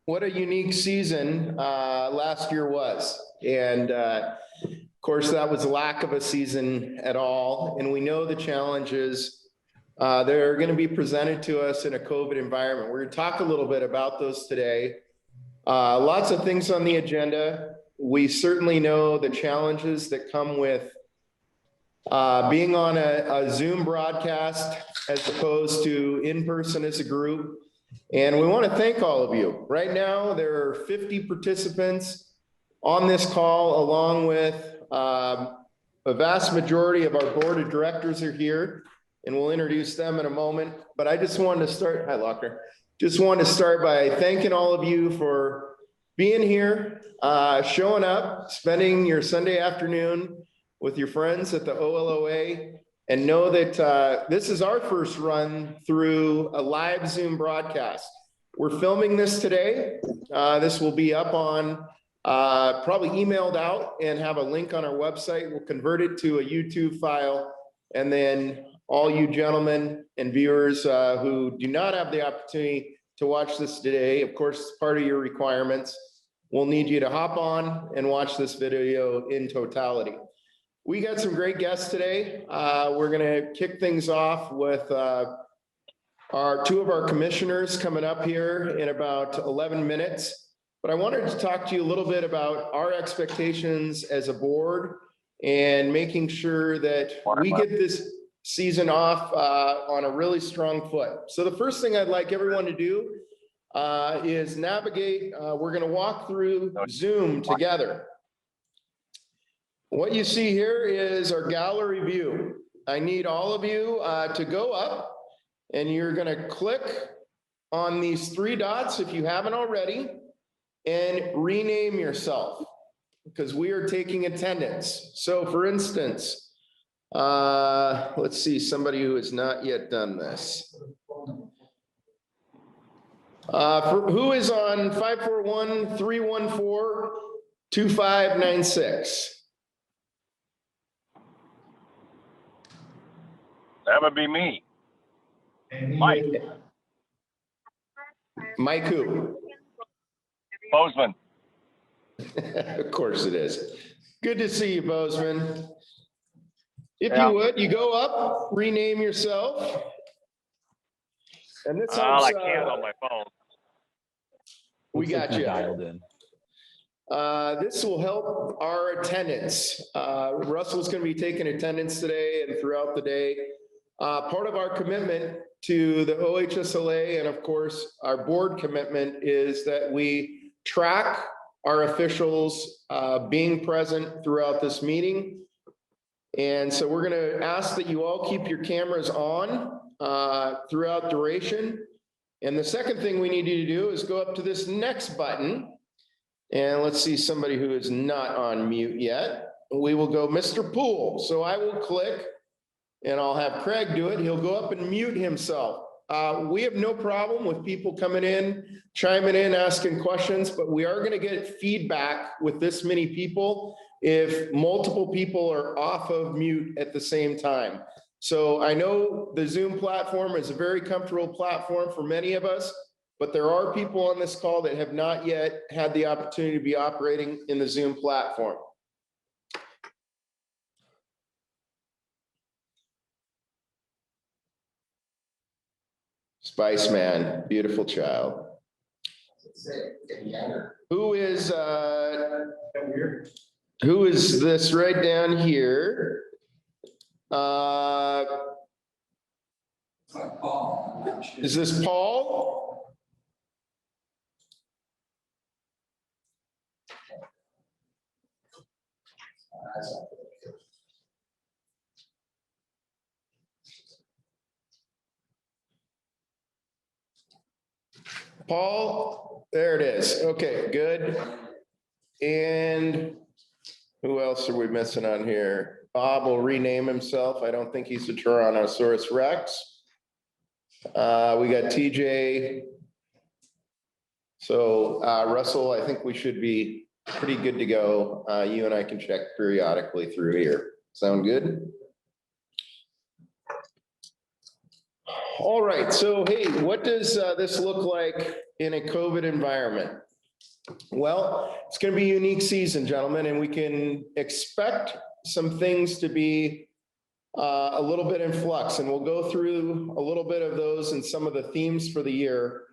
what a unique season last year was. And of course, that was lack of a season at all. And we know the challenges that are going to be presented to us in a COVID environment. We're going to talk a little bit about those today. Lots of things on the agenda. We certainly know the challenges that come with being on a Zoom broadcast as opposed to in person as a group. And we want to thank all of you. Right now, there are 50 participants on this call, along with a vast majority of our board of directors are here, and we'll introduce them in a moment. But I just wanted to start, hi Locker, just wanted to start by thanking all of you for being here, showing up, spending your Sunday afternoon with your friends at the Oloa. And know that this is our first run through a live Zoom broadcast. We're filming this today. This will be up on, probably emailed out and have a link on our website. We'll convert it to a YouTube file. And then all you gentlemen and viewers who do not have the opportunity to watch this today, of course, part of your requirements, we'll need you to hop on and watch this video in totality. We got some great guests today. We're going to kick things off with two of our commissioners coming up here in about 11 minutes. But I wanted to talk to you a little bit about our expectations as a board and making sure that we get this season off on a really strong foot. So the first thing I'd like everyone to do is navigate. We're going to walk through Zoom together. What you see here is our gallery view. I need all of you to go up, and you're going to click on these three dots if you haven't already and rename yourself because we are taking attendance. So for instance, let's see, somebody who has not yet done this. Who is on 541-314-2596? That would be me. Mike. Mike who? Bozeman. Of course it is. Good to see you, Bozeman. If you would, you go up, rename yourself. And this helps, I can't on my phone. We got you. Dialed in. This will help our attendance. Russell's going to be taking attendance today and throughout the day. Part of our commitment to the OHSLA and of course our board commitment is that we track our officials being present throughout this meeting. And so we're going to ask that you all keep your cameras on throughout duration. And the second thing we need you to do is go up to this next button. And let's see somebody who is not on mute yet. We will go Mr. Poole. So I will click and I'll have Craig do it. He'll go up and mute himself. We have no problem with people coming in, chiming in, asking questions, but we are going to get feedback with this many people if multiple people are off of mute at the same time. So I know the Zoom platform is a very comfortable platform for many of us, but there are people on this call that have not yet had the opportunity to be operating in the Zoom platform. Spice Man, beautiful child. Who is this right down here? Is this Paul? Paul, there it is. Okay, good. And who else are we missing on here? Bob will rename himself. I don't think he's a Tyrannosaurus Rex. We got TJ. So Russell, I think we should be pretty good to go. You and I can check periodically through here. Sound good? All right, so hey, what does this look like in a COVID environment? Well, it's going to be a unique season, gentlemen, and we can expect some things to be a little bit in flux, and we'll go through a little bit of those and some of the themes for the year.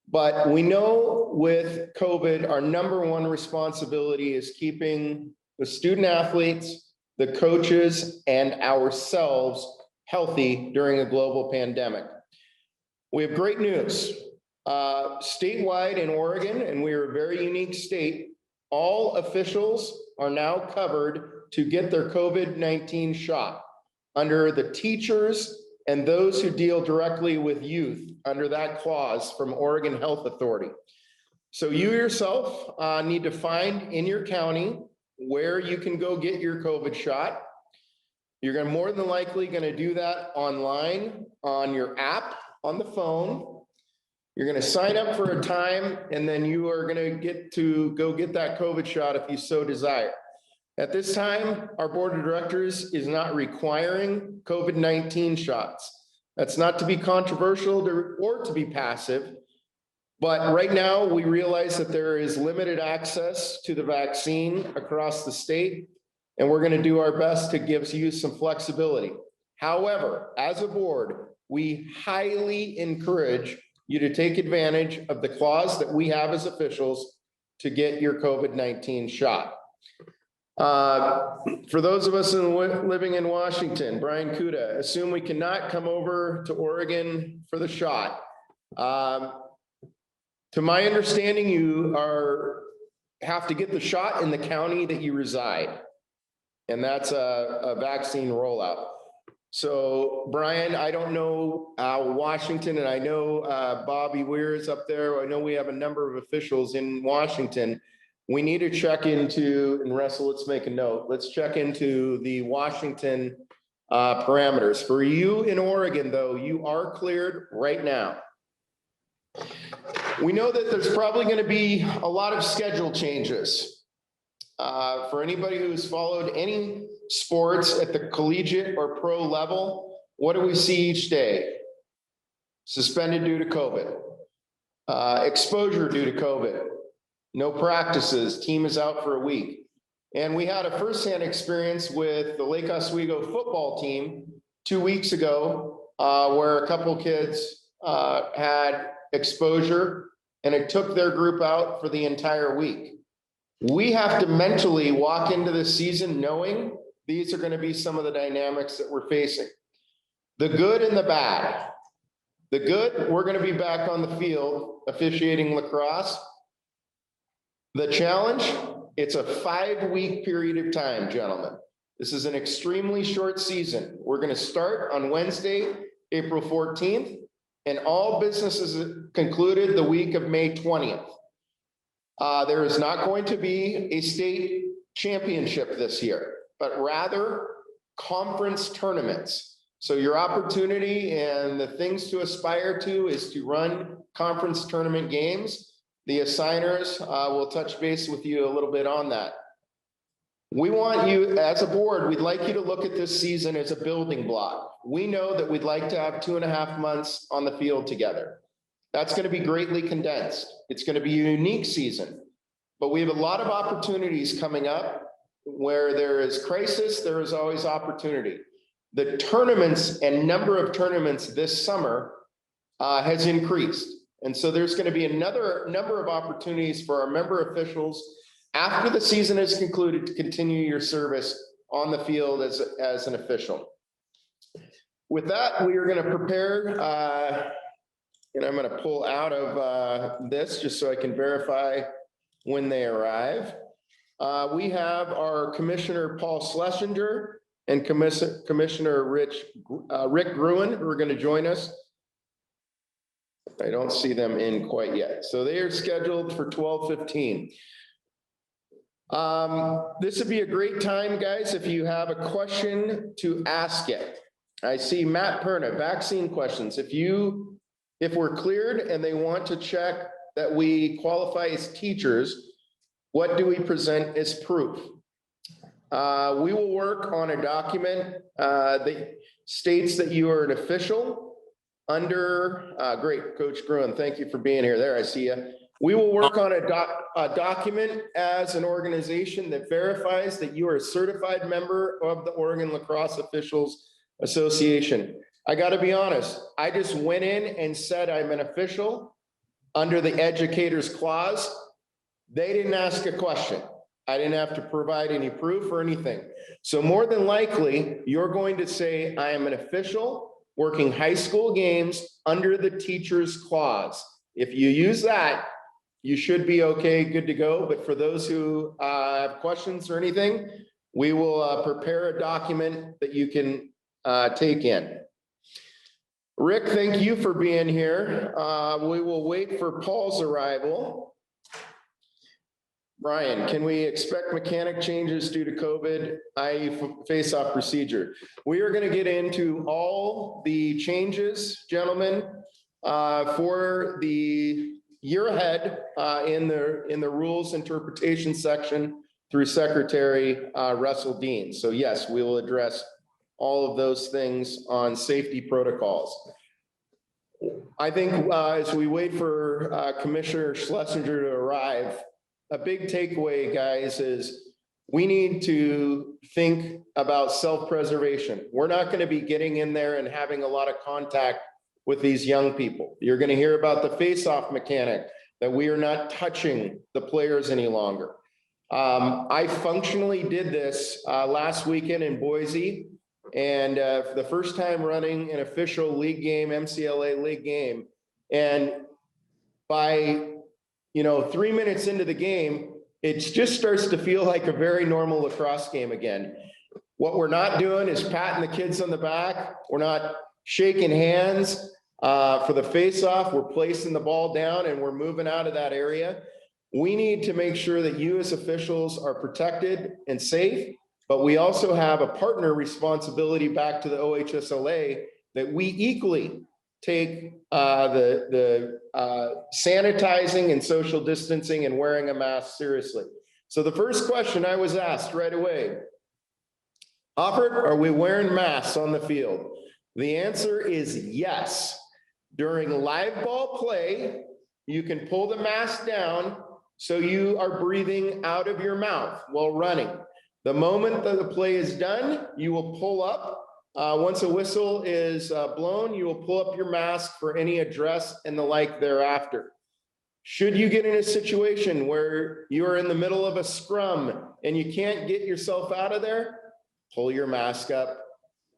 But we know with COVID, our number one responsibility is keeping the student athletes, the coaches, and ourselves healthy during a global pandemic. We have great news. Statewide in Oregon, and we are a very unique state, all officials are now covered to get their COVID-19 shot under the teachers and those who deal directly with youth under that clause from Oregon Health Authority. So you yourself need to find in your county where you can go get your COVID shot. You're going to more than likely going to do that online on your app on the phone. You're going to sign up for a time, and then you are going to get to go get that COVID shot if you so desire. At this time, our board of directors is not requiring COVID-19 shots. That's not to be controversial or to be passive, but right now we realize that there is limited access to the vaccine across the state, and we're going to do our best to give you some flexibility. However, as a board, we highly encourage you to take advantage of the clause that we have as officials to get your COVID-19 shot. For those of us living in Washington, Brian Kuda, assume we cannot come over to Oregon for the shot. To my understanding, you have to get the shot in the county that you reside, and that's a vaccine rollout. So Brian, I don't know Washington, and I know Bobby Weir is up there. I know we have a number of officials in Washington. We need to check into, and Russell, let's make a note. Let's check into the Washington parameters. For you in Oregon, though, you are cleared right now. We know that there's probably going to be a lot of schedule changes. For anybody who's followed any sports at the collegiate or pro level, what do we see each day? Suspended due to COVID, exposure due to COVID, no practices, team is out for a week. And we had a firsthand experience with the Lake Oswego football team 2 weeks ago, where a couple kids had exposure, and it took their group out for the entire week. We have to mentally walk into this season knowing these are going to be some of the dynamics that we're facing. The good and the bad. The good, we're going to be back on the field officiating lacrosse. The challenge, it's a 5-week period of time, gentlemen. This is an extremely short season. We're going to start on Wednesday, April 14th, and all businesses concluded the week of May 20th. There is not going to be a state championship this year, but rather conference tournaments. So your opportunity and the things to aspire to is to run conference tournament games. The assigners will touch base with you a little bit on that. We want you, as a board, we'd like you to look at this season as a building block. We know that we'd like to have 2.5 months on the field together. That's going to be greatly condensed. It's going to be a unique season, but we have a lot of opportunities coming up. Where there is crisis, there is always opportunity. The tournaments and number of tournaments this summer has increased. And so there's going to be another number of opportunities for our member officials after the season is concluded to continue your service on the field as an official. With that, we are going to prepare, and I'm going to pull out of this just so I can verify when they arrive. We have our Commissioner Paul Schlesinger and Commissioner Rick Gruen, who are going to join us. I don't see them in quite yet. So they are scheduled for 12:15. This would be a great time, guys, if you have a question to ask it. I see Matt Perna, vaccine questions. If we're cleared and they want to check that we qualify as teachers, what do we present as proof? We will work on a document that states that you are an official great, Coach Gruen, thank you for being here. There, I see you. We will work on a document as an organization that verifies that you are a certified member of the Oregon Lacrosse Officials Association. I got to be honest, I just went in and said I'm an official under the educator's clause. They didn't ask a question. I didn't have to provide any proof or anything. So more than likely, you're going to say I am an official working high school games under the teacher's clause. If you use that, you should be okay, good to go. But for those who have questions or anything, we will prepare a document that you can take in. Rick, thank you for being here. We will wait for Paul's arrival. Brian, can we expect mechanic changes due to COVID, i.e. face-off procedure? We are going to get into all the changes, gentlemen, for the year ahead in the rules interpretation section through Secretary Russell Dean. So yes, we will address all of those things on safety protocols. I think as we wait for Commissioner Schlesinger to arrive, a big takeaway, guys, is we need to think about self-preservation. We're not going to be getting in there and having a lot of contact with these young people. You're going to hear about the face-off mechanic, that we are not touching the players any longer. I functionally did this last weekend in Boise, and for the first time running an official league game, MCLA league game. And by 3 minutes into the game, it just starts to feel like a very normal lacrosse game again. What we're not doing is patting the kids on the back. We're not shaking hands for the face-off. We're placing the ball down and we're moving out of that area. We need to make sure that you as officials are protected and safe, but we also have a partner responsibility back to the OHSLA that we equally take the sanitizing and social distancing and wearing a mask seriously. So the first question I was asked right away, Hoffert, are we wearing masks on the field? The answer is yes. During live ball play, you can pull the mask down so you are breathing out of your mouth while running. The moment that the play is done, you will pull up. Once a whistle is blown, you will pull up your mask for any address and the like thereafter. Should you get in a situation where you are in the middle of a scrum and you can't get yourself out of there, pull your mask up.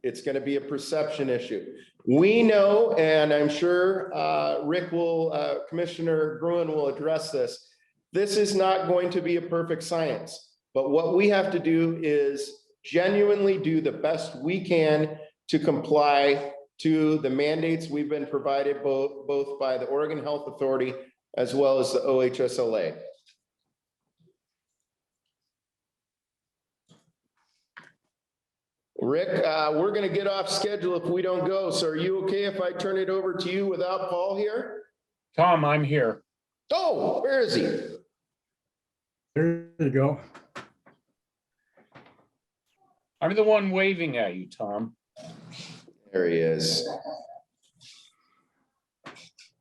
It's going to be a perception issue. We know, and I'm sure Commissioner Gruen will address this. This is not going to be a perfect science, but what we have to do is genuinely do the best we can to comply to the mandates we've been provided both by the Oregon Health Authority as well as the OHSLA. Rick, we're going to get off schedule if we don't go. So are you okay if I turn it over to you without Paul here? Tom, I'm here. Oh, where is he? There you go. I'm the one waving at you, Tom. There he is.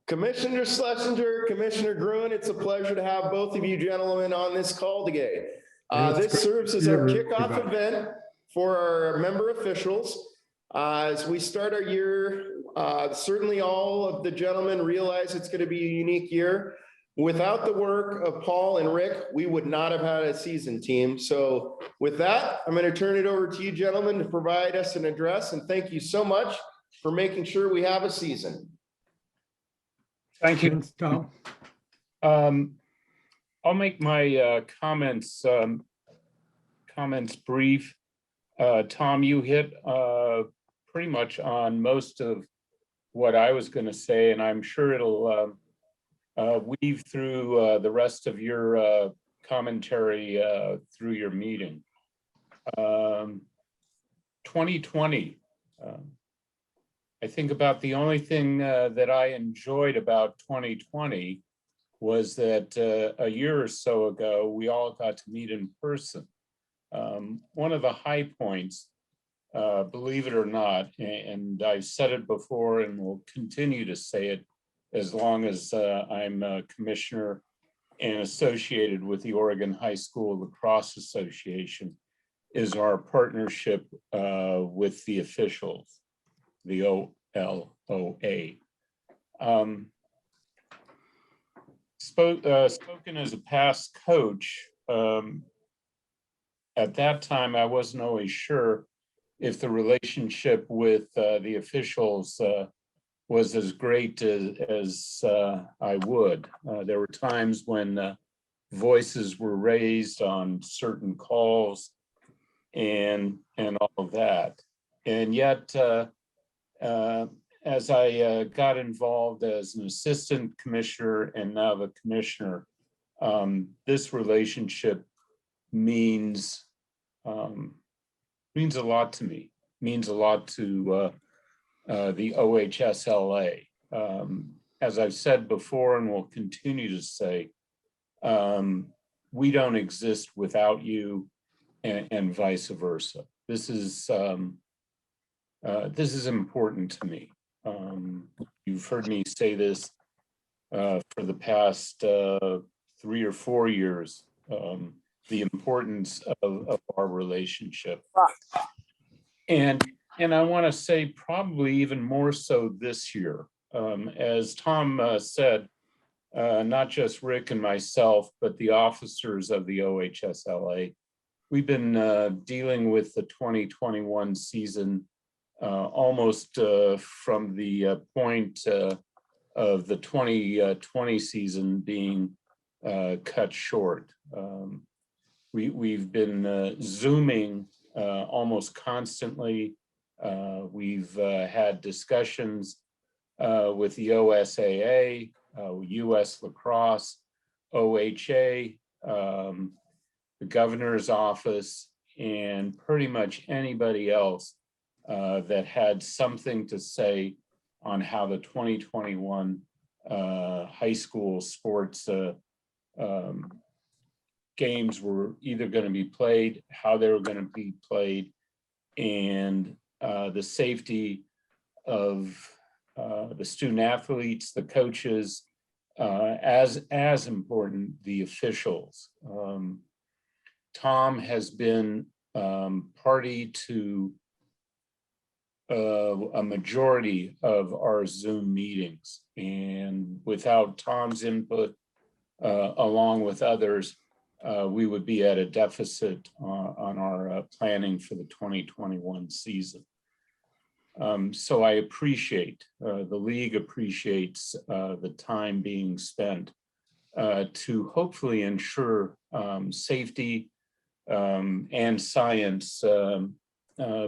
Commissioner Schlesinger, Commissioner Gruen, it's a pleasure to have both of you gentlemen on this call today. This serves as our kickoff event for our member officials. As we start our year, certainly all of the gentlemen realize it's going to be a unique year. Without the work of Paul and Rick, we would not have had a season team. So with that, I'm going to turn it over to you gentlemen to provide us an address, and thank you so much for making sure we have a season. Thank you. Thanks, Tom. I'll make my comments brief. Tom, you hit pretty much on most of what I was going to say, and I'm sure it'll weave through the rest of your commentary through your meeting. 2020. I think about the only thing that I enjoyed about 2020 was that a year or so ago, we all got to meet in person. One of the high points believe it or not, and I've said it before and will continue to say it as long as I'm a commissioner and associated with the Oregon High School Lacrosse Association, is our partnership with the officials, the OLOA. Spoken as a past coach, at that time, I wasn't always sure if the relationship with the officials was as great as I would. There were times when voices were raised on certain calls and all of that. And yet, as I got involved as an assistant commissioner and now the commissioner, this relationship means a lot to me, means a lot to the OHSLA. As I've said before and will continue to say, we don't exist without you, and vice versa. This is important to me. You've heard me say this for the past 3 or 4 years, the importance of our relationship. And I want to say probably even more so this year. As Tom said, not just Rick and myself, but the officers of the OHSLA, we've been dealing with the 2021 season almost from the point of the 2020 season being cut short. We've been Zooming almost constantly. We've had discussions with the OSAA, US Lacrosse, OHA, the governor's office, and pretty much anybody else that had something to say on how the 2021 high school sports games were either going to be played, how they were going to be played, and the safety of the student athletes, the coaches, as important, the officials. Tom has been party to a majority of our Zoom meetings, and without Tom's input, along with others, we would be at a deficit on our planning for the 2021 season. So I appreciate, the league appreciates the time being spent to hopefully ensure safety and science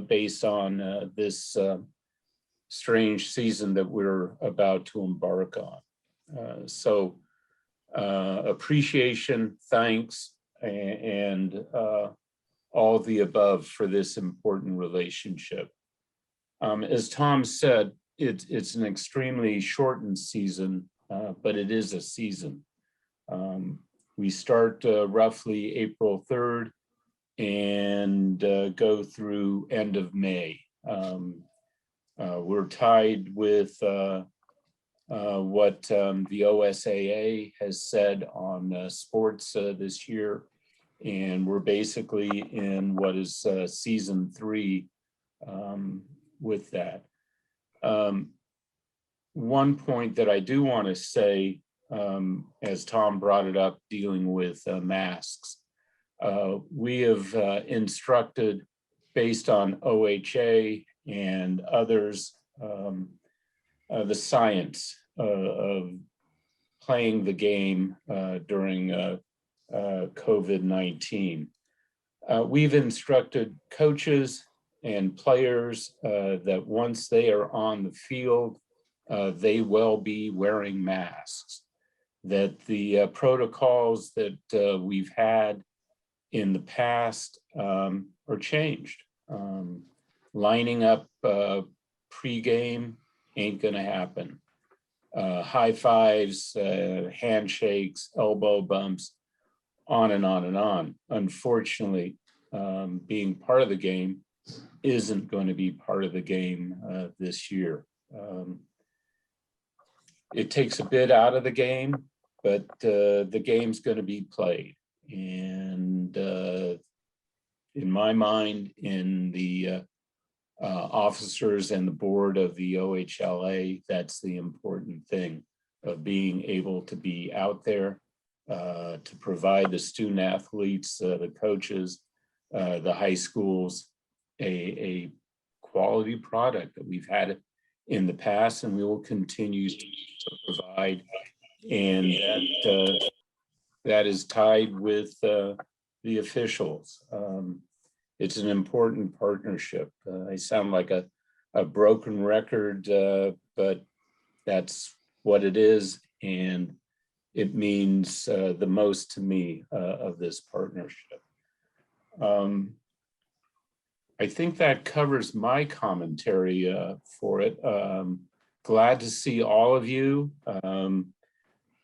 based on this strange season that we're about to embark on. So appreciation, thanks, and all the above for this important relationship. As Tom said, it's an extremely shortened season, but it is a season. We start roughly April 3rd and go through end of May. We're tied with what the OSAA has said on sports this year, and we're basically in what is season 3 with that. One point that I do want to say, as Tom brought it up, dealing with masks, we have instructed, based on OHA and others, the science of playing the game during COVID-19. We've instructed coaches and players that once they are on the field, they will be wearing masks, that the protocols that we've had in the past are changed. Lining up pre-game ain't gonna happen. High fives, handshakes, elbow bumps, on and on and on. Unfortunately, being part of the game, isn't going to be part of the game this year. It takes a bit out of the game, but the game's going to be played. And in my mind, in the officers and the board of the OHLA, that's the important thing, of being able to be out there to provide the student athletes, the coaches, the high schools, a quality product that we've had in the past and we will continue to provide. And that is tied with the officials. It's an important partnership. I sound like a broken record, but that's what it is. And it means the most to me of this partnership. I think that covers my commentary for it. Glad to see all of you.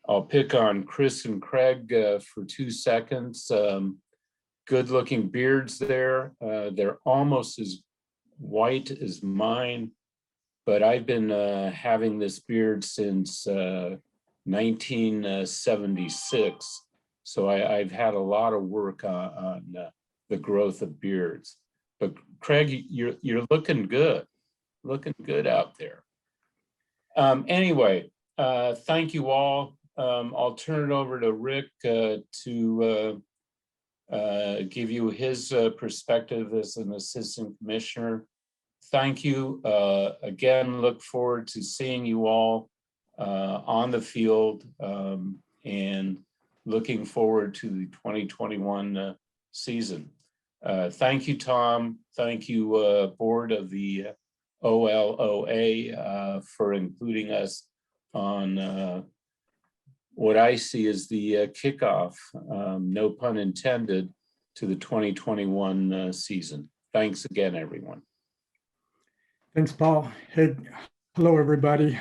I'll pick on Chris and Craig for 2 seconds. Good looking beards there. They're almost as white as mine, but I've been having this beard since 1976. So I've had a lot of work on the growth of beards. But Craig, you're looking good out there. Anyway, thank you all. I'll turn it over to Rick to give you his perspective as an assistant commissioner. Thank you. Again, look forward to seeing you all on the field and looking forward to the 2021 season. Thank you, Tom. Thank you, board of the OLOA for including us on what I see as the kickoff, no pun intended, to the 2021 season. Thanks again, everyone. Thanks, Paul. Hey, hello, everybody.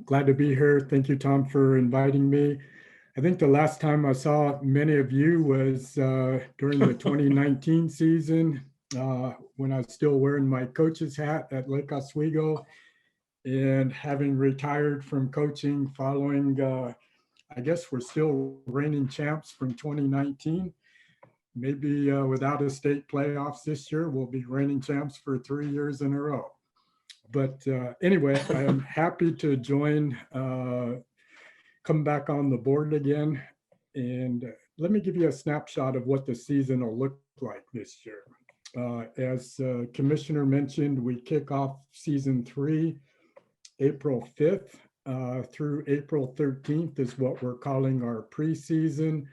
Glad to be here. Thank you, Tom, for inviting me. I think the last time I saw many of you was during the 2019 season when I was still wearing my coach's hat at Lake Oswego and having retired from coaching following, I guess we're still reigning champs from 2019. Maybe without a state playoffs this year, we'll be reigning champs for 3 years in a row. But anyway, I am happy to join, come back on the board again. And let me give you a snapshot of what the season will look like this year. As Commissioner mentioned, we kick off season 3, April 5th through April 13th is what we're calling our preseason.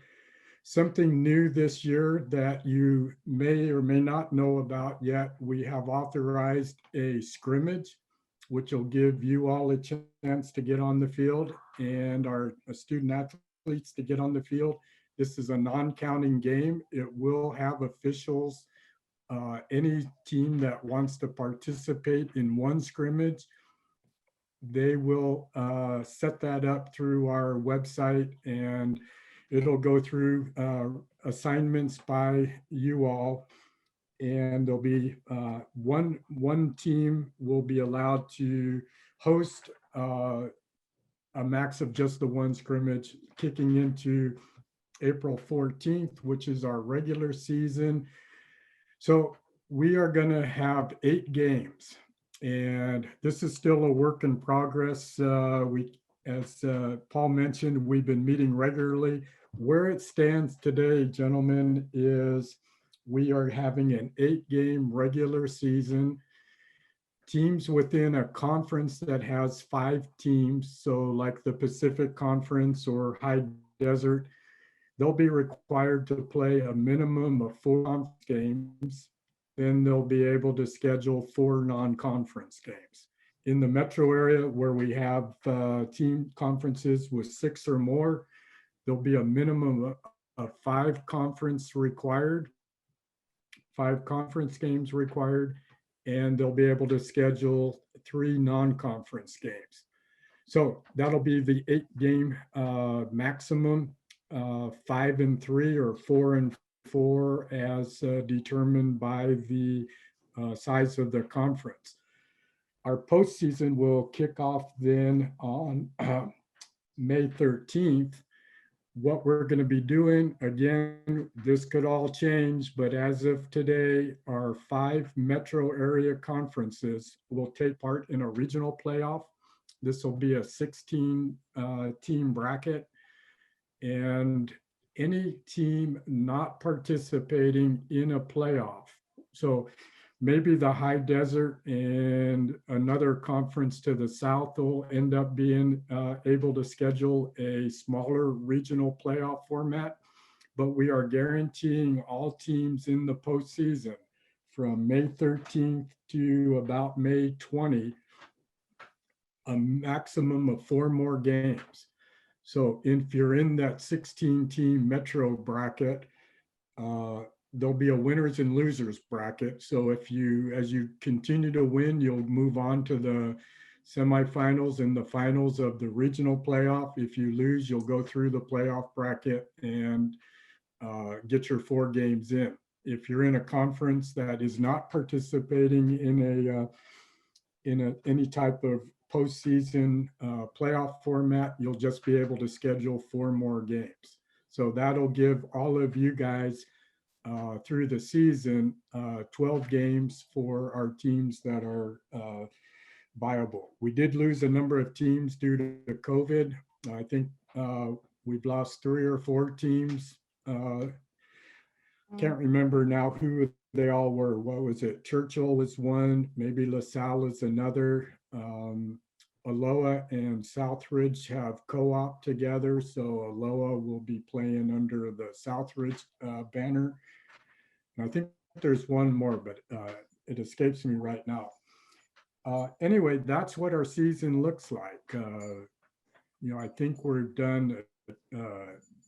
Something new this year that you may or may not know about yet, we have authorized a scrimmage, which will give you all a chance to get on the field and our student athletes to get on the field. This is a non-counting game. It will have officials. Any team that wants to participate in one scrimmage, they will set that up through our website and it'll go through assignments by you all. And there'll be one team will be allowed to host a max of just the one scrimmage, kicking into April 14th, which is our regular season. So we are going to have 8 games. And this is still a work in progress. As Paul mentioned, we've been meeting regularly. Where it stands today, gentlemen, is we are having an 8-game regular season. Teams within a conference that has 5 teams, so like the Pacific Conference or High Desert, they'll be required to play a minimum of 4 conference games. Then they'll be able to schedule 4 non-conference games. In the metro area where we have team conferences with 6 or more, there'll be a minimum of 5 conference games required, and they'll be able to schedule 3 non-conference games. So that'll be the 8-game maximum, 5 and 3 or 4 and 4 as determined by the size of the conference. Our postseason will kick off then on May 13th. What we're going to be doing, again, this could all change, but as of today, our 5 metro area conferences will take part in a regional playoff. This will be a 16 team bracket, and any team not participating in a playoff. So maybe the high desert and another conference to the south will end up being able to schedule a smaller regional playoff format, but we are guaranteeing all teams in the postseason from May 13th to about May 20 a maximum of 4 more games. So if you're in that 16 team metro bracket, there'll be a winners and losers bracket. So if you, as you continue to win, you'll move on to the semifinals and the finals of the regional playoff. If you lose, you'll go through the playoff bracket and get your 4 games in. If you're in a conference that is not participating in any type of postseason playoff format, you'll just be able to schedule 4 more games. So that'll give all of you guys through the season 12 games for our teams that are viable. We did lose a number of teams due to COVID. I think we've lost 3 or 4 teams. Can't remember now who they all were. What was it? Churchill was one, maybe LaSalle is another. Oloa and Southridge have co-op together, so Oloa will be playing under the Southridge banner. And I think there's one more, but it escapes me right now. Anyway, that's what our season looks like. I think we've done a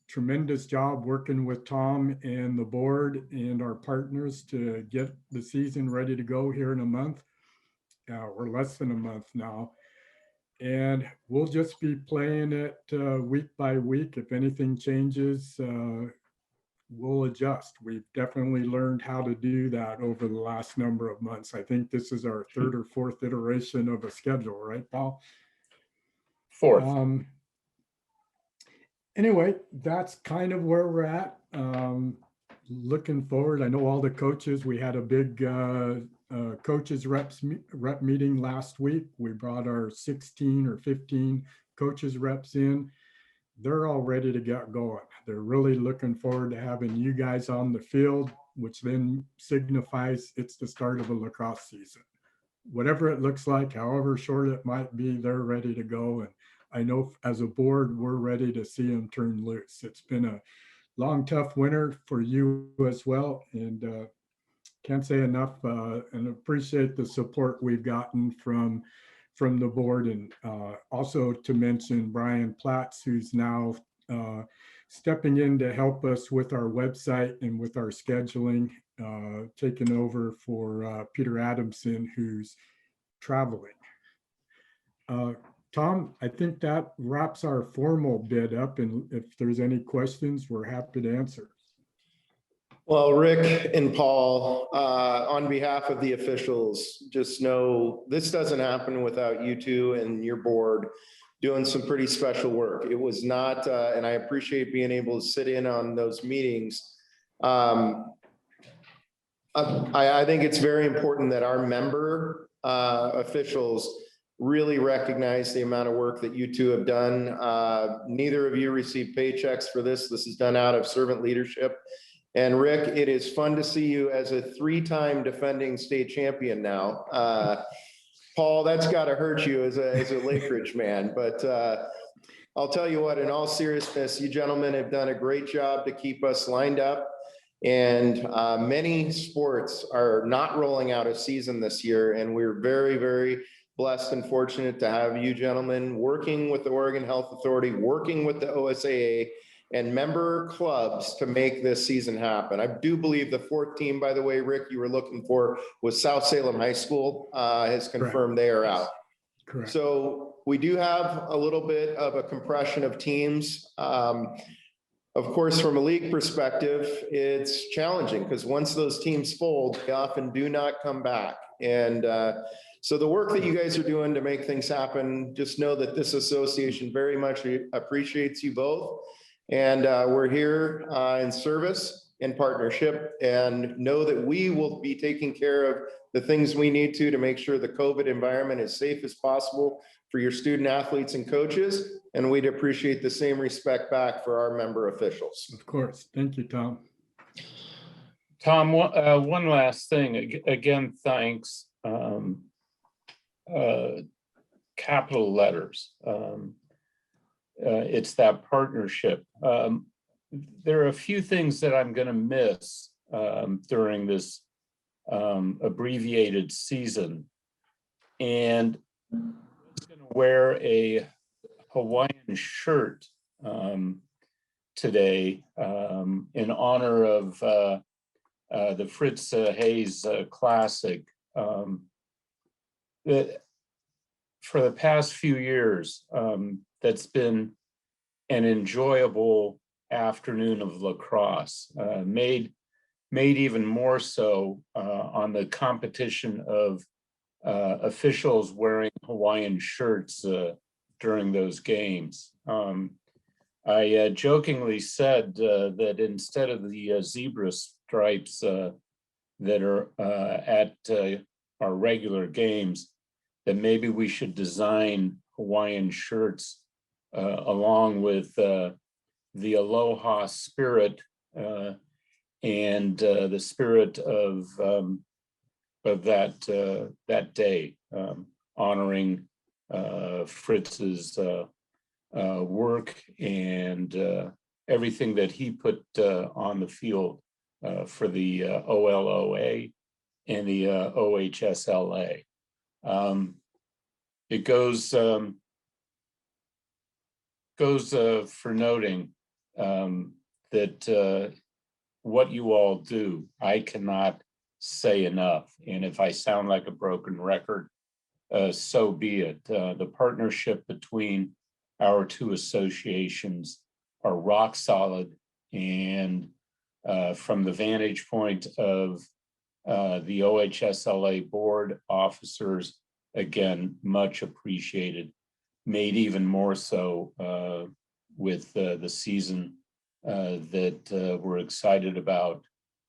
tremendous job working with Tom and the board and our partners to get the season ready to go here in a month. We're less than a month now. And we'll just be playing it week by week. If anything changes, we'll adjust. We've definitely learned how to do that over the last number of months. I think this is our 3rd or 4th iteration of a schedule, right, Paul? 4th. Anyway, that's kind of where we're at. Looking forward, I know all the coaches, we had a big coaches rep meeting last week. We brought our 16 or 15 coaches reps in. They're all ready to get going. They're really looking forward to having you guys on the field, which then signifies it's the start of a lacrosse season. Whatever it looks like, however short it might be, they're ready to go. And I know as a board, we're ready to see them turn loose. It's been a long, tough winter for you as well. And can't say enough and appreciate the support we've gotten from the board. And also to mention Brian Platts, who's now stepping in to help us with our website and with our scheduling, taking over for Peter Adamson, who's traveling. Tom, I think that wraps our formal bit up. And if there's any questions, we're happy to answer. Well, Rick and Paul, on behalf of the officials, just know this doesn't happen without you two and your board doing some pretty special work. It was not, and I appreciate being able to sit in on those meetings. I think it's very important that our member officials really recognize the amount of work that you two have done. Neither of you received paychecks for this. This is done out of servant leadership. And Rick, it is fun to see you as a 3-time defending state champion now. Paul, that's got to hurt you as a Lake Ridge man. But I'll tell you what, in all seriousness, you gentlemen have done a great job to keep us lined up. And many sports are not rolling out a season this year. And we're very, very blessed and fortunate to have you gentlemen working with the Oregon Health Authority, working with the OSAA, and member clubs to make this season happen. I do believe the 4th team, by the way, Rick, you were looking for was South Salem High School, has confirmed they are out. Correct. So we do have a little bit of a compression of teams. of course, from a league perspective, it's challenging because once those teams fold, they often do not come back. And so the work that you guys are doing to make things happen, just know that this association very much appreciates you both. And we're here in service and partnership, and know that we will be taking care of the things we need to make sure the COVID environment is safe as possible for your student athletes and coaches. And we'd appreciate the same respect back for our member officials. Of course. Thank you, Tom. Tom, one last thing. Again, thanks. Capital letters. It's that partnership. There are a few things that I'm going to miss during this abbreviated season. And I'm going to wear a Hawaiian shirt today in honor of the Fritz Hayes Classic. That for the past few years, that's been an enjoyable afternoon of lacrosse, made even more so on the competition of officials wearing Hawaiian shirts during those games. I jokingly said that instead of the zebra stripes that are at our regular games, that maybe we should design Hawaiian shirts along with the Aloha spirit and the spirit of that day, honoring Fritz's work and everything that he put on the field for the OLOA and the OHSLA. It goes for noting that what you all do, I cannot say enough. And if I sound like a broken record, so be it. The partnership between our two associations are rock solid. And from the vantage point of the OHSLA board officers, again, much appreciated, made even more so with the season that we're excited about,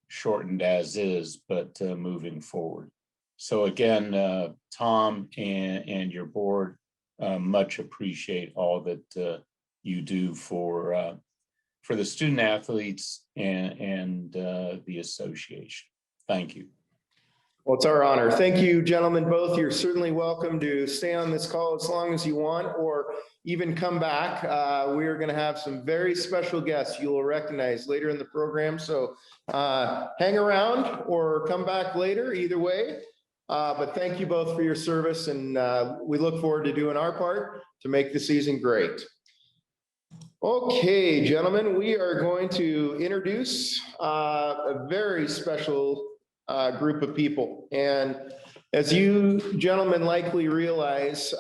shortened as is, but moving forward. So again, Tom and your board, much appreciate all that you do for the student athletes and the association. Thank you. Well, it's our honor. Thank you, gentlemen, both. You're certainly welcome to stay on this call as long as you want, or even come back. We are going to have some very special guests you will recognize later in the program. So hang around or come back later, either way. But thank you both for your service, and we look forward to doing our part to make the season great. Okay, gentlemen, we are going to introduce a very special group of people. And as you gentlemen likely realize,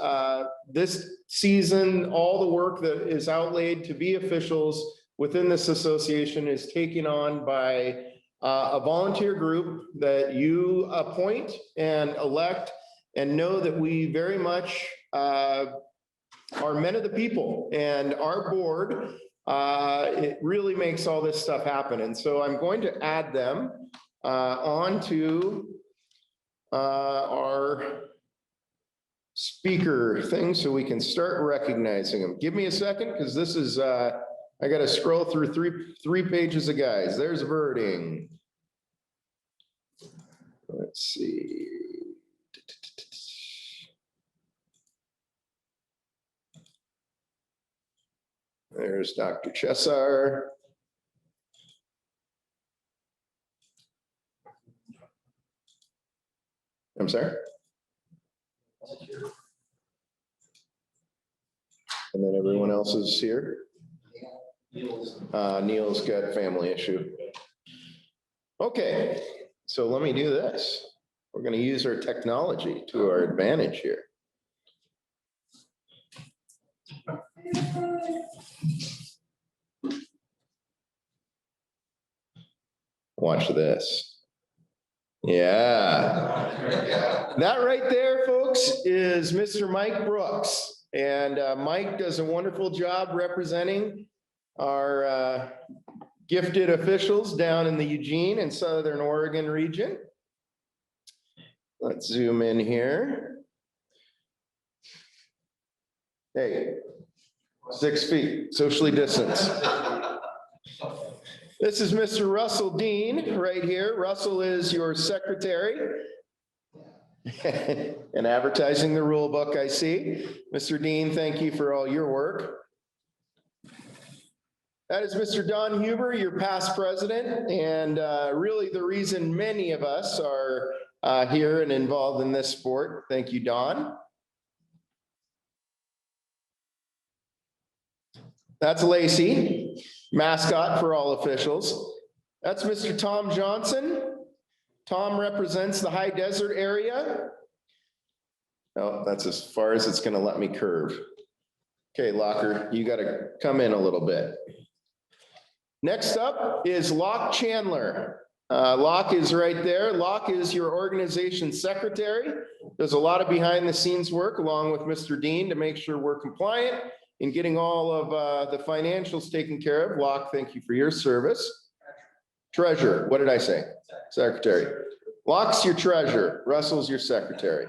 this season, all the work that is outlaid to be officials within this association is taken on by a volunteer group that you appoint and elect, and know that we very much are men of the people, and our board, it really makes all this stuff happen. And so I'm going to add them onto our speaker thing so we can start recognizing them. Give me a second, because this is, I got to scroll through three pages of guys. There's Verding. Let's see. There's Dr. Chesar. I'm sorry? And then everyone else is here? Neil's got a family issue. Okay, so let me do this. We're going to use our technology to our advantage here. Watch this. Yeah. That right there, folks, is Mr. Mike Brooks. And Mike does a wonderful job representing our gifted officials down in the Eugene and Southern Oregon region. Let's zoom in here. Hey, 6 feet, socially distanced. This is Mr. Russell Dean right here. Russell is your secretary. And advertising the rule book, I see. Mr. Dean, thank you for all your work. That is Mr. Don Huber, your past president, and really the reason many of us are here and involved in this sport. Thank you, Don. That's Lacey, mascot for all officials. That's Mr. Tom Johnson. Tom represents the high desert area. Oh, that's as far as it's gonna let me curve. Okay, Locker, you gotta come in a little bit. Next up is Locke Chandler. Locke is right there. Locke is your organization secretary. Does a lot of behind the scenes work along with Mr. Dean to make sure we're compliant in getting all of the financials taken care of. Locke, thank you for your service. Treasurer, what did I say? Secretary. Locke's your treasurer. Russell's your secretary.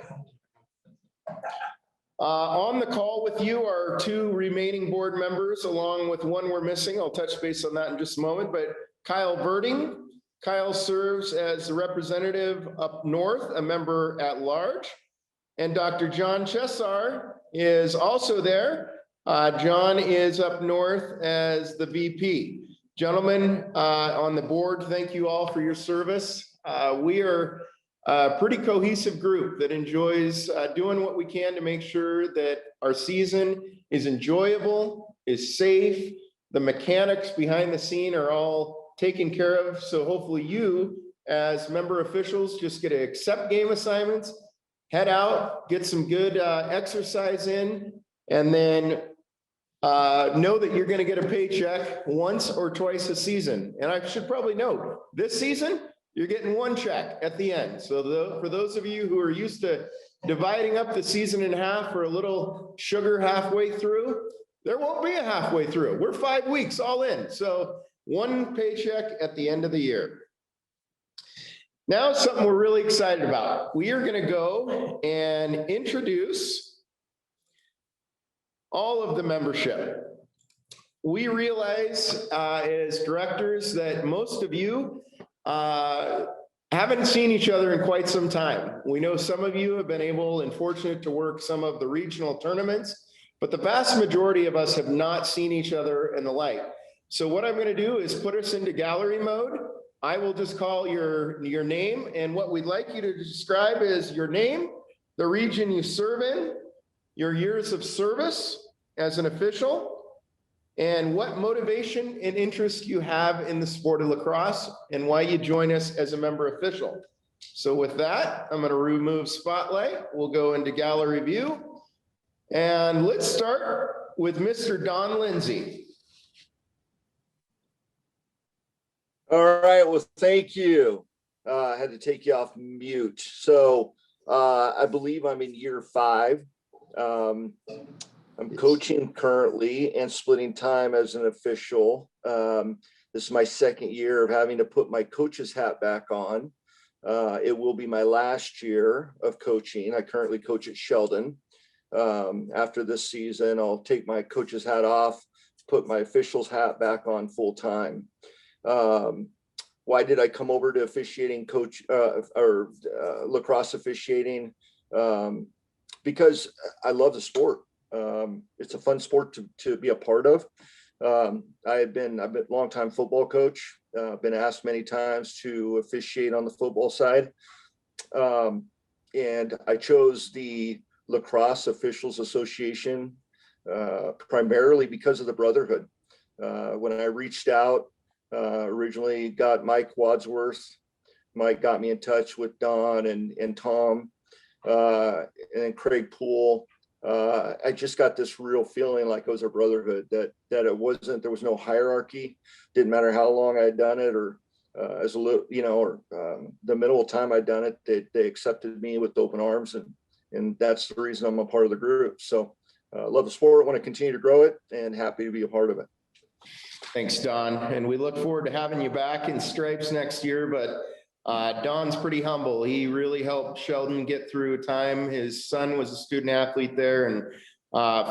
On the call with you are 2 remaining board members, along with one we're missing. I'll touch base on that in just a moment, but Kyle Verding. Kyle serves as the representative up north, a member at large. And Dr. John Chessar is also there. John is up north as the VP. Gentlemen on the board, thank you all for your service. We are a pretty cohesive group that enjoys doing what we can to make sure that our season is enjoyable, is safe. The mechanics behind the scene are all taken care of. So hopefully you, as member officials, just get to accept game assignments, head out, get some good exercise in, and then know that you're going to get a paycheck once or twice a season. And I should probably note, this season, you're getting 1 check at the end. So for those of you who are used to dividing up the season in half for a little sugar halfway through, there won't be a halfway through. We're 5 weeks all in. So 1 paycheck at the end of the year. Now something we're really excited about. We are going to go and introduce all of the membership. We realize as directors that most of you haven't seen each other in quite some time. We know some of you have been able and fortunate to work some of the regional tournaments, but the vast majority of us have not seen each other in the light. So what I'm going to do is put us into gallery mode. I will just call your name, and what we'd like you to describe is your name, the region you serve in, your years of service as an official, and what motivation and interest you have in the sport of lacrosse and why you join us as a member official. So with that, I'm going to remove spotlight. We'll go into gallery view. And let's start with Mr. Don Lindsay. All right, well, thank you. I had to take you off mute. So I believe I'm in year 5. I'm coaching currently and splitting time as an official. This is my 2nd year of having to put my coach's hat back on. It will be my last year of coaching. I currently coach at Sheldon. After this season, I'll take my coach's hat off, put my official's hat back on full time. Why did I come over to officiating lacrosse officiating? Because I love the sport. It's a fun sport to be a part of. I've been a longtime football coach, been asked many times to officiate on the football side. And I chose the Lacrosse Officials Association primarily because of the brotherhood. When I reached out, originally got Mike Wadsworth. Mike got me in touch with Don and Tom, and then Craig Poole. I just got this real feeling like it was a brotherhood, that there was no hierarchy. Didn't matter how long I'd done it or as a little, or the middle of time I'd done it, they accepted me with open arms, and that's the reason I'm a part of the group. So love the sport, want to continue to grow it, and happy to be a part of it. Thanks, Don. And we look forward to having you back in stripes next year, but Don's pretty humble. He really helped Sheldon get through a time. His son was a student athlete there, and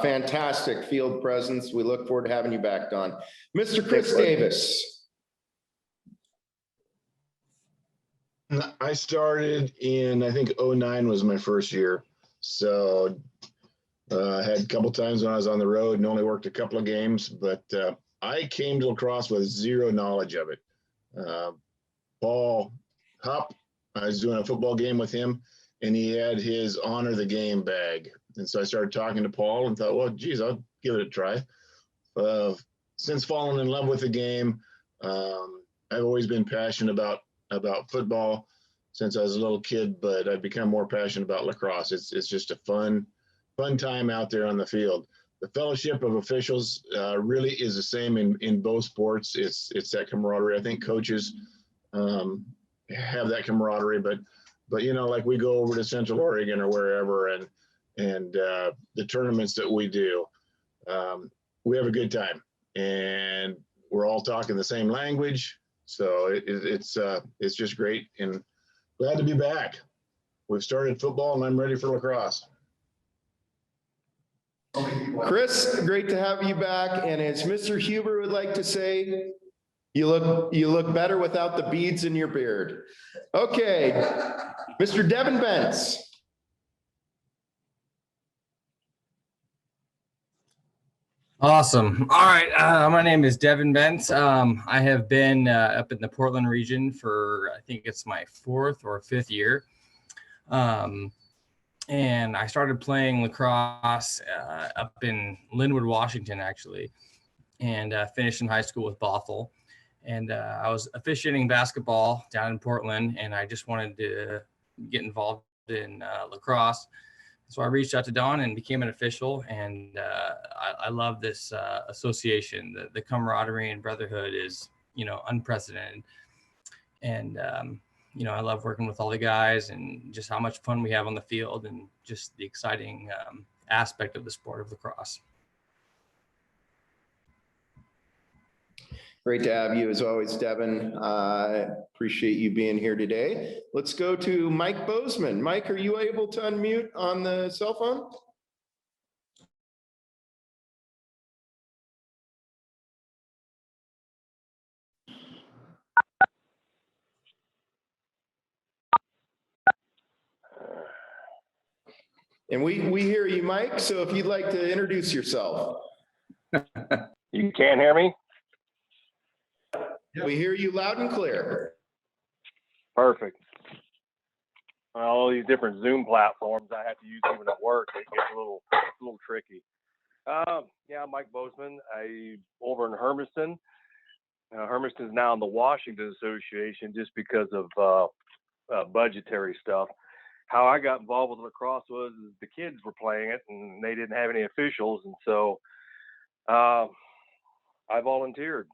fantastic field presence. We look forward to having you back, Don. Mr. Chris Davis. I started in, I think, 09 was my first year. So I had a couple times when I was on the road and only worked a couple of games, but I came to lacrosse with zero knowledge of it. Paul Hupp, I was doing a football game with him, and he had his honor the game bag. And so I started talking to Paul and thought, well, geez, I'll give it a try. Since falling in love with the game, I've always been passionate about football since I was a little kid, but I've become more passionate about lacrosse. It's just a fun time out there on the field. The fellowship of officials really is the same in both sports. It's that camaraderie. I think coaches have that camaraderie, but like we go over to Central Oregon or wherever, and the tournaments that we do, we have a good time, and we're all talking the same language. So it's just great, and glad to be back. We've started football, and I'm ready for lacrosse. Chris, great to have you back. And as Mr. Huber would like to say, you look better without the beads in your beard. Okay, Mr. Devin Bentz. Awesome. All right. My name is Devin Bentz. I have been up in the Portland region for, I think it's my 4th or 5th year. And I started playing lacrosse up in Linwood, Washington, actually, and finished in high school with Bothell. And I was officiating basketball down in Portland, and I just wanted to get involved in lacrosse. So I reached out to Don and became an official, and I love this association. The camaraderie and brotherhood is, unprecedented. And, I love working with all the guys and just how much fun we have on the field and just the exciting aspect of the sport of lacrosse. Great to have you as always, Devin. I appreciate you being here today. Let's go to Mike Bozeman. Mike, are you able to unmute on the cell phone? And we hear you, Mike. So if you'd like to introduce yourself. You can't hear me? We hear you loud and clear. Perfect. All these different Zoom platforms I have to use even at work, it gets a little tricky. Yeah, Mike Bozeman. I over in Hermiston. Hermiston is now in the Washington Association just because of budgetary stuff. How I got involved with lacrosse was the kids were playing it and they didn't have any officials, and so I volunteered.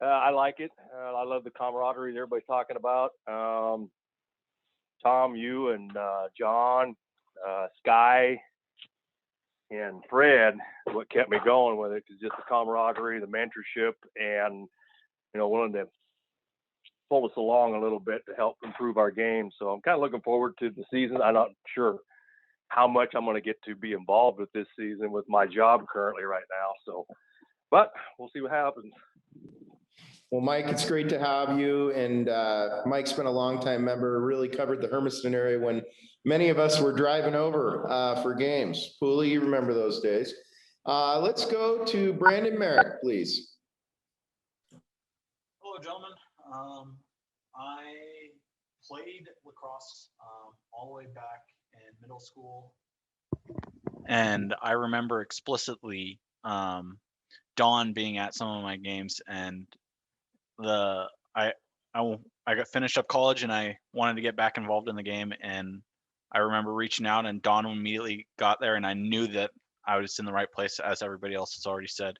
I like it. I love the camaraderie that everybody's talking about. Tom, you and John, Sky, and Fred, what kept me going with it is just the camaraderie, the mentorship, and willing to pull us along a little bit to help improve our game. So I'm kind of looking forward to the season. I'm not sure how much I'm going to get to be involved with this season with my job currently right now. So, but we'll see what happens. Well, Mike, it's great to have you. And Mike's been a longtime member, really covered the Hermiston area when many of us were driving over for games. Pooley, you remember those days. Let's go to Brandon Merrick, please. Hello, gentlemen. I played lacrosse all the way back in middle school. And I remember explicitly Dawn being at some of my games, and I got finished up college and I wanted to get back involved in the game, and I remember reaching out and Dawn immediately got there, and I knew that I was in the right place, as everybody else has already said.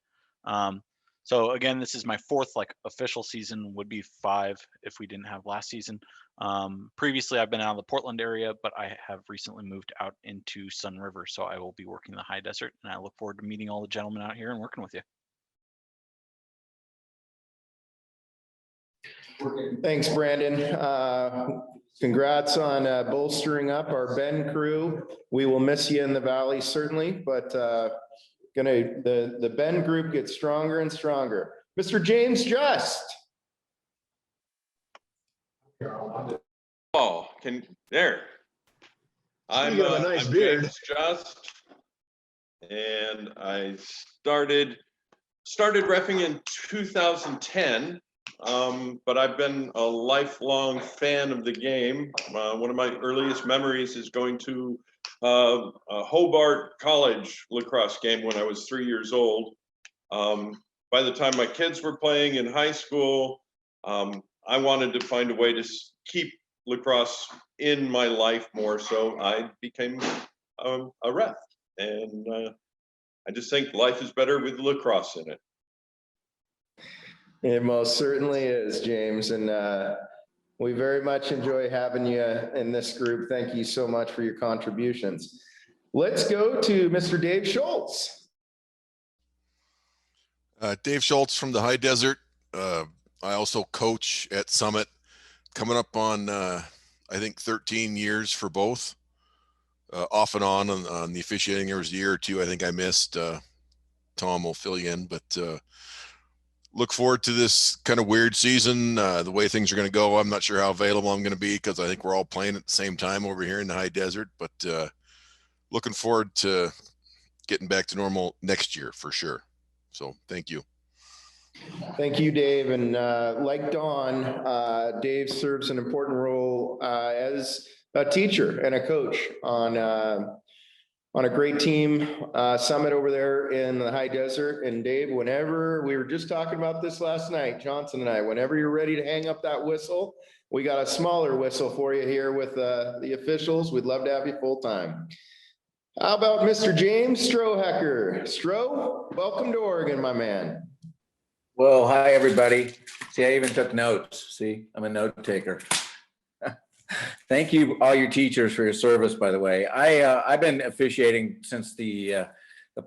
So again, this is my fourth like official season, would be 5 if we didn't have last season. Previously, I've been out of the Portland area, but I have recently moved out into Sun River, so I will be working the high desert, and I look forward to meeting all the gentlemen out here and working with you. Thanks, Brandon. Congrats on bolstering up our Ben crew. We will miss you in the valley certainly, but the Ben group gets stronger and stronger. Mr. James Just. Oh, there. You have a nice I'm beard. James Just, and I started reffing in 2010. But I've been a lifelong fan of the game. One of my earliest memories is going to a Hobart College lacrosse game when I was 3 years old. By the time my kids were playing in high school, I wanted to find a way to keep lacrosse in my life more, so I became a ref. And I just think life is better with lacrosse in it. It most certainly is, James, and we very much enjoy having you in this group. Thank you so much for your contributions. Let's go to Mr. Dave Schultz. Dave Schultz from the High Desert. I also coach at Summit, coming up on, I think 13 years for both, off and on the officiating. There was a year or two I think I missed. Tom will fill you in, but look forward to this kind of weird season, the way things are going to go. I'm not sure how available I'm going to be because I think we're all playing at the same time over here in the High Desert, but looking forward to getting back to normal next year for sure. So thank you. Thank you, Dave. And like Don, Dave serves an important role as a teacher and a coach on a great team Summit over there in the High Desert. And Dave, whenever we were just talking about this last night, Johnson and I, whenever you're ready to hang up that whistle, we got a smaller whistle for you here with the officials. We'd love to have you full time. How about Mr. James Strohecker? Stro, welcome to Oregon, my man. Well, hi, everybody. See, I even took notes. See, I'm a note taker. Thank you, all your teachers, for your service, by the way. I've been officiating since the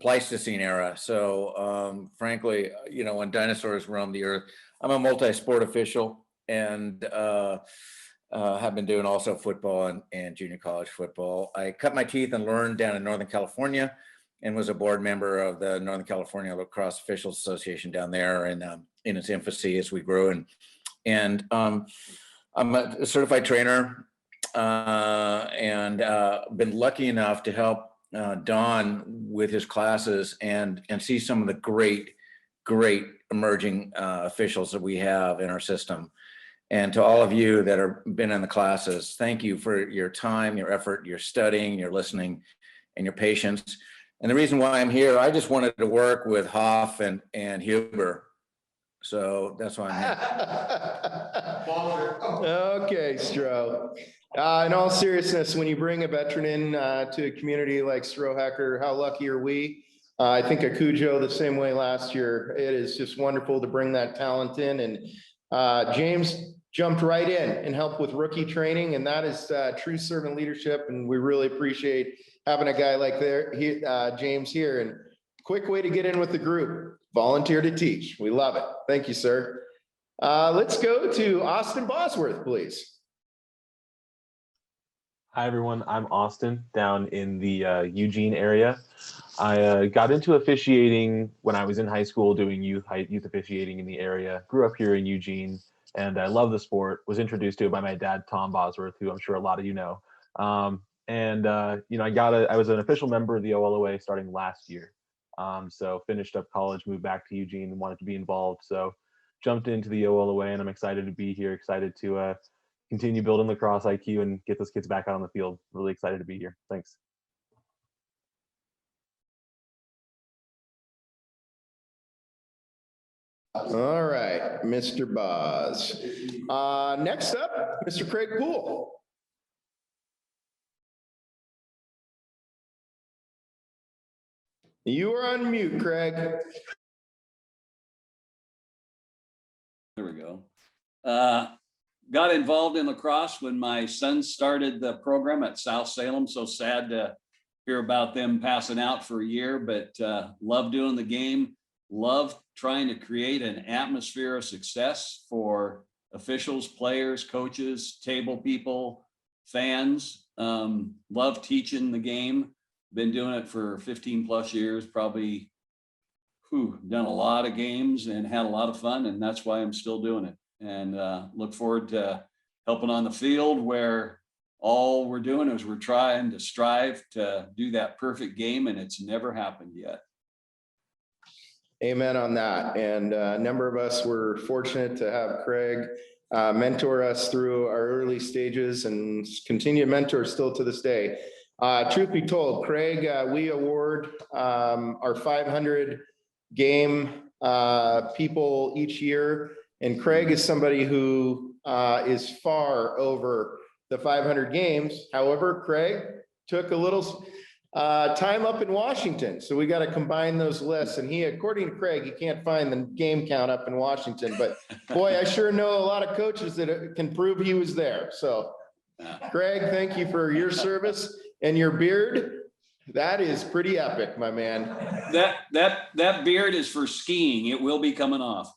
Pleistocene era. So frankly, you know, when dinosaurs roamed the earth, I'm a multi-sport official and have been doing also football and junior college football. I cut my teeth and learned down in Northern California and was a board member of the Northern California Lacrosse Officials Association down there and in its infancy as we grew. And I'm a certified trainer and been lucky enough to help Don with his classes and see some of the great emerging officials that we have in our system. And to all of you that have been in the classes, thank you for your time, your effort, your studying, your listening, and your patience. And the reason why I'm here, I just wanted to work with Hoff and Huber. So that's why I'm here. Okay, Stro. In all seriousness, when you bring a veteran in to a community like Strohecker, how lucky are we? I think Akujo the same way last year. It is just wonderful to bring that talent in. And James jumped right in and helped with rookie training. And that is true servant leadership. And we really appreciate having a guy like James here. And quick way to get in with the group, volunteer to teach. We love it. Thank you, sir. Let's go to Austin Bosworth, please. Hi, everyone. I'm Austin down in the Eugene area. I got into officiating when I was in high school doing youth officiating in the area. Grew up here in Eugene, and I love the sport. Was introduced to it by my dad, Tom Bosworth, who I'm sure a lot of you know. You know, I was an official member of the Oloa starting last year. So finished up college, moved back to Eugene, and wanted to be involved. So jumped into the Oloa, and I'm excited to be here. Excited to continue building lacrosse IQ and get those kids back out on the field. Really excited to be here. Thanks. All right, Mr. Boz. Next up, Mr. Craig Poole. You are on mute, Craig. There we go. Got involved in lacrosse when my son started the program at South Salem. So sad to hear about them passing out for a year, but love doing the game. Love trying to create an atmosphere of success for officials, players, coaches, table people, fans. Love teaching the game. Been doing it for 15 plus years, probably done a lot of games and had a lot of fun, and that's why I'm still doing it. And look forward to helping on the field, where all we're doing is we're trying to strive to do that perfect game, and it's never happened yet. Amen on that. And a number of us were fortunate to have Craig mentor us through our early stages and continue to mentor still to this day. Truth be told, Craig, we award our 500 game people each year. And Craig is somebody who is far over the 500 games. However, Craig took a little time up in Washington. So we got to combine those lists. And he, according to Craig, he can't find the game count up in Washington. But boy, I sure know a lot of coaches that can prove he was there. So Craig, thank you for your service and your beard. That is pretty epic, my man. That beard is for skiing. It will be coming off.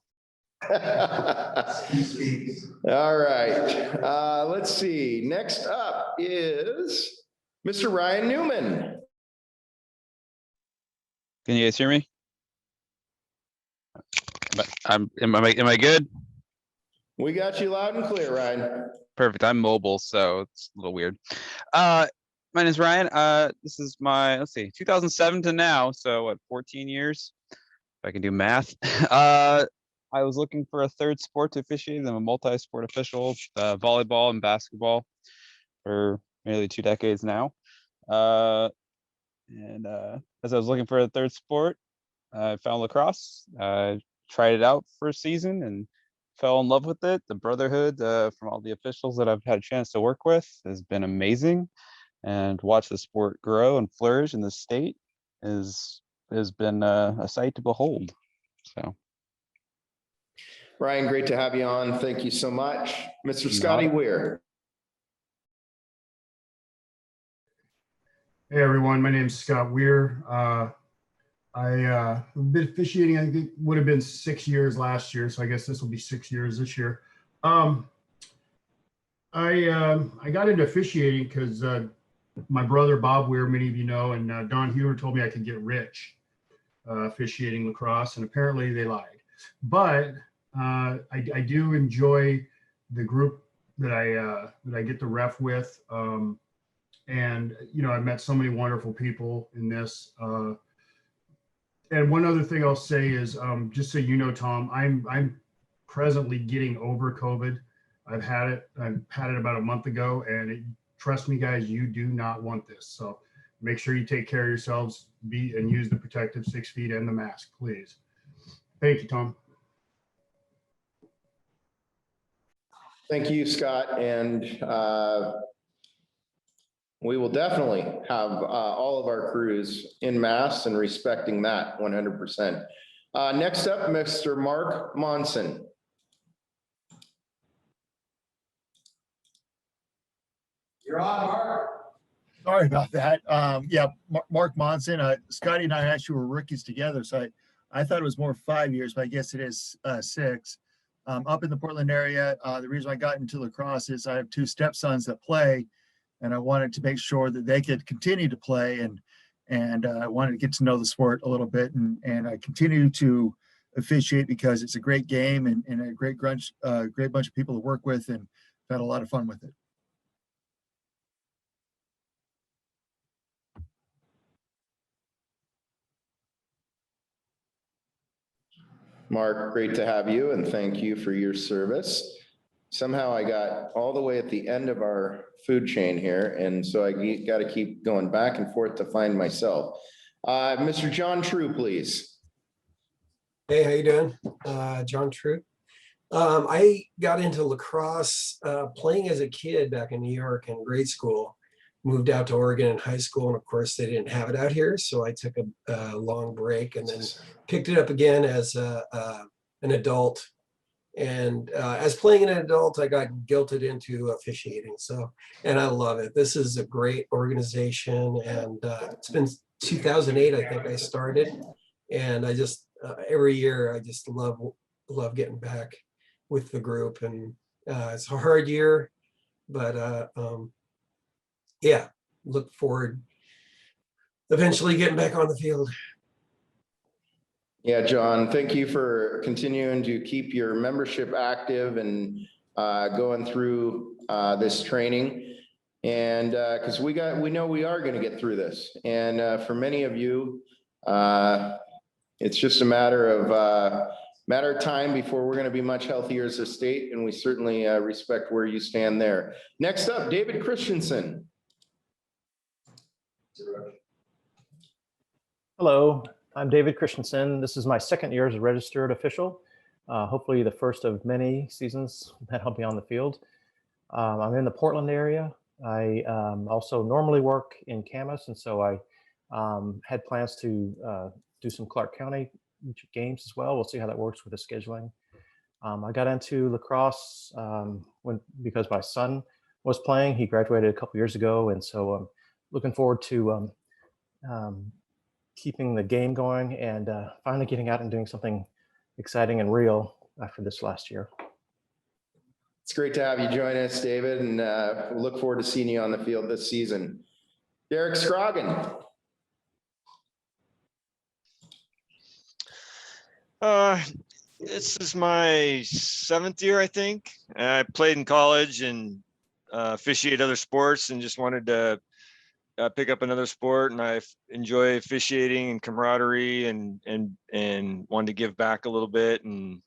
All right. Let's see. Next up is Mr. Ryan Newman. Can you guys hear me? Am I good? We got you loud and clear, Ryan. Perfect. I'm mobile, so it's a little weird. My name is Ryan. This is my, let's see, 2007 to now. So what, 14 years? If I can do math. I was looking for a third sport to officiate. I'm a multi-sport official, volleyball and basketball for nearly 2 decades now. As I was looking for a third sport, I found lacrosse. I tried it out for a season and fell in love with it. The brotherhood from all the officials that I've had a chance to work with has been amazing, and watch the sport grow and flourish in the state has been a sight to behold. So, Ryan, great to have you on. Thank you so much. Mr. Scotty Weir. Hey everyone, my name is Scott Weir. I've been officiating, I think it would have been 6 years last year, so I guess this will be 6 years this year. I got into officiating because my brother Bob Weir, many of you know, and Don Hewer told me I could get rich officiating lacrosse, and apparently they lied. But I do enjoy the group that I get to ref with. And, you know, I've met so many wonderful people in this. And one other thing I'll say is, just so you know, Tom, I'm presently getting over COVID. I've had it about a month ago, and trust me, guys, you do not want this. So make sure you take care of yourselves, and use the protective 6 feet and the mask, please. Thank you, Tom. Thank you, Scott. And we will definitely have all of our crews in masks and respecting that 100%. Next up, Mr. Mark Monson. You're on, Mark. Sorry about that. Yeah, Mark Monson. Scotty and I actually were rookies together, so I thought it was more 5 years, but I guess it is 6. Up in the Portland area, the reason I got into lacrosse is I have 2 stepsons that play, and I wanted to make sure that they could continue to play, and I wanted to get to know the sport a little bit, and I continue to officiate because it's a great game and a great bunch of people to work with, and I've had a lot of fun with it. Mark, great to have you, and thank you for your service. Somehow I got all the way at the end of our food chain here, and so I got to keep going back and forth to find myself. Mr. John True, please. Hey, how you doing? John True. I got into lacrosse playing as a kid back in New York in grade school. Moved out to Oregon in high school, and of course they didn't have it out here, so I took a long break and then picked it up again as an adult And as playing an adult, I got guilted into officiating. So, and I love it. This is a great organization, and it's been 2008, I think I started, and I just every year I just love getting back with the group, and it's a hard year, but yeah, look forward eventually getting back on the field. Yeah, John, thank you for continuing to keep your membership active and going through this training. And because we know we are going to get through this. And for many of you, it's just a matter of time before we're going to be much healthier as a state. And we certainly respect where you stand there. Next up, David Christensen. Hello, I'm David Christensen. This is my second year as a registered official. Hopefully the first of many seasons that I'll be on the field. I'm in the Portland area. I also normally work in Camas, and so I had plans to do some Clark County games as well. We'll see how that works with the scheduling. I got into lacrosse because my son was playing. He graduated a couple years ago, and so I'm looking forward to keeping the game going and finally getting out and doing something exciting and real after this last year. It's great to have you join us, David, and look forward to seeing you on the field this season. Derek Scroggin. This is my 7th year, I think. I played in college and officiated other sports and just wanted to pick up another sport, and I enjoy officiating and camaraderie and wanted to give back a little bit, and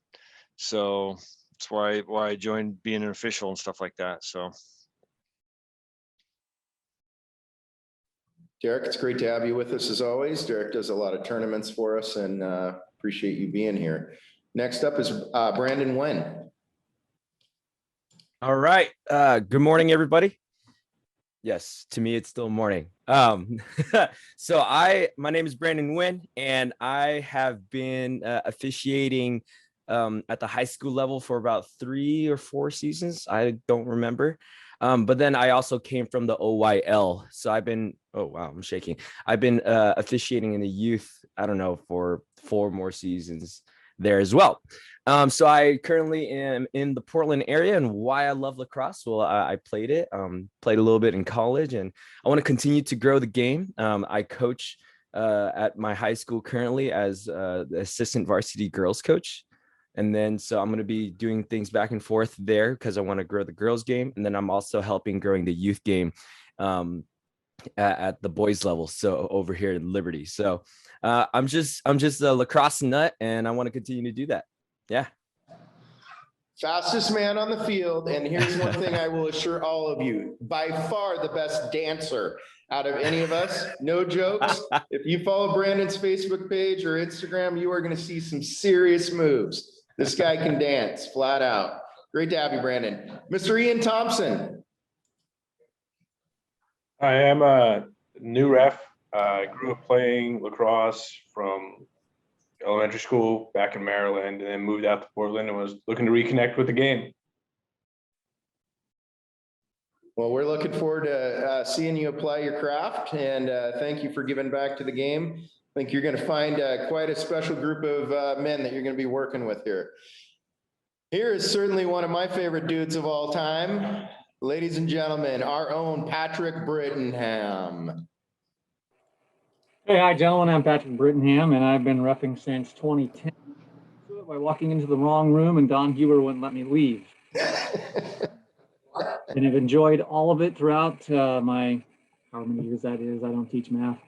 so that's why I joined being an official and stuff like that. So Derek, it's great to have you with us as always. Derek does a lot of tournaments for us, and appreciate you being here. Next up is Brandon Wen. All right. Good morning, everybody. Yes, to me, it's still morning. So my name is Brandon Wynn, and I have been officiating at the high school level for about 3 or 4 seasons. I don't remember. But then I also came from the OYL. So I've been, oh, wow, I'm shaking. I've been officiating in the youth, I don't know, for 4 more seasons there as well. So I currently am in the Portland area, and why I love lacrosse. Well, I played it, played a little bit in college, and I want to continue to grow the game. I coach at my high school currently as the assistant varsity girls coach. And then, so I'm going to be doing things back and forth there because I want to grow the girls game. And then I'm also helping growing the youth game at the boys level. So over here in Liberty. So I'm just a lacrosse nut, and I want to continue to do that. Yeah. Fastest man on the field. And here's one thing I will assure all of you, by far the best dancer out of any of us. No jokes. If you follow Brandon's Facebook page or Instagram, you are going to see some serious moves. This guy can dance flat out. Great to have you, Brandon. Mr. Ian Thompson. I am a new ref. I grew up playing lacrosse from elementary school back in Maryland, and then moved out to Portland and was looking to reconnect with the game. Well, we're looking forward to seeing you apply your craft, and thank you for giving back to the game. I think you're going to find quite a special group of men that you're going to be working with here. Here is certainly one of my favorite dudes of all time. Ladies and gentlemen, our own Patrick Brittenham. Hey, hi, gentlemen. I'm Patrick Brittenham, and I've been reffing since 2010. By walking into the wrong room, and Don Huber wouldn't let me leave. And I've enjoyed all of it throughout my, however many years that is. I don't teach math.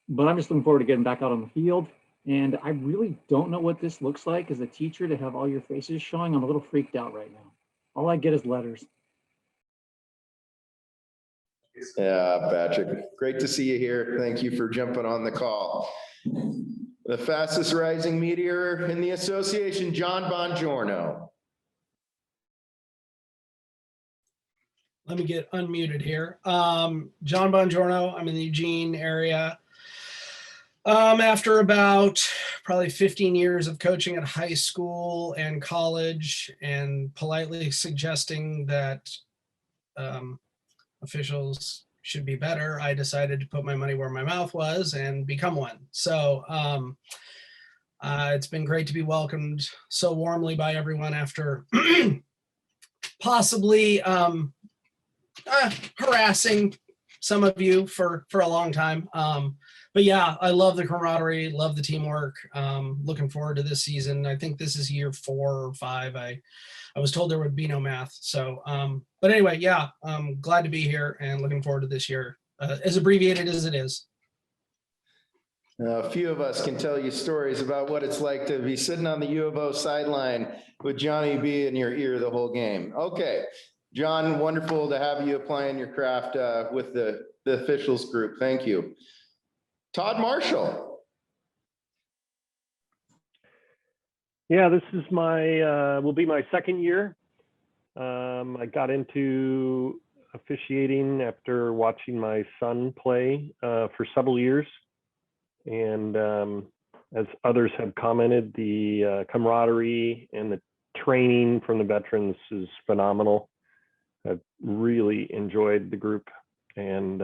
But I'm just looking forward to getting back out on the field. And I really don't know what this looks like as a teacher to have all your faces showing. I'm a little freaked out right now. All I get is letters. Yeah, Patrick, great to see you here. Thank you for jumping on the call. The fastest rising meteor in the association, John Bongiorno. Let me get unmuted here. John Bongiorno, I'm in the Eugene area. After about probably 15 years of coaching at high school and college, and politely suggesting that officials should be better, I decided to put my money where my mouth was and become one. So it's been great to be welcomed so warmly by everyone after possibly harassing some of you for a long time. But yeah, I love the camaraderie, love the teamwork. Looking forward to this season. I think this is year 4 or 5. I was told there would be no math. So, but anyway, yeah, I'm glad to be here and looking forward to this year, as abbreviated as it is. A few of us can tell you stories about what it's like to be sitting on the U of O sideline with Johnny B in your ear the whole game. Okay, John, wonderful to have you applying your craft with the officials group. Thank you. Todd Marshall. Yeah, this is will be my second year. I got into officiating after watching my son play for several years. And as others have commented, the camaraderie and the training from the veterans is phenomenal. I've really enjoyed the group, and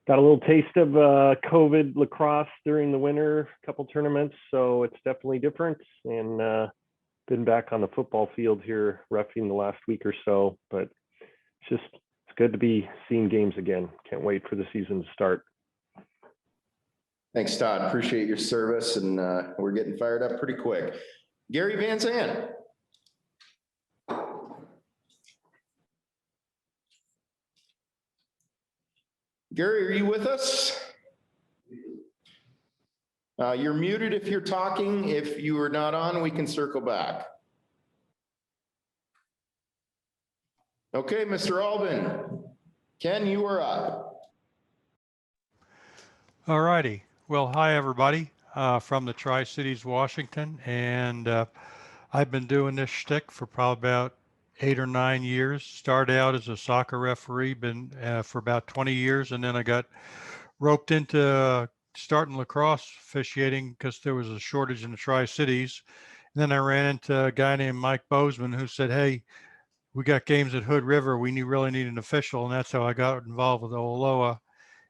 got a little taste of COVID lacrosse during the winter, a couple tournaments, so it's definitely different. And been back on the football field here, reffing the last week or so, but it's good to be seeing games again. Can't wait for the season to start. Thanks, Todd. Appreciate your service, and we're getting fired up pretty quick. Gary Van Zandt. Gary, are you with us? You're muted if you're talking. If you are not on, we can circle back. Okay, Mr. Albin. Ken, you are up. All righty. Well, hi, everybody, from the Tri-Cities, Washington. And I've been doing this shtick for probably about 8 or 9 years. Started out as a soccer referee, been for about 20 years. And then I got roped into starting lacrosse officiating because there was a shortage in the Tri-Cities. And then I ran into a guy named Mike Bozeman who said, hey, we got games at Hood River. We really need an official. And that's how I got involved with Oloa.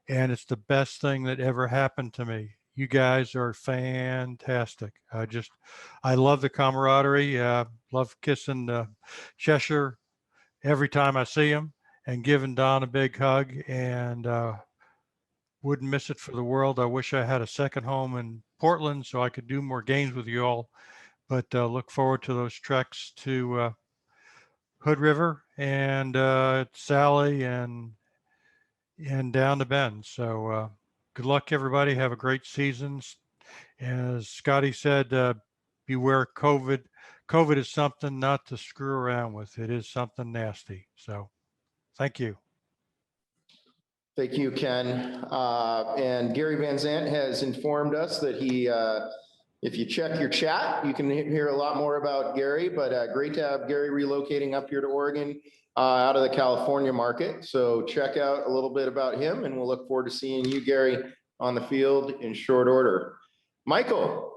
And it's the best thing that ever happened to me. You guys are fantastic. I love the camaraderie. Love kissing Cheshire every time I see him and giving Don a big hug, and wouldn't miss it for the world. I wish I had a second home in Portland so I could do more games with you all, but look forward to those treks to Hood River and Sally and down to Bend. So good luck, everybody. Have a great season. As Scotty said, beware COVID. COVID is something not to screw around with. It is something nasty. So thank you. Thank you, Ken. And Gary Van Zandt has informed us that he, if you check your chat, you can hear a lot more about Gary, but great to have Gary relocating up here to Oregon out of the California market. So check out a little bit about him, and we'll look forward to seeing you, Gary, on the field in short order. Michael.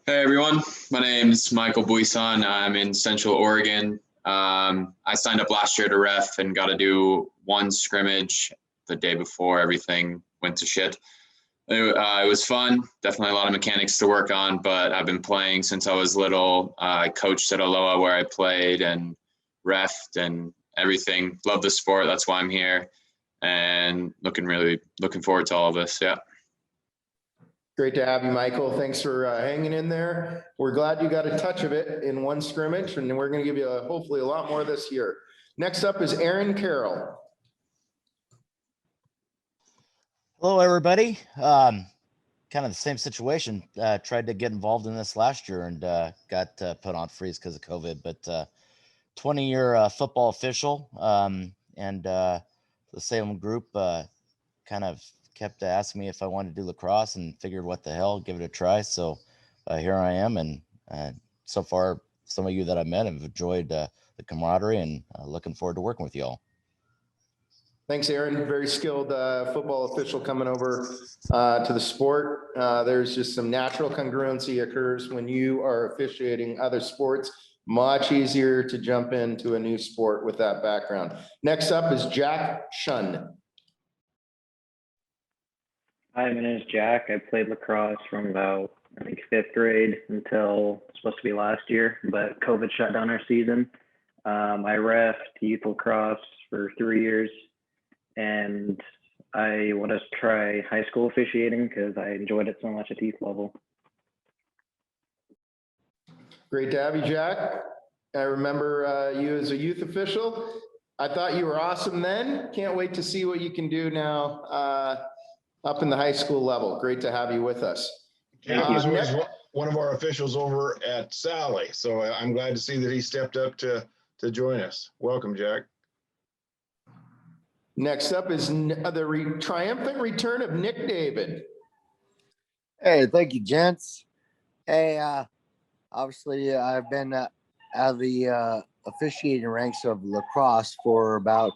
Hey everyone, my name is Michael Buisson. I'm in Central Oregon. I signed up last year to ref and got to do one scrimmage the day before everything went to shit. It was fun, definitely a lot of mechanics to work on, but I've been playing since I was little. I coached at Oloa where I played and refed and everything. Love the sport, that's why I'm here, and really looking forward to all of this. Yeah. Great to have you, Michael. Thanks for hanging in there. We're glad you got a touch of it in one scrimmage, and we're going to give you hopefully a lot more this year. Next up is Aaron Carroll. Hello, everybody. Kind of the same situation. Tried to get involved in this last year and got put on freeze because of COVID, but 20-year football official, and the Salem group kind of kept asking me if I wanted to do lacrosse, and figured what the hell, give it a try. So here I am, and so far some of you that I met have enjoyed the camaraderie, and looking forward to working with you all. Thanks, Aaron. Very skilled football official coming over to the sport. There's just some natural congruency occurs when you are officiating other sports. Much easier to jump into a new sport with that background. Next up is Jack Shun. Hi, my name is Jack. I played lacrosse from about, I think, 5th grade until supposed to be last year, but COVID shut down our season. I refed youth lacrosse for 3 years, and I want to try high school officiating because I enjoyed it so much at youth level. Great to have you, Jack. I remember you as a youth official. I thought you were awesome then. Can't wait to see what you can do now up in the high school level. Great to have you with us. Jack was always one of our officials over at Sally, so I'm glad to see that he stepped up to join us. Welcome, Jack. Next up is the triumphant return of Nick David. Hey, thank you, gents. Hey, obviously, I've been out of the officiating ranks of lacrosse for about,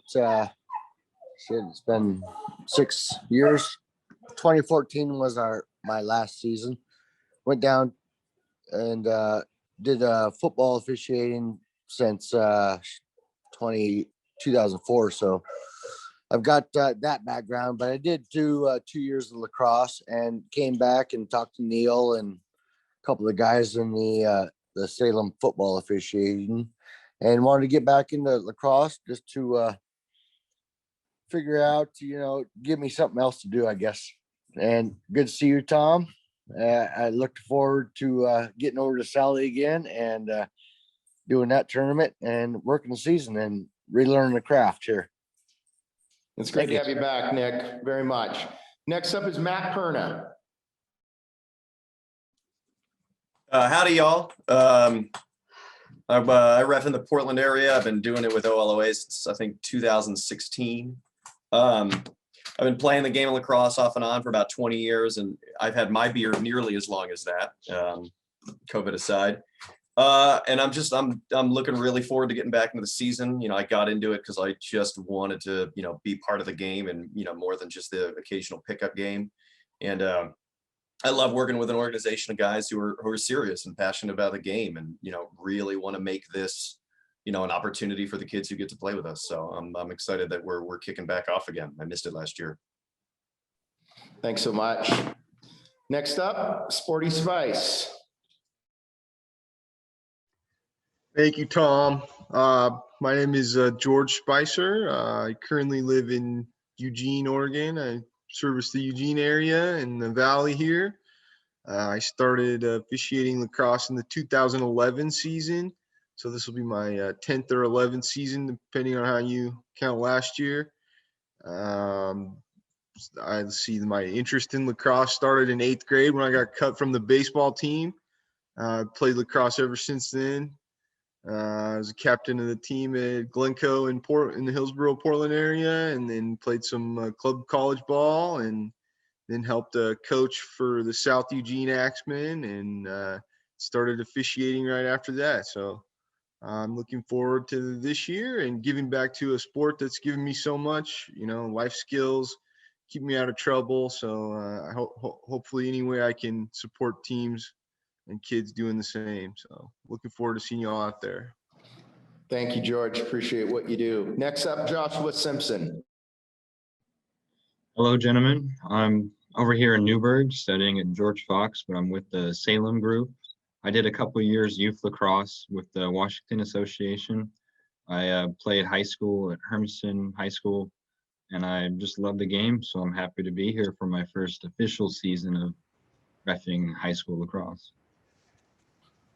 it's been 6 years. 2014 was my last season. Went down and did football officiating since 2004. So I've got that background, but I did do 2 years of lacrosse and came back and talked to Neil and a couple of the guys in the Salem football officiating and wanted to get back into lacrosse just to figure out, give me something else to do, I guess. And good to see you, Tom. I look forward to getting over to Sally again and doing that tournament and working the season and relearning the craft here. It's great to have you back, Nick, very much. Next up is Matt Perna. Howdy, y'all. I ref in the Portland area. I've been doing it with Oloa since, I think, 2016. I've been playing the game of lacrosse off and on for about 20 years, and I've had my beard nearly as long as that, COVID aside. And I'm looking really forward to getting back into the season. I got into it because I just wanted to, be part of the game and, more than just the occasional pickup game. And I love working with an organization of guys who are serious and passionate about the game and, really want to make this, an opportunity for the kids who get to play with us. So I'm excited that we're kicking back off again. I missed it last year. Thanks so much. Next up, Sporty Spice. Thank you, Tom. My name is George Spicer. I currently live in Eugene, Oregon. I service the Eugene area in the valley here. I started officiating lacrosse in the 2011 season. So this will be my 10th or 11th season, depending on how you count last year. I see my interest in lacrosse started in 8th grade when I got cut from the baseball team. Played lacrosse ever since then. I was a captain of the team at Glencoe in the Hillsboro, Portland area, and then played some club college ball, and then helped coach for the South Eugene Axemen, and started officiating right after that. So I'm looking forward to this year and giving back to a sport that's given me so much, life skills, keep me out of trouble. So I hopefully any way I can support teams and kids doing the same. So looking forward to seeing you all out there. Thank you, George. Appreciate what you do. Next up, Joshua Simpson. Hello, gentlemen. I'm over here in Newburgh studying at George Fox, but I'm with the Salem group. I did a couple of years youth lacrosse with the Washington Association. I played high school at Hermiston High School, and I just love the game. So I'm happy to be here for my first official season of reffing high school lacrosse.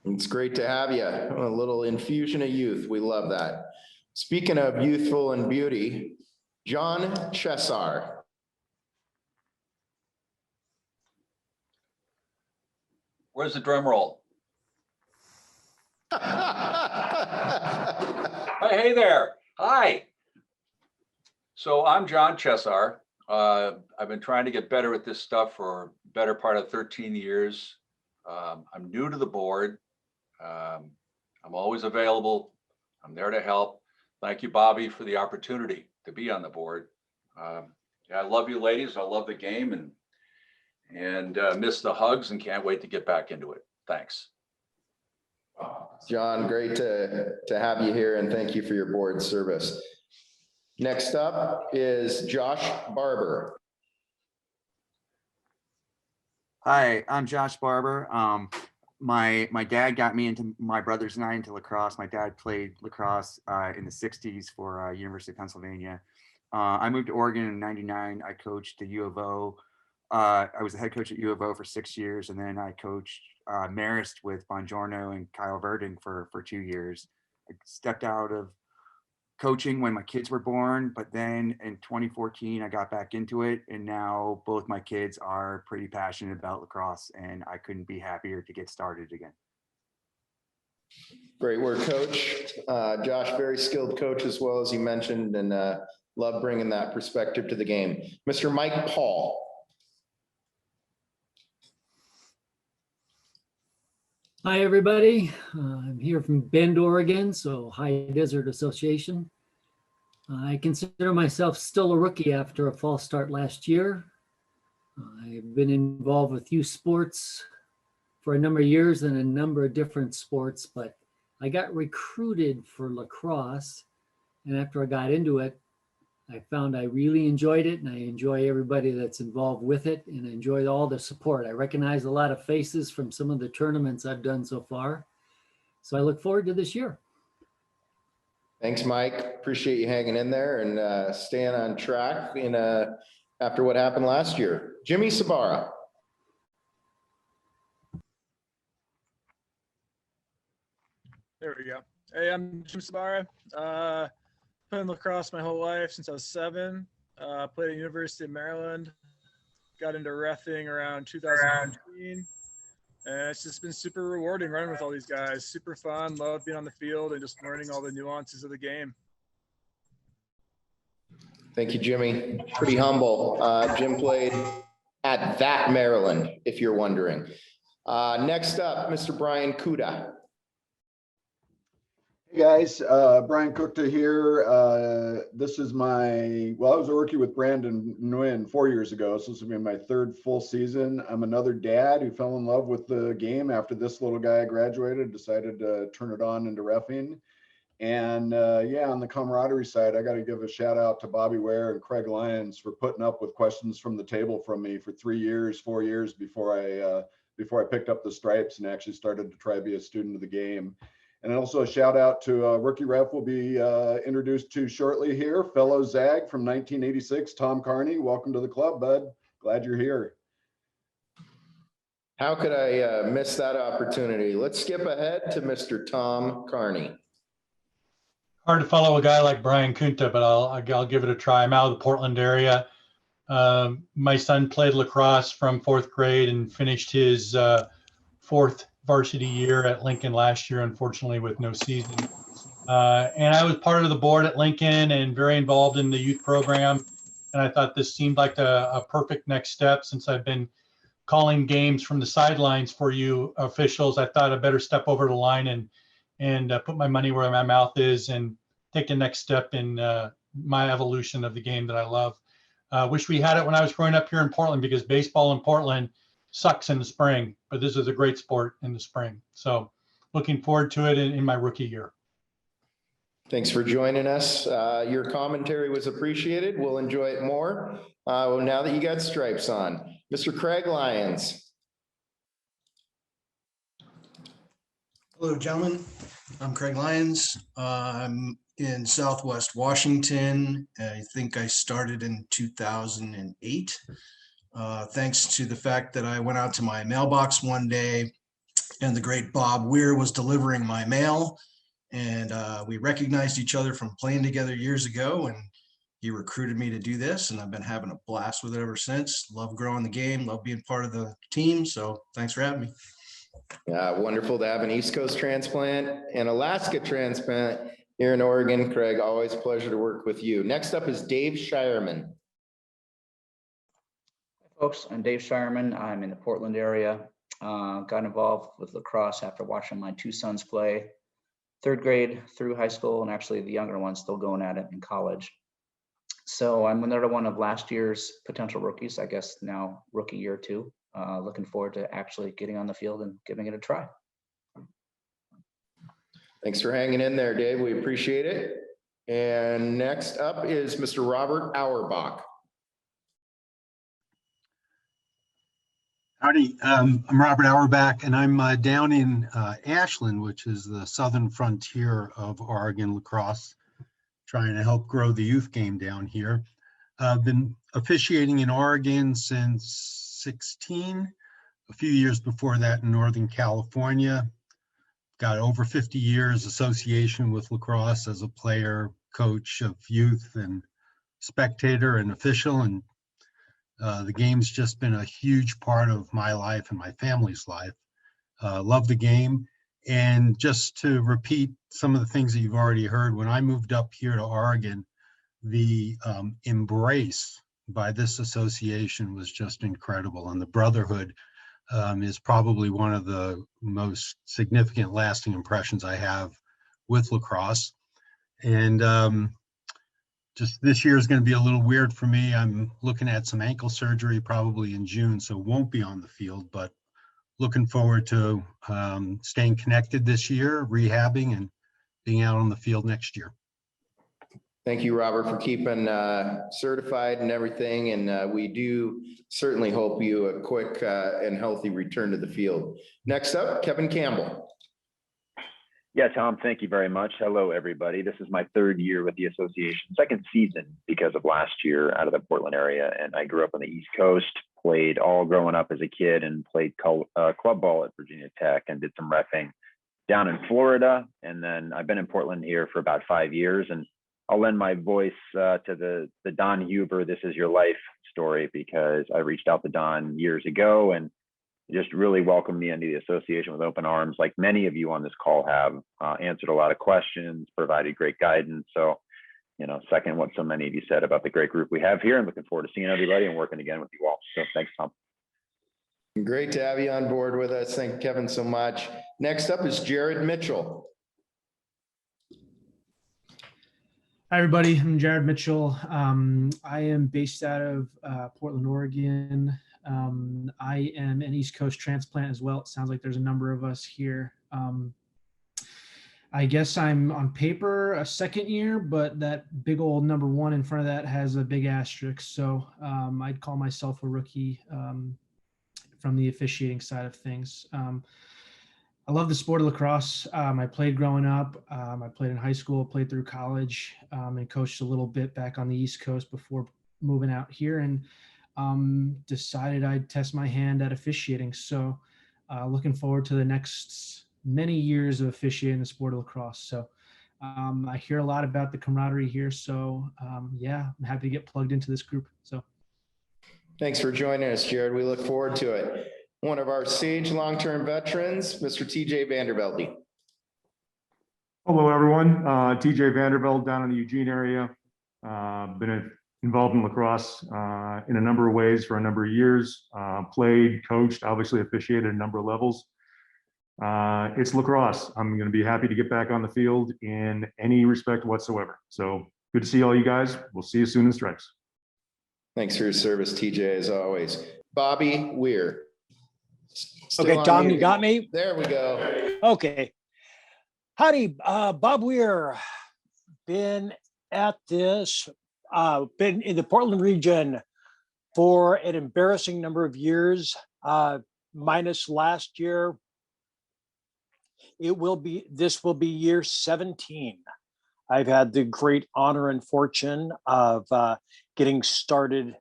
It's great to have you. A little infusion of youth. We love that. Speaking of youthful and beauty, John Chesar. Where's the drum roll? Hey there. Hi. So I'm John Chesar. I've been trying to get better at this stuff for a better part of 13 years. I'm new to the board. I'm always available. I'm there to help. Thank you, Bobby, for the opportunity to be on the board. Yeah, I love you ladies. I love the game and miss the hugs and can't wait to get back into it. Thanks. John, great to have you here and thank you for your board service. Next up is Josh Barber. Hi, I'm Josh Barber. My dad got me into, my brothers and I, into lacrosse. My dad played lacrosse in the 60s for University of Pennsylvania. I moved to Oregon in '99. I coached the U of O. I was the head coach at U of O for 6 years, and then I coached Marist with Bongiorno and Kyle Verding for 2 years. I stepped out of coaching when my kids were born, but then in 2014 I got back into it, and now both my kids are pretty passionate about lacrosse, and I couldn't be happier to get started again. Great work, Coach. Josh, very skilled coach as well, as you mentioned, and love bringing that perspective to the game. Mr. Mike Paul. Hi, everybody. I'm here from Bend, Oregon, so High Desert Association. I consider myself still a rookie after a false start last year. I've been involved with youth sports for a number of years in a number of different sports, but I got recruited for lacrosse. And after I got into it, I found I really enjoyed it, and I enjoy everybody that's involved with it, and I enjoy all the support. I recognize a lot of faces from some of the tournaments I've done so far. So I look forward to this year. Thanks, Mike. Appreciate you hanging in there and staying on track after what happened last year. Jimmy Sabara. There we go. Hey, I'm Jim Sabara. Playing lacrosse my whole life since I was 7. Played at University of Maryland. Got into reffing around 2015. And it's just been super rewarding running with all these guys. Super fun. Love being on the field and just learning all the nuances of the game. Thank you, Jimmy. Pretty humble. Jim played at that Maryland, if you're wondering. Next up, Mr. Brian Kuda. Hey guys, Brian Cookta here. This is I was a rookie with Brandon Nguyen 4 years ago, so this will be my 3rd full season. I'm another dad who fell in love with the game after this little guy graduated, decided to turn it on into reffing. And yeah, on the camaraderie side, I got to give a shout out to Bobby Ware and Craig Lyons for putting up with questions from the table from me for 4 years before I picked up the stripes and actually started to try to be a student of the game. And also a shout out to a rookie ref we'll be introduced to shortly here, fellow Zag from 1986, Tom Carney. Welcome to the club, bud. Glad you're here. How could I miss that opportunity? Let's skip ahead to Mr. Tom Carney. Hard to follow a guy like Brian Kunta, but I'll give it a try. I'm out of the Portland area. My son played lacrosse from 4th grade and finished his 4th varsity year at Lincoln last year, unfortunately with no season. And I was part of the board at Lincoln and very involved in the youth program. And I thought this seemed like a perfect next step since I've been calling games from the sidelines for you officials. I thought I'd better step over the line and put my money where my mouth is and take the next step in my evolution of the game that I love. Wish we had it when I was growing up here in Portland, because baseball in Portland sucks in the spring, but this is a great sport in the spring. So looking forward to it in my rookie year. Thanks for joining us. Your commentary was appreciated. We'll enjoy it more now that you got stripes on. Mr. Craig Lyons. Hello, gentlemen. I'm Craig Lyons. I'm in Southwest Washington. I think I started in 2008. Thanks to the fact that I went out to my mailbox one day and the great Bob Weir was delivering my mail, and we recognized each other from playing together years ago, and he recruited me to do this, and I've been having a blast with it ever since. Love growing the game, love being part of the team, so thanks for having me. Yeah, wonderful to have an East Coast transplant and Alaska transplant here in Oregon. Craig, always a pleasure to work with you. Next up is Dave Shireman. Folks, I'm Dave Shireman. I'm in the Portland area. Got involved with lacrosse after watching my 2 sons play 3rd grade through high school, and actually the younger one's still going at it in college. So I'm another one of last year's potential rookies, I guess now rookie year 2. Looking forward to actually getting on the field and giving it a try. Thanks for hanging in there, Dave. We appreciate it. And next up is Mr. Robert Auerbach. Howdy, I'm Robert Auerbach, and I'm down in Ashland, which is the southern frontier of Oregon lacrosse, trying to help grow the youth game down here. I've been officiating in Oregon since 16, a few years before that in Northern California. Got over 50 years association with lacrosse as a player, coach of youth, and spectator and official, and the game's just been a huge part of my life and my family's life. Love the game. And just to repeat some of the things that you've already heard, when I moved up here to Oregon, the embrace by this association was just incredible. And the brotherhood is probably one of the most significant lasting impressions I have with lacrosse. And just this year is going to be a little weird for me. I'm looking at some ankle surgery probably in June, so won't be on the field, but looking forward to staying connected this year, rehabbing, and being out on the field next year. Thank you, Robert, for keeping certified and everything. And we do certainly hope you a quick and healthy return to the field. Next up, Kevin Campbell. Yeah, Tom, thank you very much. Hello, everybody. This is my 3rd year with the association, 2nd season because of last year out of the Portland area. And I grew up on the East Coast, played all growing up as a kid, and played club ball at Virginia Tech and did some reffing down in Florida. And then I've been in Portland here for about 5 years. And I'll lend my voice to the Don Huber "This Is Your Life" story, because I reached out to Don years ago and just really welcomed me into the association with open arms, like many of you on this call have. Answered a lot of questions, provided great guidance. So, second what so many of you said about the great group we have here, and looking forward to seeing everybody and working again with you all. So thanks, Tom. Great to have you on board with us. Thank Kevin so much. Next up is Jared Mitchell. Hi, everybody. I'm Jared Mitchell. I am based out of Portland, Oregon. I am an East Coast transplant as well. It sounds like there's a number of us here. I guess I'm on paper a 2nd year, but that big old number 1 in front of that has a big asterisk. So I'd call myself a rookie from the officiating side of things. I love the sport of lacrosse. I played growing up. I played in high school, played through college, and coached a little bit back on the East Coast before moving out here, and decided I'd test my hand at officiating. So looking forward to the next many years of officiating the sport of lacrosse. So I hear a lot about the camaraderie here. So yeah, I'm happy to get plugged into this group. So thanks for joining us, Jared. We look forward to it. One of our Sage long-term veterans, Mr. TJ Vandervelde. Hello, everyone. TJ Vandervelde down in the Eugene area. Been involved in lacrosse in a number of ways for a number of years. Played, coached, obviously officiated at a number of levels. It's lacrosse. I'm going to be happy to get back on the field in any respect whatsoever. So good to see all you guys. We'll see you soon in stripes. Thanks for your service, TJ, as always. Bobby Weir. Okay, Tom, you got me? There we go. Okay. Howdy, Bob Weir. Been at this, been in the Portland region for an embarrassing number of years, minus last year. This will be year 17. I've had the great honor and fortune of getting started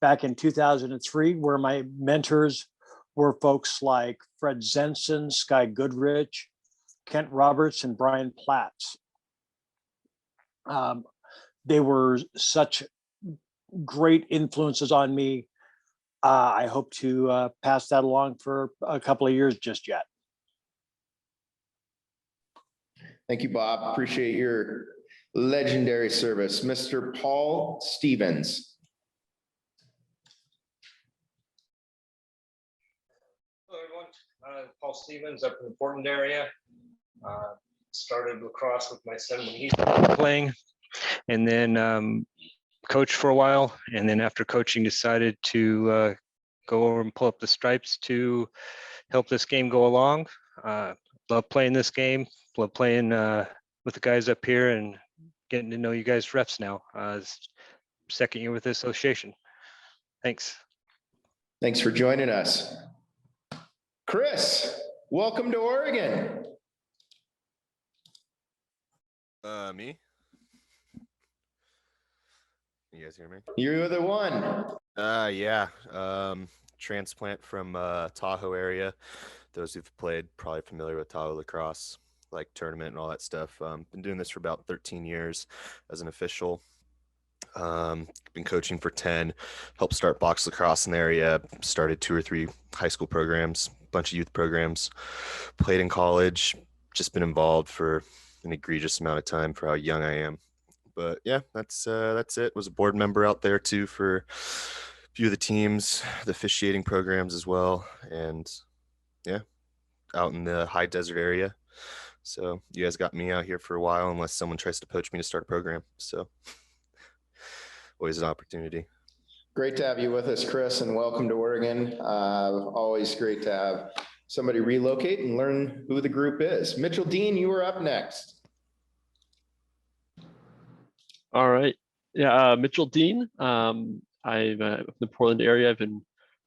back in 2003, where my mentors were folks like Fred Zenson, Sky Goodrich, Kent Roberts, and Brian Platts. They were such great influences on me. I hope to pass that along for a couple of years just yet. Thank you, Bob. Appreciate your legendary service. Mr. Paul Stevens. Hello, everyone. Paul Stevens up in the Portland area. Started lacrosse with my son when he started playing, and then coached for a while, and then after coaching decided to go over and pull up the stripes to help this game go along. Love playing this game, love playing with the guys up here and getting to know you guys refs now. It's second year with the association. Thanks. Thanks for joining us. Chris, welcome to Oregon. Me? You guys hear me? You're the one. Yeah. Transplant from Tahoe area. Those who've played probably familiar with Tahoe lacrosse, like tournament and all that stuff. Been doing this for about 13 years as an official. Been coaching for 10, helped start box lacrosse in the area, started 2 or 3 high school programs, bunch of youth programs, played in college, just been involved for an egregious amount of time for how young I am. But yeah, that's it. Was a board member out there too for a few of the teams, the officiating programs as well. And yeah, out in the high desert area. So you guys got me out here for a while unless someone tries to poach me to start a program. So always an opportunity. Great to have you with us, Chris, and welcome to Oregon. Always great to have somebody relocate and learn who the group is. Mitchell Dean, you are up next. All right. Yeah, Mitchell Dean. I'm from the Portland area. I've been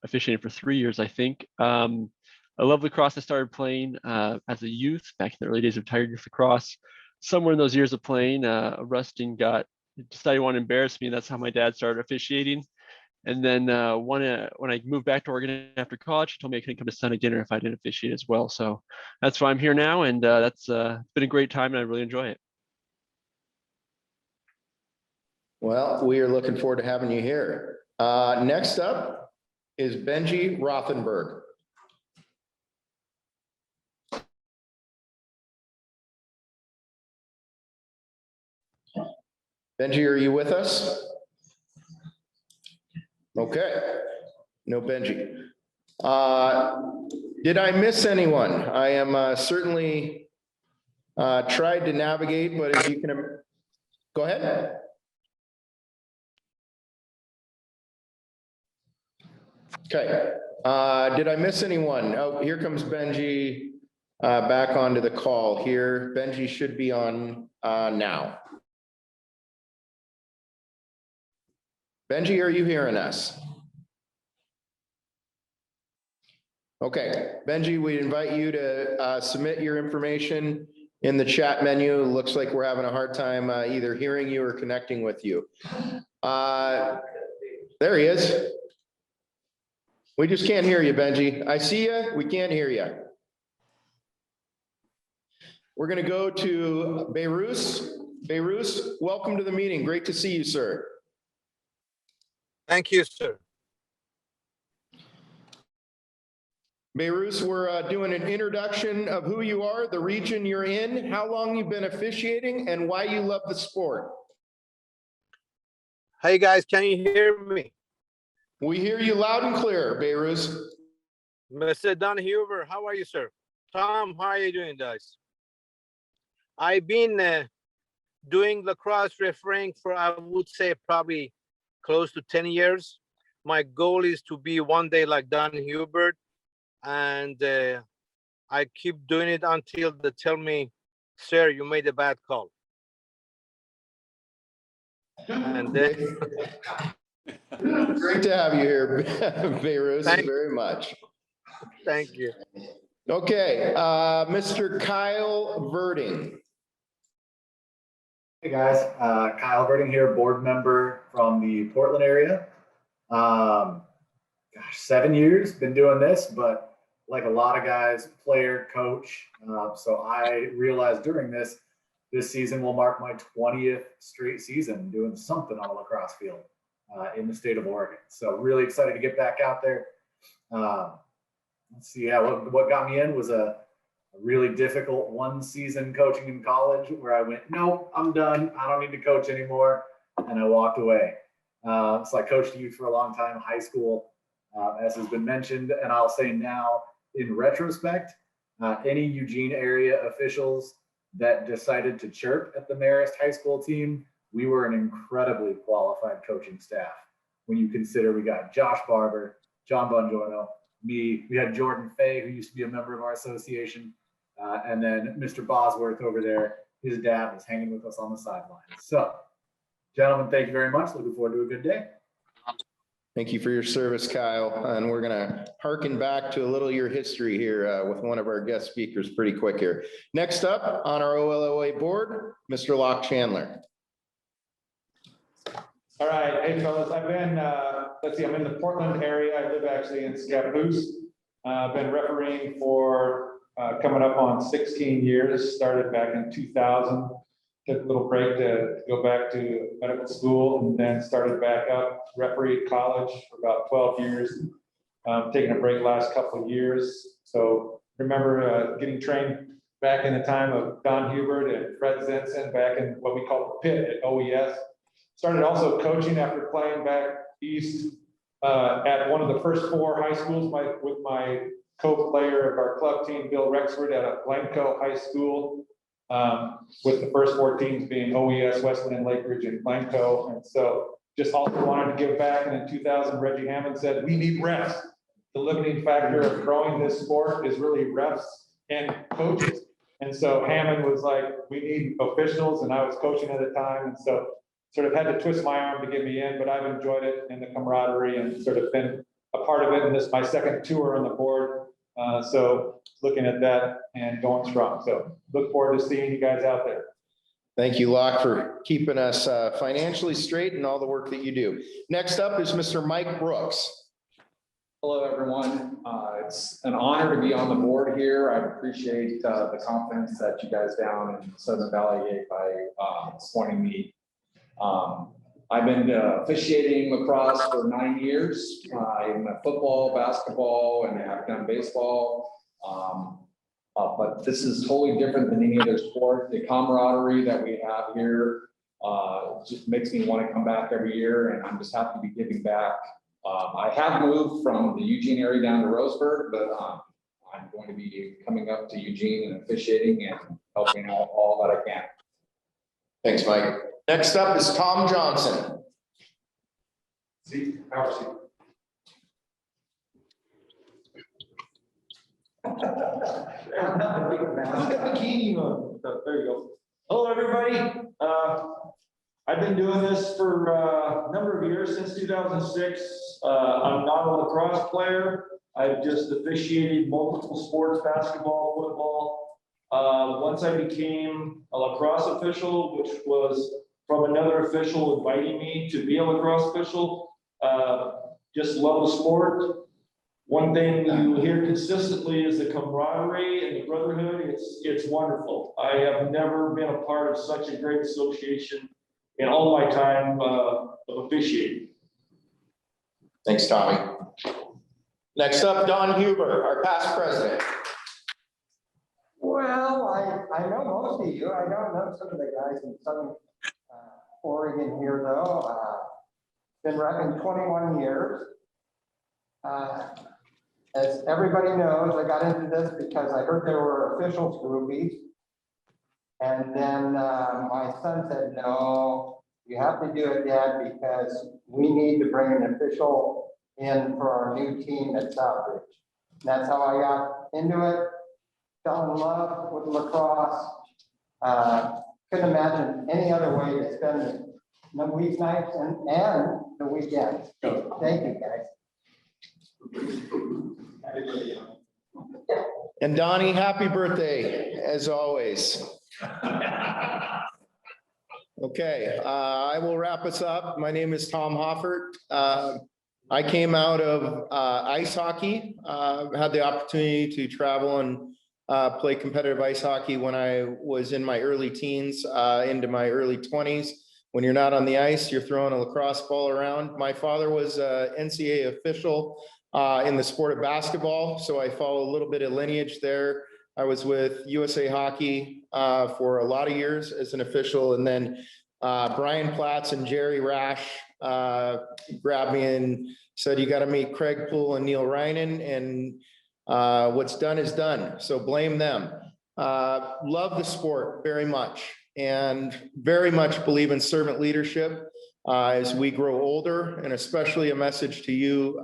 officiating for 3 years, I think. I love lacrosse. I started playing as a youth back in the early days of Tiger Youth Lacrosse. Somewhere in those years of playing, Rustin decided he wanted to embarrass me. And that's how my dad started officiating. And then when I moved back to Oregon after college, he told me I couldn't come to Sunday dinner if I didn't officiate as well. So that's why I'm here now. And that's been a great time and I really enjoy it. Well, we are looking forward to having you here. Next up is Benji Rothenberg. Benji, are you with us? Okay, no Benji. Did I miss anyone? I am certainly tried to navigate, but as you can, go ahead. Okay, did I miss anyone? Oh, here comes Benji back onto the call here. Benji should be on now. Benji, are you hearing us? Okay, Benji, we invite you to submit your information in the chat menu. Looks like we're having a hard time either hearing you or connecting with you. There he is. We just can't hear you, Benji. I see you, we can't hear you. We're gonna go to Beirut. Beirut, welcome to the meeting. Great to see you, sir. Thank you, sir. Beirut, we're doing an introduction of who you are, the region you're in, how long you've been officiating, and why you love the sport. Hey guys, can you hear me? We hear you loud and clear, Beirut. Mr. Don Huber, how are you, sir? Tom, how are you doing, guys? I've been doing lacrosse refereeing for, I would say, probably close to 10 years. My goal is to be one day like Don Hubert, and I keep doing it until they tell me, sir, you made a bad call. And then great to have you here, Beirut, very much. Thank you. Okay, Mr. Kyle Verding. Hey guys, Kyle Verding here, board member from the Portland area. Gosh, 7 years, been doing this, but like a lot of guys, player, coach. So I realized during this season will mark my 20th straight season doing something on a lacrosse field in the state of Oregon. So really excited to get back out there. Let's see, yeah, what got me in was a really difficult one season coaching in college where I went, nope, I'm done. I don't need to coach anymore. And I walked away. So I coached youth for a long time, high school, as has been mentioned. And I'll say now, in retrospect, any Eugene area officials that decided to chirp at the Marist high school team we were an incredibly qualified coaching staff. When you consider we got Josh Barber, John Bongiorno, me, we had Jordan Fay, who used to be a member of our association, and then Mr. Bosworth over there, his dad was hanging with us on the sidelines. So, gentlemen, thank you very much. Looking forward to a good day. Thank you for your service, Kyle. And we're going to harken back to a little of your history here with one of our guest speakers pretty quick here. Next up on our OLOA board, Mr. Locke Chandler. All right, hey fellas, I've been, let's see, I'm in the Portland area. I live actually in Scappoose. I've been refereeing for coming up on 16 years, started back in 2000. Took a little break to go back to medical school and then started back up, refereed college for about 12 years. Taking a break last couple of years. So remember getting trained back in the time of Don Hubert and Fred Zinson back in what we call the pit at OES. Started also coaching after playing back east at one of the first 4 high schools with my co-player of our club team, Bill Rexford, at a Blanco High School. With the first 4 teams being OES, Westland, Lake Ridge, and Blanco. And so just also wanted to give back. And in 2000, Reggie Hammond said, we need refs. The limiting factor of growing this sport is really refs and coaches. And so Hammond was like, we need officials. And I was coaching at the time. And so sort of had to twist my arm to get me in, but I've enjoyed it and the camaraderie and sort of been a part of it. And this is my second tour on the board. So looking at that and going strong. So look forward to seeing you guys out there. Thank you, Locke, for keeping us financially straight and all the work that you do. Next up is Mr. Mike Brooks. Hello, everyone. It's an honor to be on the board here. I appreciate the confidence that you guys down in Southern Valley gave by appointing me. I've been officiating lacrosse for 9 years in football, basketball, and I've done baseball. But this is totally different than any other sport. The camaraderie that we have here just makes me want to come back every year, and I'm just happy to be giving back. I have moved from the Eugene area down to Roseburg, but I'm going to be coming up to Eugene and officiating and helping out all that I can. Thanks, Mike. Next up is Tom Johnson. See, power seat. There you go. Hello, everybody. I've been doing this for a number of years, since 2006. I'm not a lacrosse player. I've just officiated multiple sports, basketball, football. Once I became a lacrosse official, which was from another official inviting me to be a lacrosse official. Just love the sport. One thing you hear consistently is the camaraderie and the brotherhood. It's wonderful. I have never been a part of such a great association in all my time of officiating. Thanks, Tommy. Next up, Don Huber, our past president. Well, I know most of you. I don't know some of the guys in Southern Oregon here, though. Been repping 21 years. As everybody knows, I got into this because I heard there were officials groupies. And then my son said, no, you have to do it, Dad, because we need to bring an official in for our new team at Southbridge. And that's how I got into it. Fell in love with lacrosse. Couldn't imagine any other way to spend the weeknights and the weekends. So thank you, guys. And Donnie, happy birthday, as always. Okay, I will wrap us up. My name is Tom Hoffert. I came out of ice hockey, had the opportunity to travel and play competitive ice hockey when I was in my early teens into my early 20s. When you're not on the ice, you're throwing a lacrosse ball around. My father was an NCAA official in the sport of basketball, so I follow a little bit of lineage there. I was with USA Hockey for a lot of years as an official, and then Brian Platts and Jerry Rash grabbed me and said, you got to meet Craig Poole and Neil Reinen, and what's done is done, so blame them. Love the sport very much. and very much believe in servant leadership as we grow older, and especially a message to you,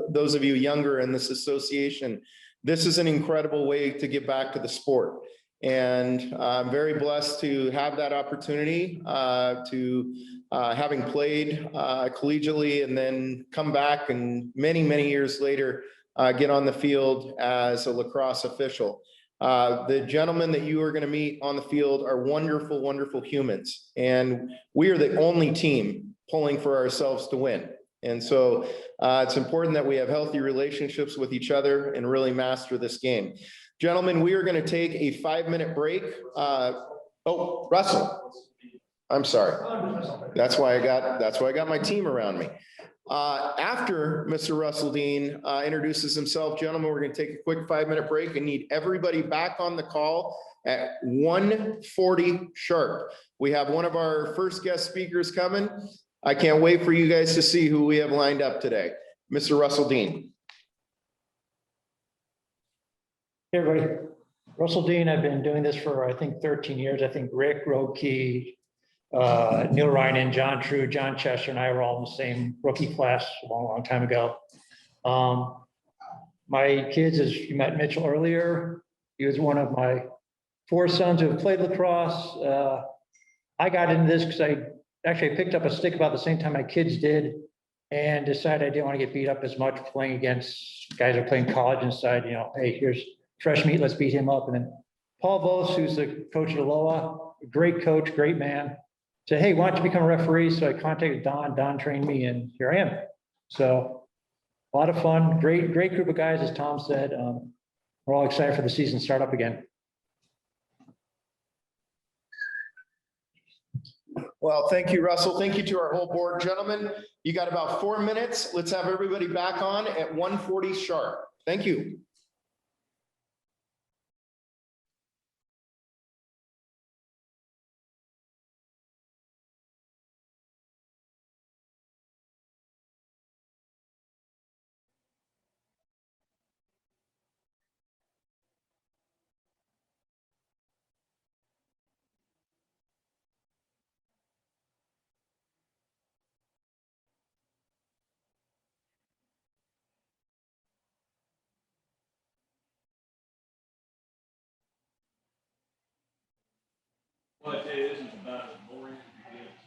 those of you younger in this association. This is an incredible way to give back to the sport. And I'm very blessed to have that opportunity to having played collegiately and then come back and many, many years later, get on the field as a lacrosse official. The gentlemen that you are going to meet on the field are wonderful, wonderful humans. And we are the only team pulling for ourselves to win. And so it's important that we have healthy relationships with each other and really master this game. Gentlemen, we are going to take a 5-minute break. Oh, Russell. I'm sorry. That's why I got my team around me. After Mr. Russell Dean introduces himself, gentlemen, we're going to take a quick 5-minute break and need everybody back on the call at 1:40 sharp. We have one of our first guest speakers coming. I can't wait for you guys to see who we have lined up today. Mr. Russell Dean. Hey, everybody. Russell Dean, I've been doing this for, I think, 13 years. I think Rick Roque, Neil Ryan, John True, John Chester, and I were all in the same rookie class a long, long time ago. My kids, as you met Mitchell earlier, he was one of my 4 sons who have played lacrosse. I got into this because I picked up a stick about the same time my kids did and decided I didn't want to get beat up as much playing against guys who are playing college and decided, you know, hey, here's fresh meat, let's beat him up. And then Paul Vos, who's the coach at Oloa, great coach, great man, said, hey, why don't you become a referee? So I contacted Don. Don trained me, and here I am. So a lot of fun, great group of guys, as Tom said. We're all excited for the season to start up again. Well, thank you, Russell. Thank you to our whole board. Gentlemen, you got about 4 minutes. Let's have everybody back on at 1:40 sharp. Thank you. Well, I tell you, this is about as boring as it gets.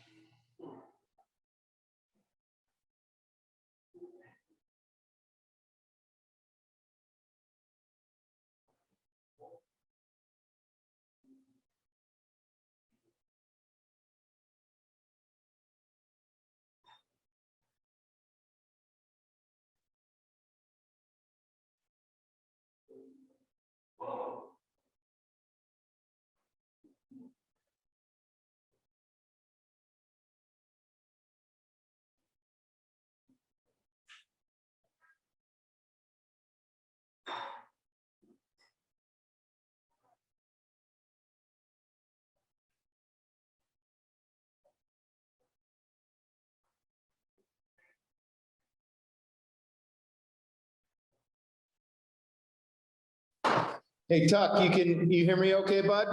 Hey, Tuck, you hear me okay, bud?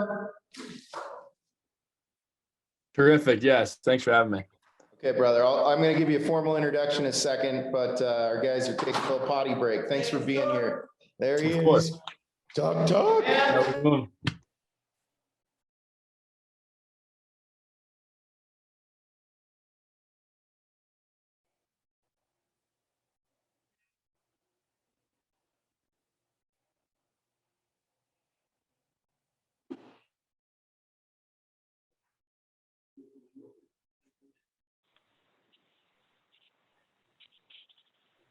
Terrific. Yes. Thanks for having me. Okay, brother. I'm going to give you a formal introduction in a second, but our guys are taking a little potty break. Thanks for being here. There he is. Tuck. How we doing?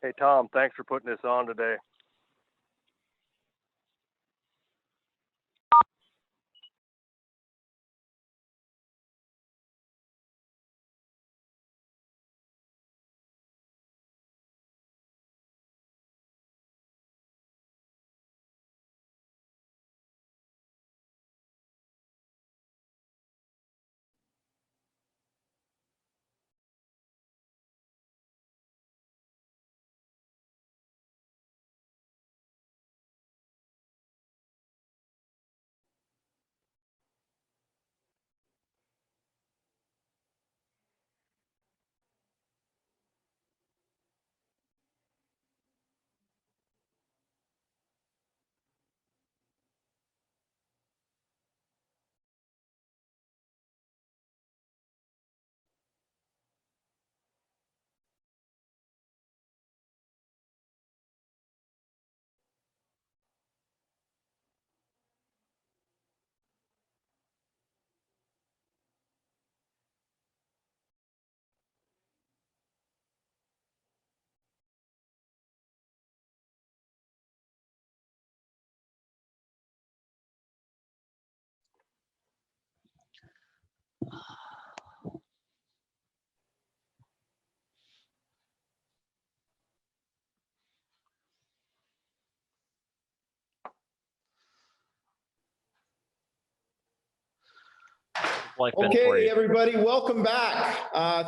Hey, Tom, thanks for putting this on today. Like Okay, everybody, welcome back.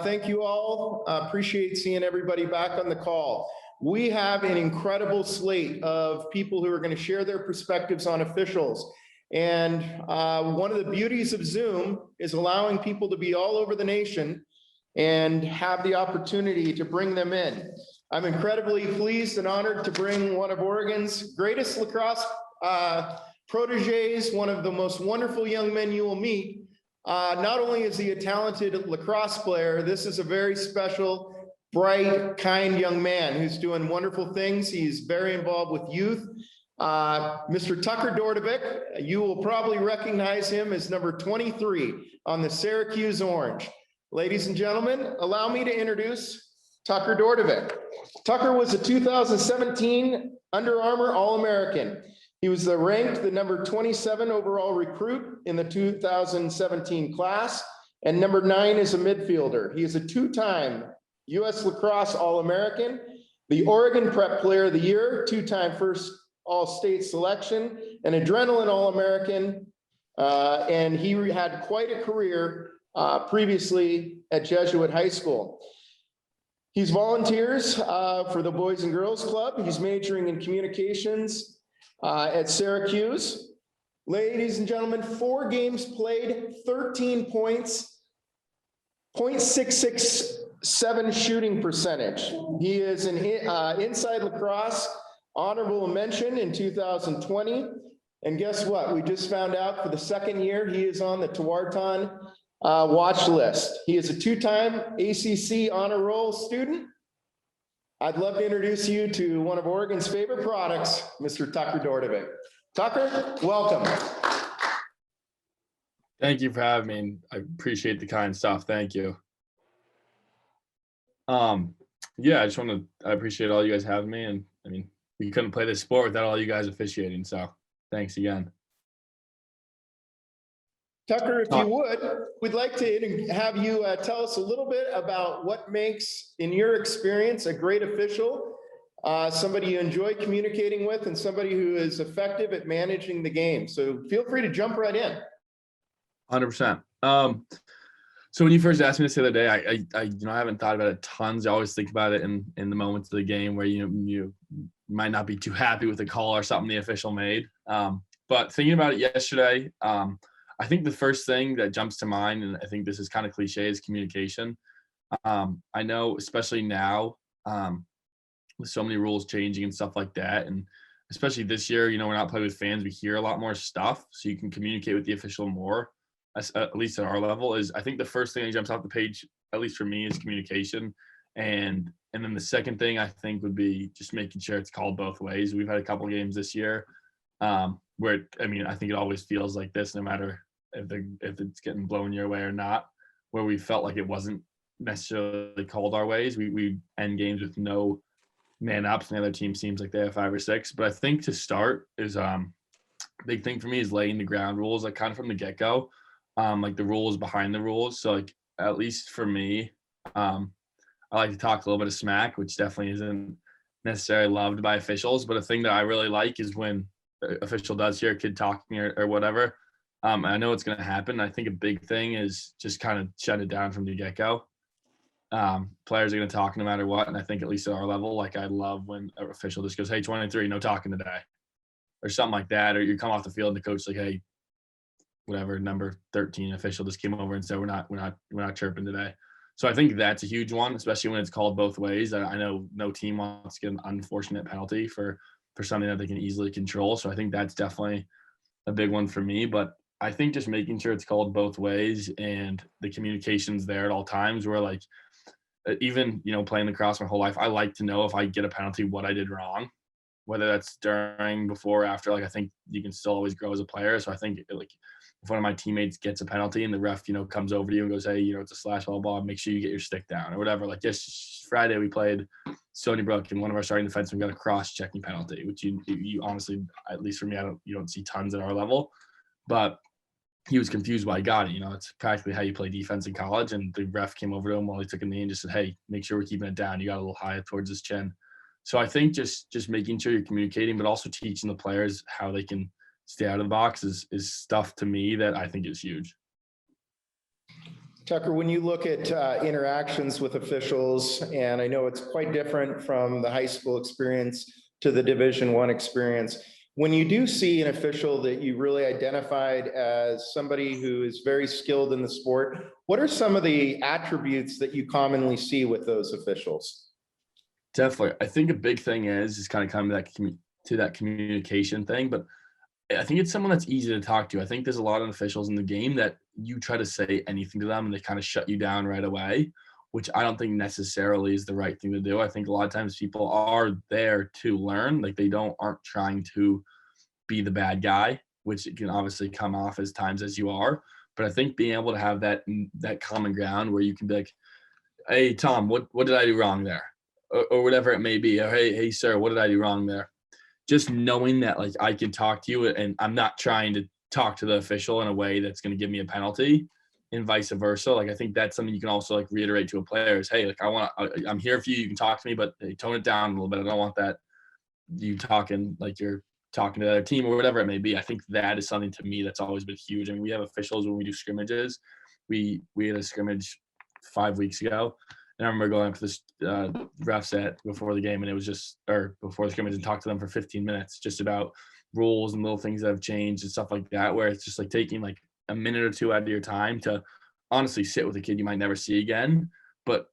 Thank you all. Appreciate seeing everybody back on the call. We have an incredible slate of people who are going to share their perspectives on officials. And one of the beauties of Zoom is allowing people to be all over the nation and have the opportunity to bring them in. I'm incredibly pleased and honored to bring one of Oregon's greatest lacrosse proteges, one of the most wonderful young men you will meet. Not only is he a talented lacrosse player, this is a very special, bright, kind young man who's doing wonderful things. He's very involved with youth. Mr. Tucker Dordevic, you will probably recognize him as number 23 on the Syracuse Orange. Ladies and gentlemen, allow me to introduce Tucker Dordevic. Tucker was a 2017 Under Armour All-American. He was ranked the number 27 overall recruit in the 2017 class and number 9 as a midfielder. He is a 2-time U.S. Lacrosse All-American, the Oregon Prep Player of the Year, 2-time first All-State selection, an Adrenaline All-American, and he had quite a career previously at Jesuit High School. He's volunteers for the Boys and Girls Club. He's majoring in communications at Syracuse. Ladies and gentlemen, 4 games played, 13 points, .667 shooting percentage. He is an inside lacrosse honorable mention in 2020. And guess what? We just found out for the 2nd year, he is on the Tewaaraton watch list. He is a 2-time ACC honor roll student. I'd love to introduce you to one of Oregon's favorite products, Mr. Tucker Dordevic. Tucker, welcome. Thank you for having me. And I appreciate the kind stuff. Thank you. Yeah, I appreciate all you guys having me. And I mean, we couldn't play this sport without all you guys officiating. So thanks again. Tucker, if you would, we'd like to have you tell us a little bit about what makes, in your experience, a great official, somebody you enjoy communicating with, and somebody who is effective at managing the game. So feel free to jump right in. 100%. So when you first asked me this the other day, I haven't thought about it tons. I always think about it in the moments of the game where you might not be too happy with a call or something the official made. But thinking about it yesterday, I think the first thing that jumps to mind, and I think this is kind of cliche, is communication. I know, especially now, with so many rules changing and stuff like that, and especially this year, we're not playing with fans. We hear a lot more stuff, so you can communicate with the official more. At least at our level, is I think the first thing that jumps off the page, at least for me, is communication, and then the second thing I think would be just making sure it's called both ways. We've had a couple games this year where I think it always feels like this, no matter if it's getting blown your way or not, where we felt like it wasn't necessarily called our ways. We end games with no man ups, and the other team seems like they have 5 or 6. But I think to start is big thing for me is laying the ground rules, like kind of from the get go. Like the rules behind the rules. So like, at least for me, I like to talk a little bit of smack, which definitely isn't necessarily loved by officials. But a thing that I really like is when the official does hear a kid talking or whatever. I know it's going to happen. I think a big thing is just kind of shut it down from the get go. Players are going to talk no matter what. And I think at least at our level, like I love when an official just goes, "Hey, 23, no talking today," or something like that. Or you come off the field and the coach's like, "Hey, whatever, number 13 official just came over and said, we're not chirping today." So I think that's a huge one, especially when it's called both ways. I know no team wants to get an unfortunate penalty for something that they can easily control. So I think that's definitely a big one for me. But I think just making sure it's called both ways and the communication's there at all times, where like, even, playing lacrosse my whole life, I like to know if I get a penalty, what I did wrong, whether that's during, before, or after. Like, I think you can still always grow as a player. So I think like, if one of my teammates gets a penalty and the ref, comes over to you and goes, "Hey, it's a slash ball, make sure you get your stick down," or whatever. Like this Friday, we played Stony Brook, and one of our starting defensemen got a cross-checking penalty, which you honestly, at least for me, you don't see tons at our level. But he was confused why he got it. It's practically how you play defense in college. And the ref came over to him while he took a knee and just said, "Hey, make sure we're keeping it down. You got a little high towards his chin." So I think just making sure you're communicating, but also teaching the players how they can stay out of the box is stuff to me that I think is huge. Tucker, when you look at interactions with officials, and I know it's quite different from the high school experience to the Division I experience, when you do see an official that you really identified as somebody who is very skilled in the sport, what are some of the attributes that you commonly see with those officials? Definitely. I think a big thing is kind of coming to that communication thing, but I think it's someone that's easy to talk to. I think there's a lot of officials in the game that you try to say anything to them and they kind of shut you down right away, which I don't think necessarily is the right thing to do. I think a lot of times people are there to learn, like they aren't trying to be the bad guy, which can obviously come off as times as you are. But I think being able to have that common ground where you can be like, hey, Tom, what did I do wrong there? Or whatever it may be. Or, hey, sir, what did I do wrong there? Just knowing that like I can talk to you and I'm not trying to talk to the official in a way that's going to give me a penalty and vice versa. Like I think that's something you can also like reiterate to a player is, hey, like I'm here for you. You can talk to me, but hey, tone it down a little bit. I don't want that you talking like you're talking to the other team or whatever it may be. I think that is something to me that's always been huge. I mean, we have officials when we do scrimmages. We had a scrimmage 5 weeks ago. And I remember going up to this ref set before the game, and it was just, or before the scrimmage, and talked to them for 15 minutes just about rules and little things that have changed and stuff like that, where it's just like taking like a minute or two out of your time to honestly sit with a kid you might never see again, but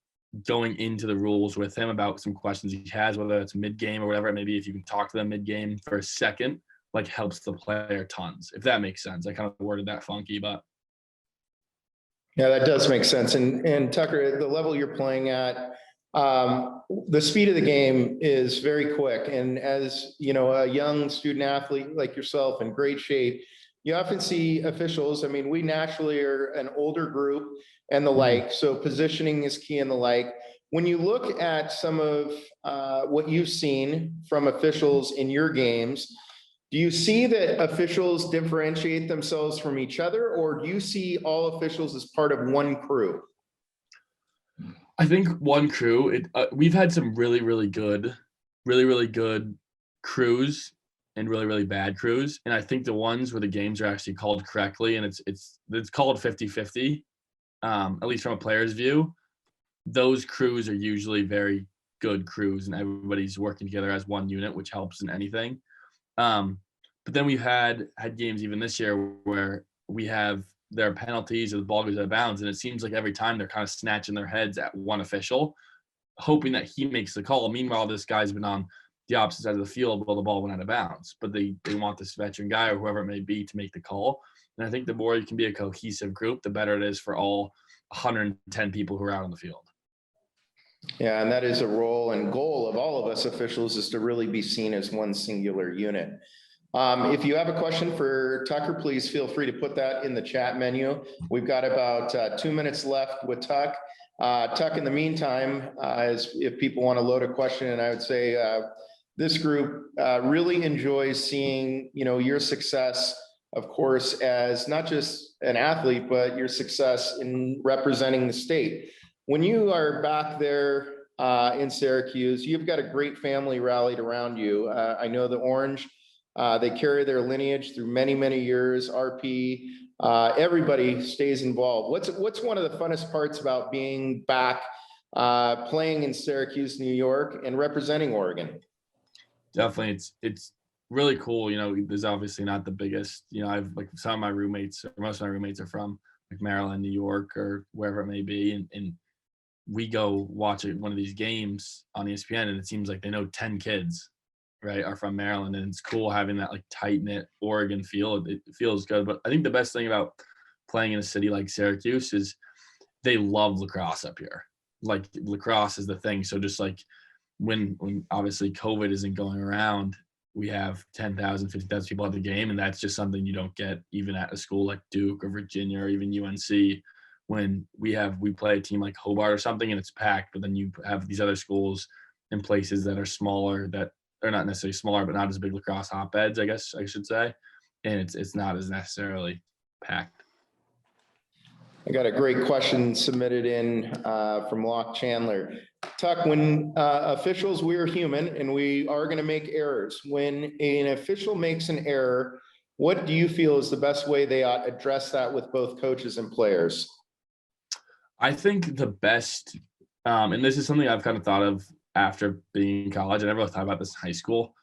going into the rules with him about some questions he has, whether it's mid-game or whatever it may be, if you can talk to them mid-game for a second, like helps the player tons, if that makes sense. I kind of worded that funky, but. Yeah, that does make sense. And Tucker, the level you're playing at, the speed of the game is very quick. And as you know, a young student athlete like yourself in great shape, you often see officials. I mean, we naturally are an older group and the like, so positioning is key and the like. When you look at some of what you've seen from officials in your games, do you see that officials differentiate themselves from each other, or do you see all officials as part of one crew? I think one crew. We've had some really good crews and really bad crews, and I think the ones where the games are actually called correctly and it's called 50-50, at least from a player's view. Those crews are usually very good crews, and everybody's working together as one unit, which helps in anything. But then we've had games even this year where there are penalties or the ball goes out of bounds, and it seems like every time they're kind of snatching their heads at one official, hoping that he makes the call. Meanwhile, this guy's been on the opposite side of the field while the ball went out of bounds, but they want this veteran guy or whoever it may be to make the call. And I think the more you can be a cohesive group, the better it is for all 110 people who are out on the field. Yeah, and that is a role and goal of all of us officials, is to really be seen as one singular unit. If you have a question for Tucker, please feel free to put that in the chat menu. We've got about 2 minutes left with Tuck. Tuck, in the meantime, if people want to load a question, and I would say this group really enjoys seeing, your success, of course, as not just an athlete, but your success in representing the state. When you are back there in Syracuse, you've got a great family rallied around you. I know the Orange, they carry their lineage through many years. RP, everybody stays involved. What's one of the funnest parts about being back playing in Syracuse, New York, and representing Oregon? Definitely, it's really cool. There's obviously not the biggest. I've like some of my roommates, or most of my roommates are from like Maryland, New York, or wherever it may be, and we go watch one of these games on ESPN, and it seems like they know 10 kids, right, are from Maryland, and it's cool having that like tight knit Oregon feel. It feels good. But I think the best thing about playing in a city like Syracuse is they love lacrosse up here. Like lacrosse is the thing. So just like when obviously COVID isn't going around, we have 10,000, 50,000 people at the game, and that's just something you don't get even at a school like Duke or Virginia or even UNC. When we play a team like Hobart or something and it's packed, but then you have these other schools in places that are smaller, that are not necessarily smaller, but not as big lacrosse hotbeds, I guess I should say. And it's not as necessarily packed. I got a great question submitted in from Locke Chandler. Tuck, when officials, we are human and we are going to make errors. When an official makes an error, what do you feel is the best way they ought to address that with both coaches and players? I think the best, and this is something I've kind of thought of after being in college. I never really thought about this in high school.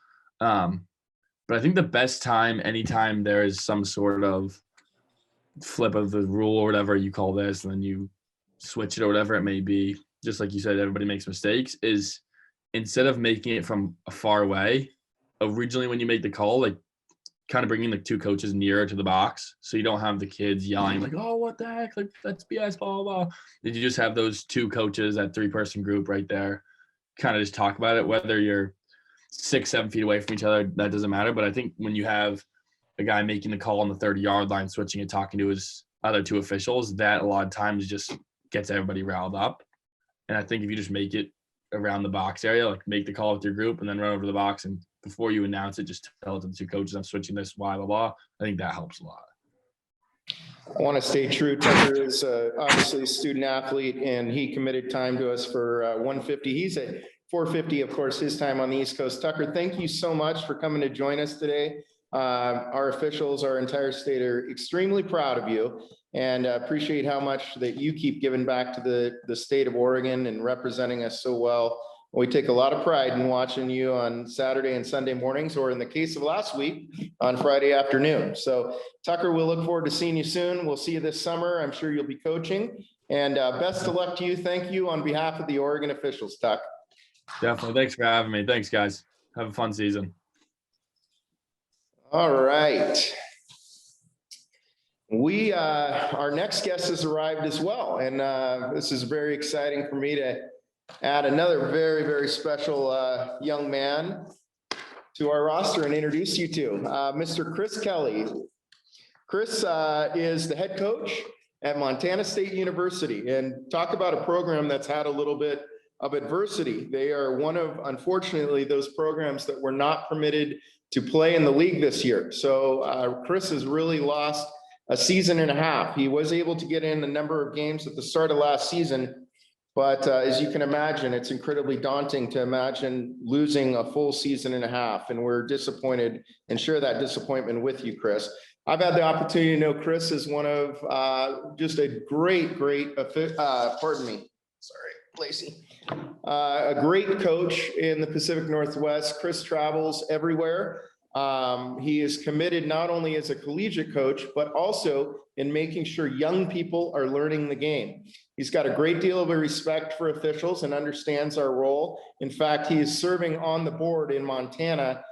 But I think the best time, anytime there is some sort of flip of the rule or whatever you call this, and then you switch it or whatever it may be, just like you said, everybody makes mistakes, is instead of making it from far away, originally when you make the call, like kind of bringing the two coaches nearer to the box. So you don't have the kids yelling like, oh, what the heck? Like, that's BS, blah, blah, blah. Did you just have those two coaches, that 3-person group right there, kind of just talk about it, whether you're 6-7 feet away from each other, that doesn't matter. But I think when you have a guy making the call on the 30-yard line, switching and talking to his other two officials, that a lot of times just gets everybody riled up. And I think if you just make it around the box area, like make the call with your group and then run over the box, and before you announce it, just tell it to the two coaches, I'm switching this, blah, blah, blah. I think that helps a lot. I want to stay true. Tucker is obviously a student athlete, and he committed time to us for 150. He's at 450, of course, his time on the East Coast. Tucker, thank you so much for coming to join us today. Our officials, our entire state are extremely proud of you, and appreciate how much that you keep giving back to the state of Oregon and representing us so well. We take a lot of pride in watching you on Saturday and Sunday mornings, or in the case of last week, on Friday afternoon. So Tucker, we'll look forward to seeing you soon. We'll see you this summer. I'm sure you'll be coaching, and best of luck to you. Thank you on behalf of the Oregon officials, Tuck. Definitely. Thanks for having me. Thanks, guys. Have a fun season. All right. Our next guest has arrived as well, and this is very exciting for me to add another very, very special young man to our roster and introduce you to Mr. Chris Kelly. Chris is the head coach at Montana State University, and talk about a program that's had a little bit of adversity. They are one of, unfortunately, those programs that were not permitted to play in the league this year. So Chris has really lost a season and a half. He was able to get in a number of games at the start of last season, but as you can imagine, it's incredibly daunting to imagine losing a full season and a half, and we're disappointed and share that disappointment with you, Chris. I've had the opportunity to know Chris as one of just a great, pardon me, sorry, Lacey. A great coach in the Pacific Northwest. Chris travels everywhere. He is committed not only as a collegiate coach, but also in making sure young people are learning the game. He's got a great deal of respect for officials and understands our role. In fact, he is serving on the board in Montana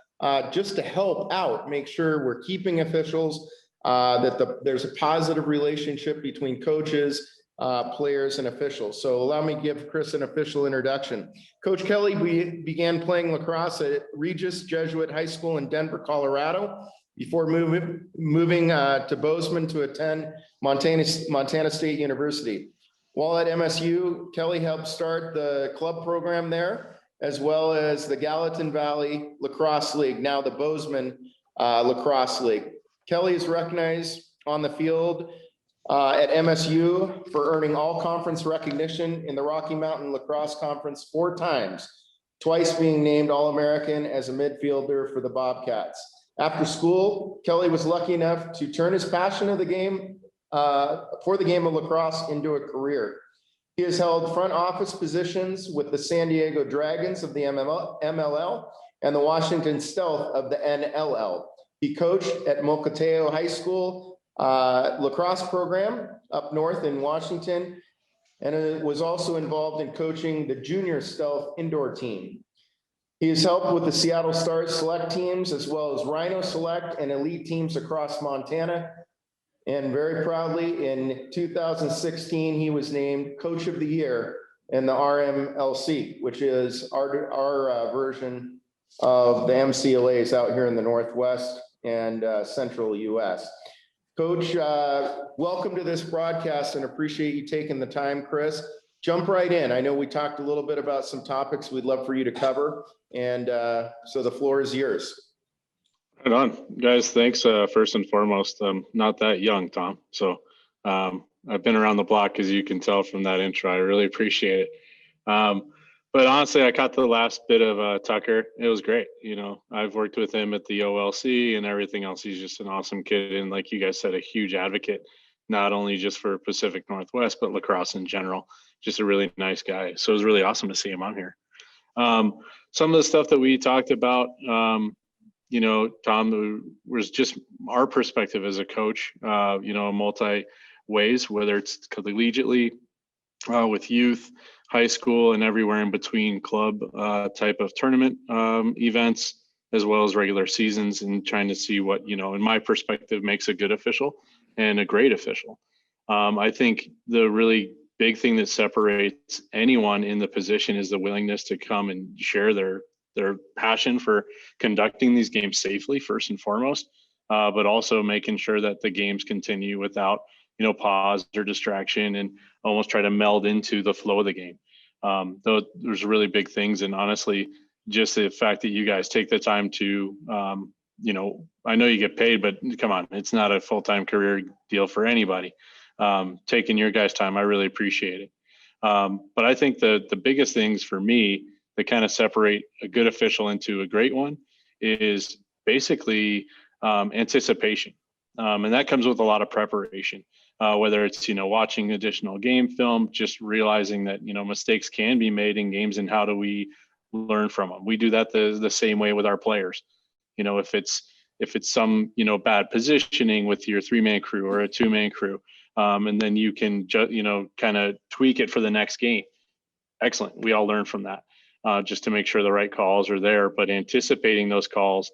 just to help out, make sure we're keeping officials, that there's a positive relationship between coaches, players, and officials. So allow me to give Chris an official introduction. Coach Kelly, we began playing lacrosse at Regis Jesuit High School in Denver, Colorado, before moving to Bozeman to attend Montana State University. While at MSU, Kelly helped start the club program there, as well as the Gallatin Valley Lacrosse League, now the Bozeman Lacrosse League. Kelly is recognized on the field at MSU for earning all conference recognition in the Rocky Mountain Lacrosse Conference 4 times, twice being named All-American as a midfielder for the Bobcats. After school, Kelly was lucky enough to turn his passion of the game for the game of lacrosse into a career. He has held front office positions with the San Diego Dragons of the MLL and the Washington Stealth of the NLL. He coached at Mokoteo High School lacrosse program up north in Washington, and was also involved in coaching the junior Stealth indoor team. He has helped with the Seattle Stars select teams, as well as Rhino select and elite teams across Montana. And very proudly, in 2016, he was named Coach of the Year in the RMLC, which is our version of the MCLAs out here in the Northwest and Central US. Coach, welcome to this broadcast, and appreciate you taking the time, Chris. Jump right in. I know we talked a little bit about some topics we'd love for you to cover, and so the floor is yours. Right on, guys. Thanks. First and foremost, I'm not that young, Tom. So I've been around the block, as you can tell from that intro. I really appreciate it. But honestly, I caught the last bit of Tucker. It was great. You know, I've worked with him at the OLC and everything else. He's just an awesome kid, and like you guys said, a huge advocate. not only just for Pacific Northwest, but lacrosse in general. Just a really nice guy. So it was really awesome to see him on here. Some of the stuff that we talked about, you know, Tom, was just our perspective as a coach, you know, multi ways, whether it's collegiately, with youth, high school, and everywhere in between, club type of tournament events, as well as regular seasons, and trying to see what, you know, in my perspective, makes a good official and a great official. I think the really big thing that separates anyone in the position is the willingness to come and share their passion for conducting these games safely, first and foremost, but also making sure that the games continue without, you know, pause or distraction, and almost try to meld into the flow of the game. Though there's really big things, and honestly, just the fact that you guys take the time to, you know, I know you get paid, but come on, it's not a full-time career deal for anybody. Taking your guys' time, I really appreciate it. But I think the biggest things for me that kind of separate a good official into a great one is basically anticipation. And that comes with a lot of preparation, whether it's, you know, watching additional game film, just realizing that, you know, mistakes can be made in games, and how do we learn from them. We do that the same way with our players. You know, if it's some, you know, bad positioning with your 3-man crew or a 2-man crew, and then you can you know, kind of tweak it for the next game. Excellent. We all learn from that, just to make sure the right calls are there. But anticipating those calls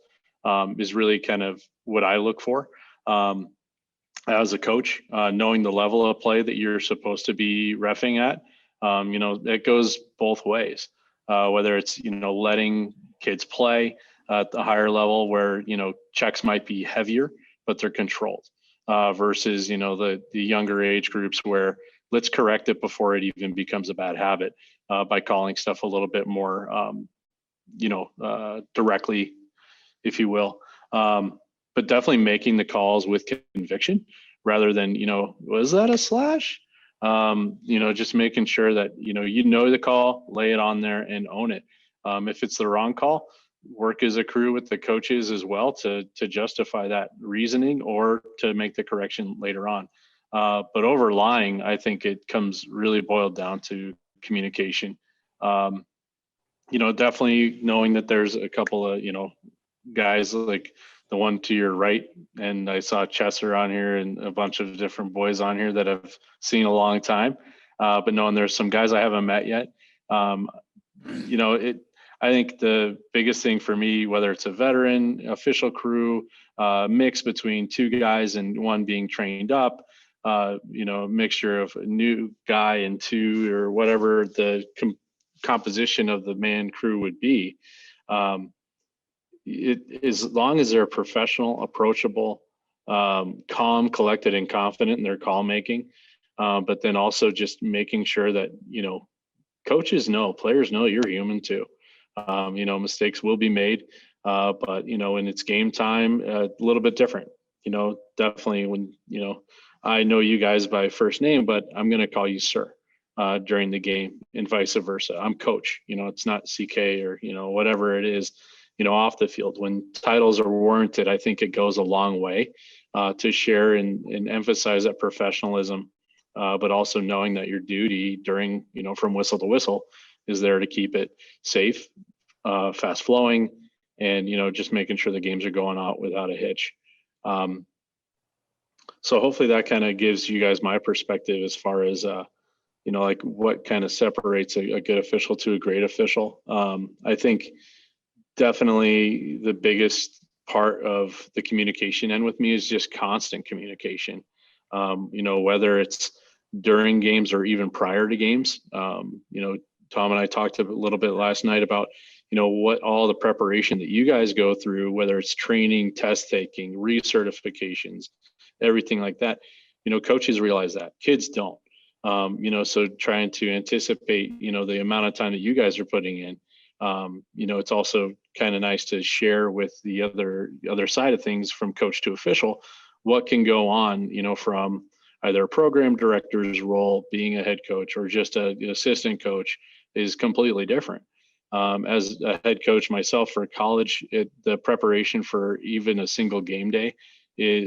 is really kind of what I look for as a coach, knowing the level of play that you're supposed to be reffing at. You know, it goes both ways, whether it's, you know, letting kids play at the higher level where, you know, checks might be heavier, but they're controlled, versus, you know, the younger age groups where let's correct it before it even becomes a bad habit, by calling stuff a little bit more, you know, directly, if you will. But definitely making the calls with conviction rather than, you know, was that a slash? You know, just making sure that, you know the call, lay it on there and own it. If it's the wrong call, work as a crew with the coaches as well to justify that reasoning or to make the correction later on. But overlying, I think it comes really boiled down to communication. You know, definitely knowing that there's a couple of, you know, guys like the one to your right, and I saw Chesser on here and a bunch of different boys on here that I've seen a long time, but knowing there's some guys I haven't met yet. You know, I think the biggest thing for me, whether it's a veteran, official crew, mix between 2 guys and 1 being trained up, you know, a mixture of a new guy and 2 or whatever the composition of the man crew would be. As long as they're professional, approachable, calm, collected, and confident in their call making, but then also just making sure that, you know, coaches know, players know you're human too. You know, mistakes will be made, but, you know, when it's game time, a little bit different. You know, definitely when, you know, I know you guys by first name, but I'm going to call you sir during the game, and vice versa. I'm coach, you know, it's not CK or, you know, whatever it is, you know, off the field. When titles are warranted, I think it goes a long way to share and emphasize that professionalism, but also knowing that your duty during, you know, from whistle to whistle is there to keep it safe, fast flowing, and, you know, just making sure the games are going out without a hitch. So hopefully that kind of gives you guys my perspective as far as, you know, like what kind of separates a good official to a great official. I think definitely the biggest part of the communication end with me is just constant communication. You know, whether it's during games or even prior to games. You know, Tom and I talked a little bit last night about, you know, what all the preparation that you guys go through, whether it's training, test taking, recertifications, everything like that. You know, coaches realize that, kids don't. You know, so trying to anticipate, you know, the amount of time that you guys are putting in. You know, it's also kind of nice to share with the other side of things, from coach to official, what can go on, you know, from either a program director's role, being a head coach, or just an assistant coach is completely different. As a head coach myself for college, the preparation for even a single game day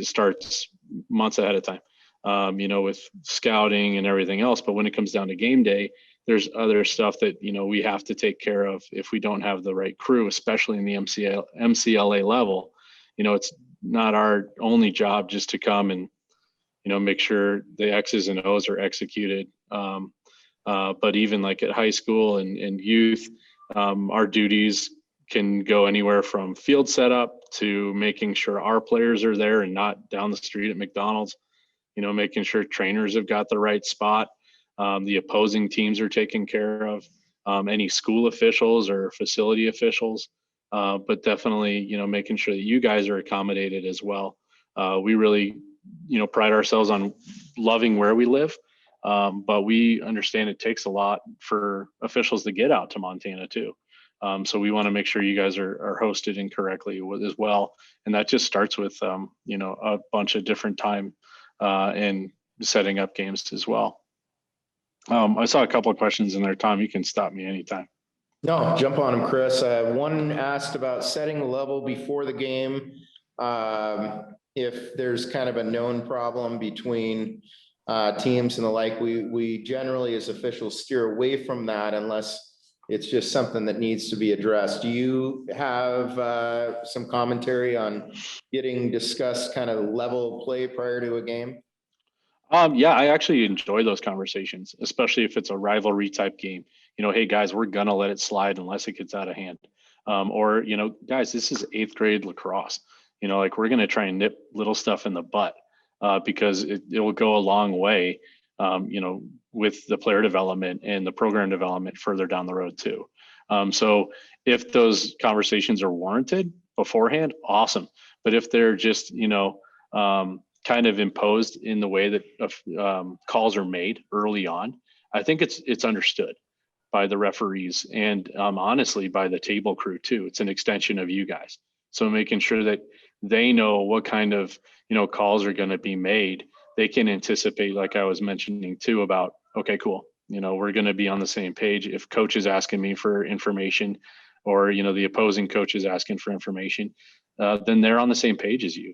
starts months ahead of time. with scouting and everything else. But when it comes down to game day, there's other stuff that, we have to take care of if we don't have the right crew, especially in the MCLA level. It's not our only job just to come and, make sure the X's and O's are executed. But even like at high school and youth, our duties can go anywhere from field setup to making sure our players are there and not down the street at McDonald's, making sure trainers have got the right spot. The opposing teams are taken care of, any school officials or facility officials, but definitely, making sure that you guys are accommodated as well. We really, pride ourselves on loving where we live. But we understand it takes a lot for officials to get out to Montana too. So we want to make sure you guys are hosted incorrectly as well. And that just starts with, a bunch of different time and setting up games as well. I saw a couple of questions in there. Tom, you can stop me anytime. No, jump on them, Chris. One asked about setting the level before the game. If there's kind of a known problem between teams and the like, we generally as officials steer away from that unless it's just something that needs to be addressed. Do you have some commentary on getting discussed kind of level of play prior to a game? Yeah, I actually enjoy those conversations, especially if it's a rivalry type game. Hey guys, we're gonna let it slide unless it gets out of hand. Or, guys, this is 8th grade lacrosse. Like we're gonna try and nip little stuff in the butt because it will go a long way, with the player development and the program development further down the road too. So if those conversations are warranted beforehand, awesome. But if they're just, kind of imposed in the way that calls are made early on, I think it's understood by the referees and honestly by the table crew too. It's an extension of you guys. So making sure that they know what kind of, calls are going to be made. They can anticipate, like I was mentioning too, about, okay, cool. We're going to be on the same page. If coach is asking me for information or, the opposing coach is asking for information, then they're on the same page as you,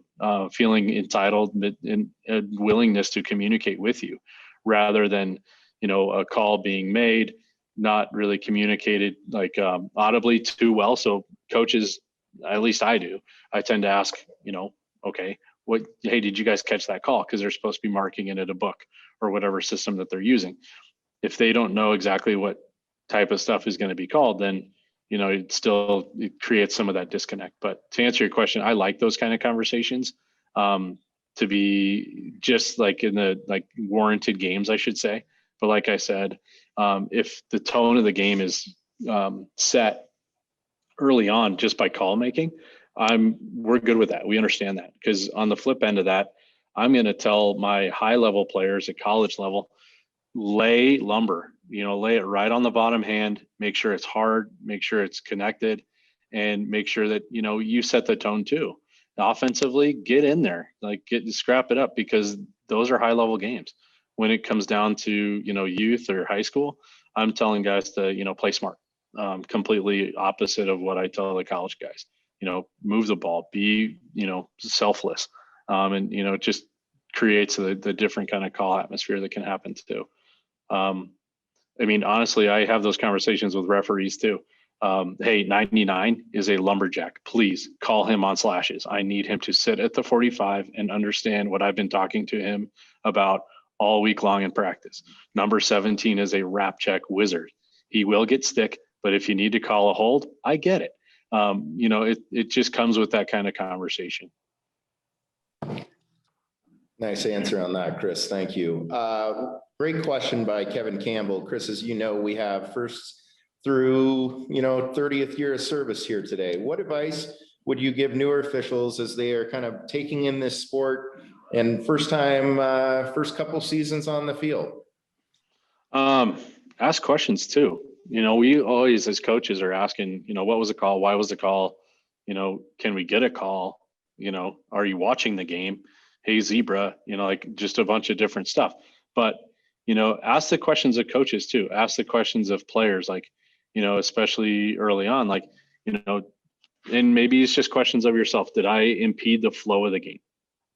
feeling entitled and willingness to communicate with you rather than, a call being made, not really communicated like audibly too well. So coaches, at least I do, I tend to ask, okay, hey, did you guys catch that call? Because they're supposed to be marking it in a book or whatever system that they're using. If they don't know exactly what type of stuff is going to be called, then it creates some of that disconnect. But to answer your question, I like those kind of conversations to be just like in the warranted games, I should say. But like I said, if the tone of the game is set early on just by call making, we're good with that. We understand that, because on the flip end of that, I'm going to tell my high level players at college level, lay lumber, lay it right on the bottom hand, make sure it's hard, make sure it's connected, and make sure that, you set the tone too. Offensively, get in there, scrap it up, because those are high level games. When it comes down to, youth or high school, I'm telling guys to, play smart, completely opposite of what I tell the college guys, move the ball, be, selfless. And, it just creates the different kind of call atmosphere that can happen too. Honestly, I have those conversations with referees too. Hey, 99 is a lumberjack. Please call him on slashes. I need him to sit at the 45 and understand what I've been talking to him about all week long in practice. Number 17 is a wrap check wizard. He will get stick, but if you need to call a hold, I get it. It just comes with that kind of conversation. Nice answer on that, Chris. Thank you. Great question by Kevin Campbell. Chris, as you know, we have first through, 30th year of service here today. What advice would you give newer officials as they are kind of taking in this sport and first couple seasons on the field? Ask questions too. We always, as coaches, are asking, what was the call? Why was the call? Can we get a call? Are you watching the game? Hey, zebra, just a bunch of different stuff. But, ask the questions of coaches too. Ask the questions of players, especially early on, and maybe it's just questions of yourself. Did I impede the flow of the game?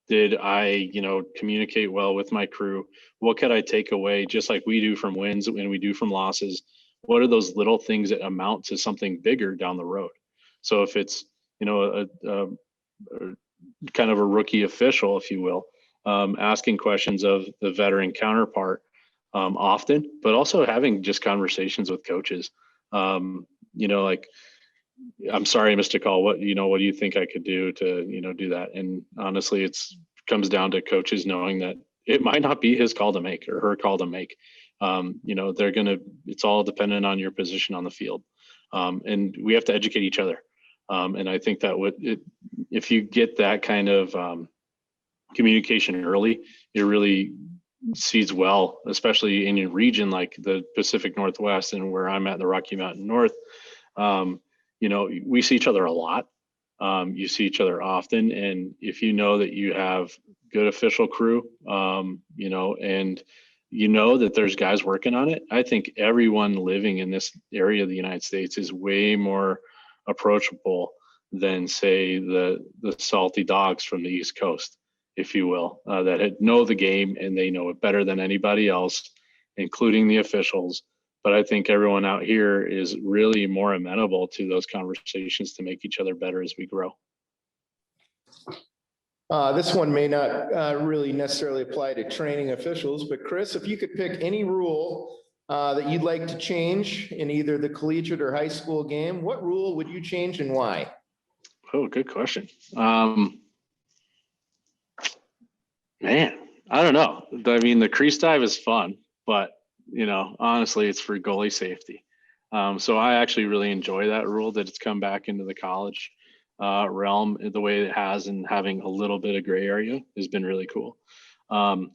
Did I, communicate well with my crew? What could I take away, just like we do from wins and we do from losses? What are those little things that amount to something bigger down the road? So if it's, a kind of a rookie official, if you will, asking questions of the veteran counterpart often, but also having just conversations with coaches. Like, I'm sorry, Mr. Call. What do you think I could do to, do that? And honestly, comes down to coaches knowing that it might not be his call to make or her call to make. It's all dependent on your position on the field. And we have to educate each other. And I think that if you get that kind of communication early, it really seeds well, especially in your region like the Pacific Northwest and where I'm at, the Rocky Mountain North. We see each other a lot. You see each other often, and if you know that you have good official crew, and that there's guys working on it, I think everyone living in this area of the United States is way more approachable than, say, the salty dogs from the East Coast, if you will, that know the game and they know it better than anybody else, including the officials. But I think everyone out here is really more amenable to those conversations to make each other better as we grow. This one may not really necessarily apply to training officials, but Chris, if you could pick any rule that you'd like to change in either the collegiate or high school game, what rule would you change and why? Oh, good question. Man, I don't know. I mean, the crease dive is fun, but honestly, it's for goalie safety. So I actually really enjoy that rule that it's come back into the college realm the way it has, and having a little bit of gray area has been really cool. I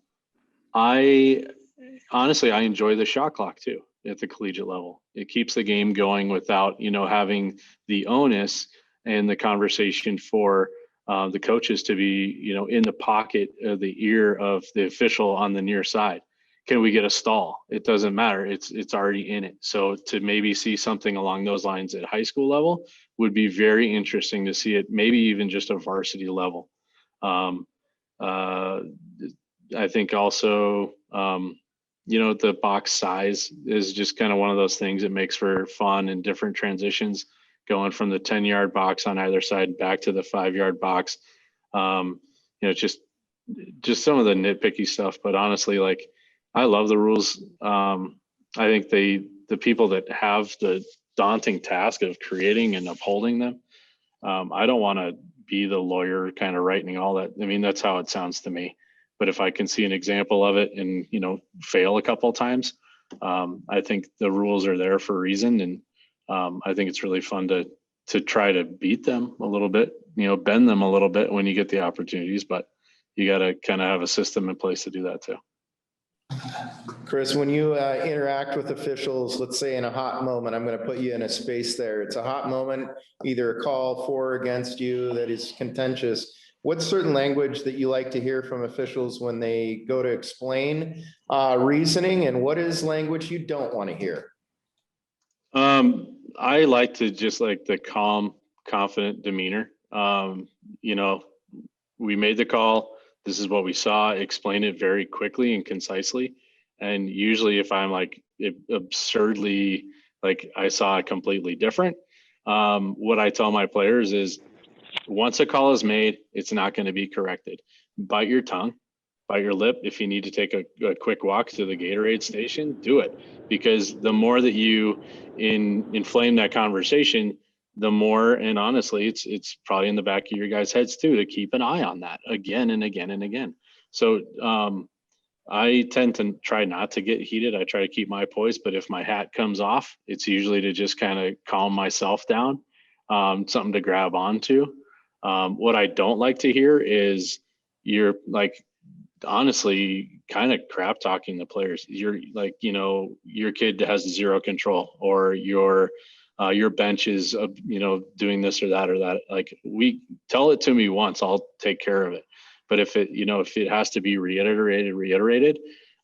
enjoy the shot clock too at the collegiate level. It keeps the game going without, having the onus and the conversation for the coaches to be, in the pocket of the ear of the official on the near side. Can we get a stall? It doesn't matter. It's already in it. So to maybe see something along those lines at high school level would be very interesting to see it, maybe even just a varsity level. I think also, the box size is just kind of one of those things that makes for fun and different transitions, going from the 10-yard box on either side back to the 5-yard box. Just some of the nitpicky stuff, but honestly, like, I love the rules. I think the people that have the daunting task of creating and upholding them, I don't want to be the lawyer kind of writing all that. I mean, that's how it sounds to me. But if I can see an example of it and, fail a couple of times, I think the rules are there for a reason. And I think it's really fun to try to beat them a little bit, bend them a little bit when you get the opportunities, but you got to kind of have a system in place to do that too. Chris, when you interact with officials, let's say in a hot moment, I'm going to put you in a space there. It's a hot moment, either a call for or against you that is contentious. What's certain language that you like to hear from officials when they go to explain reasoning, and what is language you don't want to hear? I like to just like the calm, confident demeanor. We made the call. This is what we saw. Explain it very quickly and concisely. And usually if I'm like absurdly, like I saw it completely different, what I tell my players is, once a call is made, it's not going to be corrected. Bite your tongue, bite your lip. If you need to take a quick walk to the Gatorade station, do it. Because the more that you inflame that conversation, the more, and honestly, it's probably in the back of your guys' heads too, to keep an eye on that again and again and again. So I tend to try not to get heated. I try to keep my poise, but if my hat comes off, it's usually to just kind of calm myself down, something to grab onto. What I don't like to hear is you're like, honestly, kind of crap talking the players. You're like, your kid has zero control, or your bench is, doing this or that. Like, we tell it to me once, I'll take care of it. But if it has to be reiterated,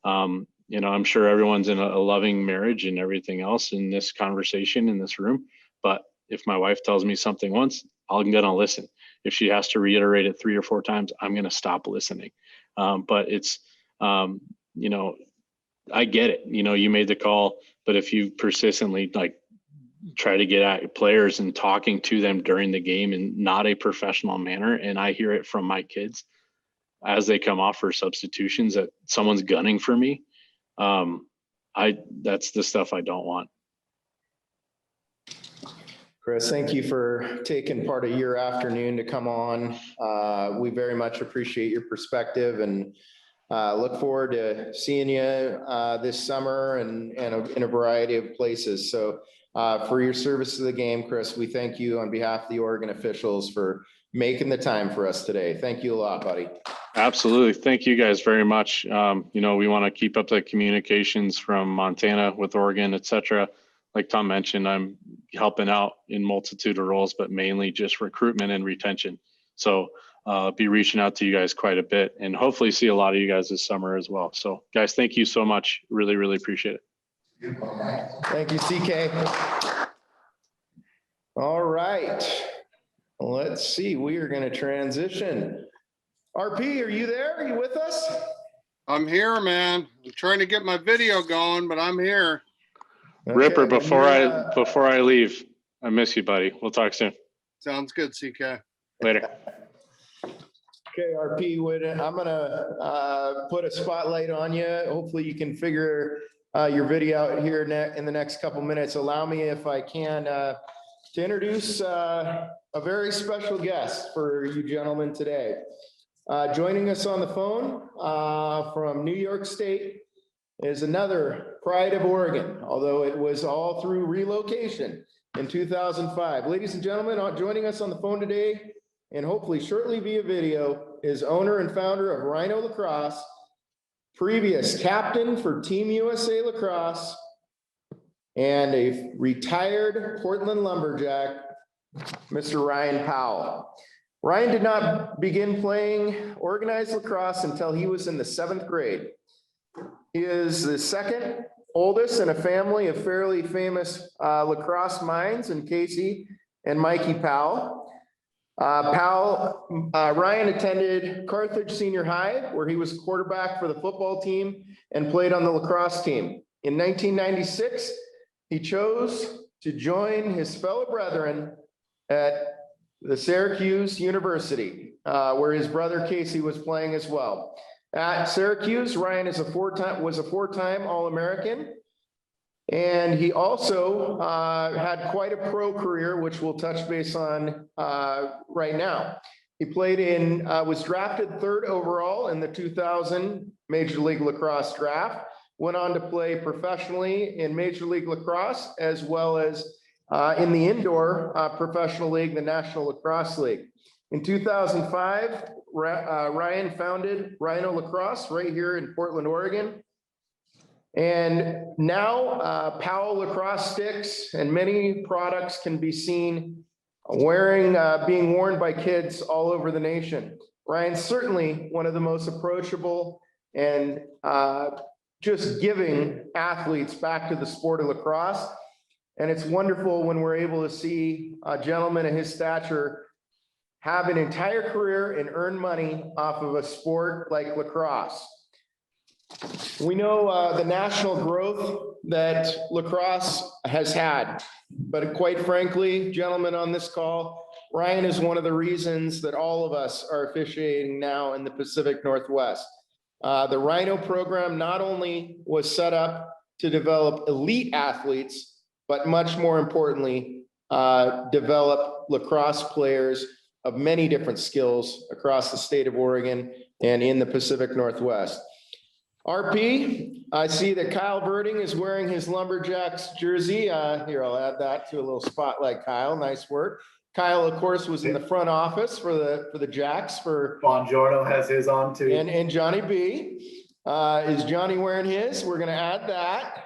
I'm sure everyone's in a loving marriage and everything else in this conversation in this room. But if my wife tells me something once, I'm going to listen. If she has to reiterate it 3 or 4 times, I'm going to stop listening. But it's, you know, I get it. You know, you made the call, but if you persistently like try to get at players and talking to them during the game in not a professional manner, and I hear it from my kids as they come off for substitutions that someone's gunning for me, that's the stuff I don't want. Chris, thank you for taking part of your afternoon to come on. We very much appreciate your perspective and look forward to seeing you this summer and in a variety of places. So for your service to the game, Chris, we thank you on behalf of the Oregon officials for making the time for us today. Thank you a lot, buddy. Absolutely. Thank you guys very much. You know, we want to keep up the communications from Montana with Oregon, et cetera. Like Tom mentioned, I'm helping out in multitude of roles, but mainly just recruitment and retention. So be reaching out to you guys quite a bit and hopefully see a lot of you guys this summer as well. So guys, thank you so much. Really, really appreciate it. Thank you, CK. All right. Let's see. We are going to transition. RP, are you there? Are you with us? I'm here, man. I'm trying to get my video going, but I'm here. Okay, Ripper, before I leave, I miss you, buddy. We'll talk soon. Sounds good, CK. Later. Okay, RP, I'm gonna put a spotlight on you. Hopefully you can figure your video out here in the next couple minutes. Allow me, if I can, to introduce a very special guest for you gentlemen today. Joining us on the phone from New York State is another pride of Oregon, although it was all through relocation in 2005. Ladies and gentlemen, joining us on the phone today, and hopefully shortly via video, is owner and founder of Rhino Lacrosse, previous captain for Team USA Lacrosse, and a retired Portland Lumberjack, Mr. Ryan Powell. Ryan did not begin playing organized lacrosse until he was in the 7th grade. He is the second oldest in a family of fairly famous lacrosse minds in Casey and Mikey Powell. Ryan attended Carthage Senior High, where he was quarterback for the football team and played on the lacrosse team. In 1996, he chose to join his fellow brethren at the Syracuse University, where his brother Casey was playing as well. At Syracuse, Ryan was a four-time All-American, and he also had quite a pro career, which we'll touch base on right now. He was drafted 3rd overall in the 2000 Major League Lacrosse draft, went on to play professionally in Major League Lacrosse, as well as in the indoor professional league, the National Lacrosse League. In 2005, Ryan founded Rhino Lacrosse right here in Portland, Oregon. And now Powell lacrosse sticks and many products can be seen being worn by kids all over the nation. Ryan's certainly one of the most approachable and just giving athletes back to the sport of lacrosse. And it's wonderful when we're able to see a gentleman of his stature have an entire career and earn money off of a sport like lacrosse. We know the national growth that lacrosse has had, but quite frankly, gentlemen on this call, Ryan is one of the reasons that all of us are officiating now in the Pacific Northwest. The Rhino program not only was set up to develop elite athletes, but much more importantly, develop lacrosse players of many different skills across the state of Oregon and in the Pacific Northwest. RP, I see that Kyle Verding is wearing his Lumberjacks jersey. Here, I'll add that to a little spotlight, Kyle. Nice work. Kyle, of course, was in the front office for the Jacks. Bongiorno has his on too. And Johnny B. Is Johnny wearing his? We're going to add that.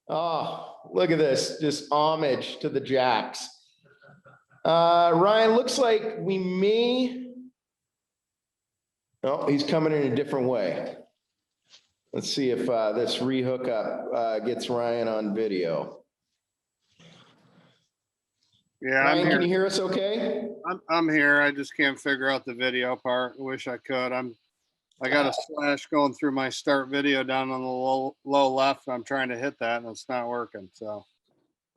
Oh, look at this. Just homage to the Jacks. Ryan, looks like we may. Oh, he's coming in a different way. Let's see if this re-hookup gets Ryan on video. Yeah, Ryan, I'm can here. you hear us okay? I'm here. I just can't figure out the video part. Wish I could. I got a slash going through my start video down on the low left. I'm trying to hit that and it's not working. So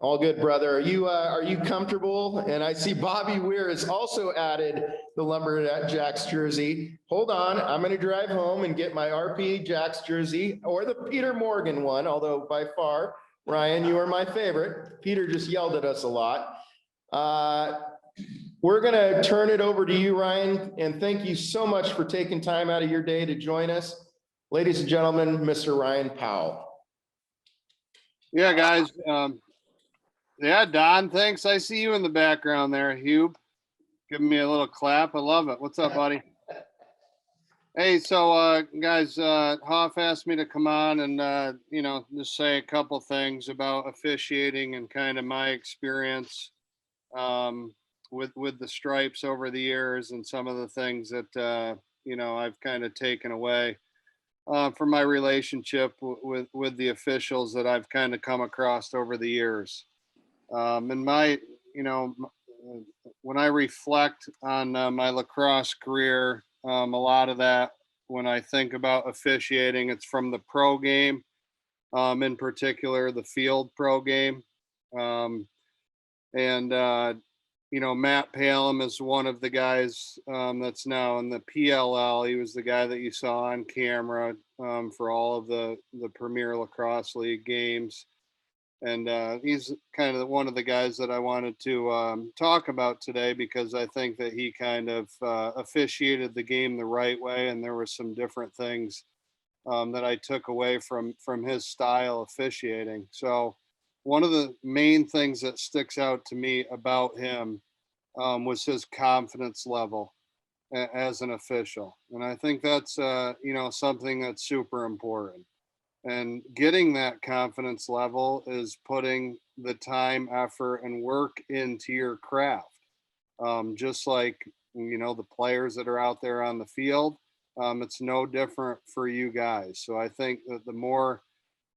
All good, brother. Are you comfortable? And I see Bobby Weir has also added the Lumberjacks jersey. Hold on, I'm going to drive home and get my RP Jacks jersey or the Peter Morgan one, although by far, Ryan, you are my favorite. Peter just yelled at us a lot. We're going to turn it over to you, Ryan, and thank you so much for taking time out of your day to join us. Ladies and gentlemen, Mr. Ryan Powell. yeah, guys. Yeah, Don, thanks. I see you in the background there, Hube. Giving me a little clap. I love it. What's up, buddy? Hey, so guys, Hoff asked me to come on and just say a couple things about officiating and kind of my experience with the stripes over the years and some of the things that I've kind of taken away from my relationship with the officials that I've kind of come across over the years. And when I reflect on my lacrosse career, a lot of that, when I think about officiating, it's from the pro game, in particular, the field pro game. Matt Palem is one of the guys that's now in the PLL. He was the guy that you saw on camera for all of the Premier Lacrosse League games. And he's kind of one of the guys that I wanted to talk about today because I think that he kind of officiated the game the right way. And there were some different things that I took away from his style officiating. So one of the main things that sticks out to me about him was his confidence level as an official. And I think that's, something that's super important. And getting that confidence level is putting the time, effort, and work into your craft. Just like, the players that are out there on the field, it's no different for you guys. So I think that the more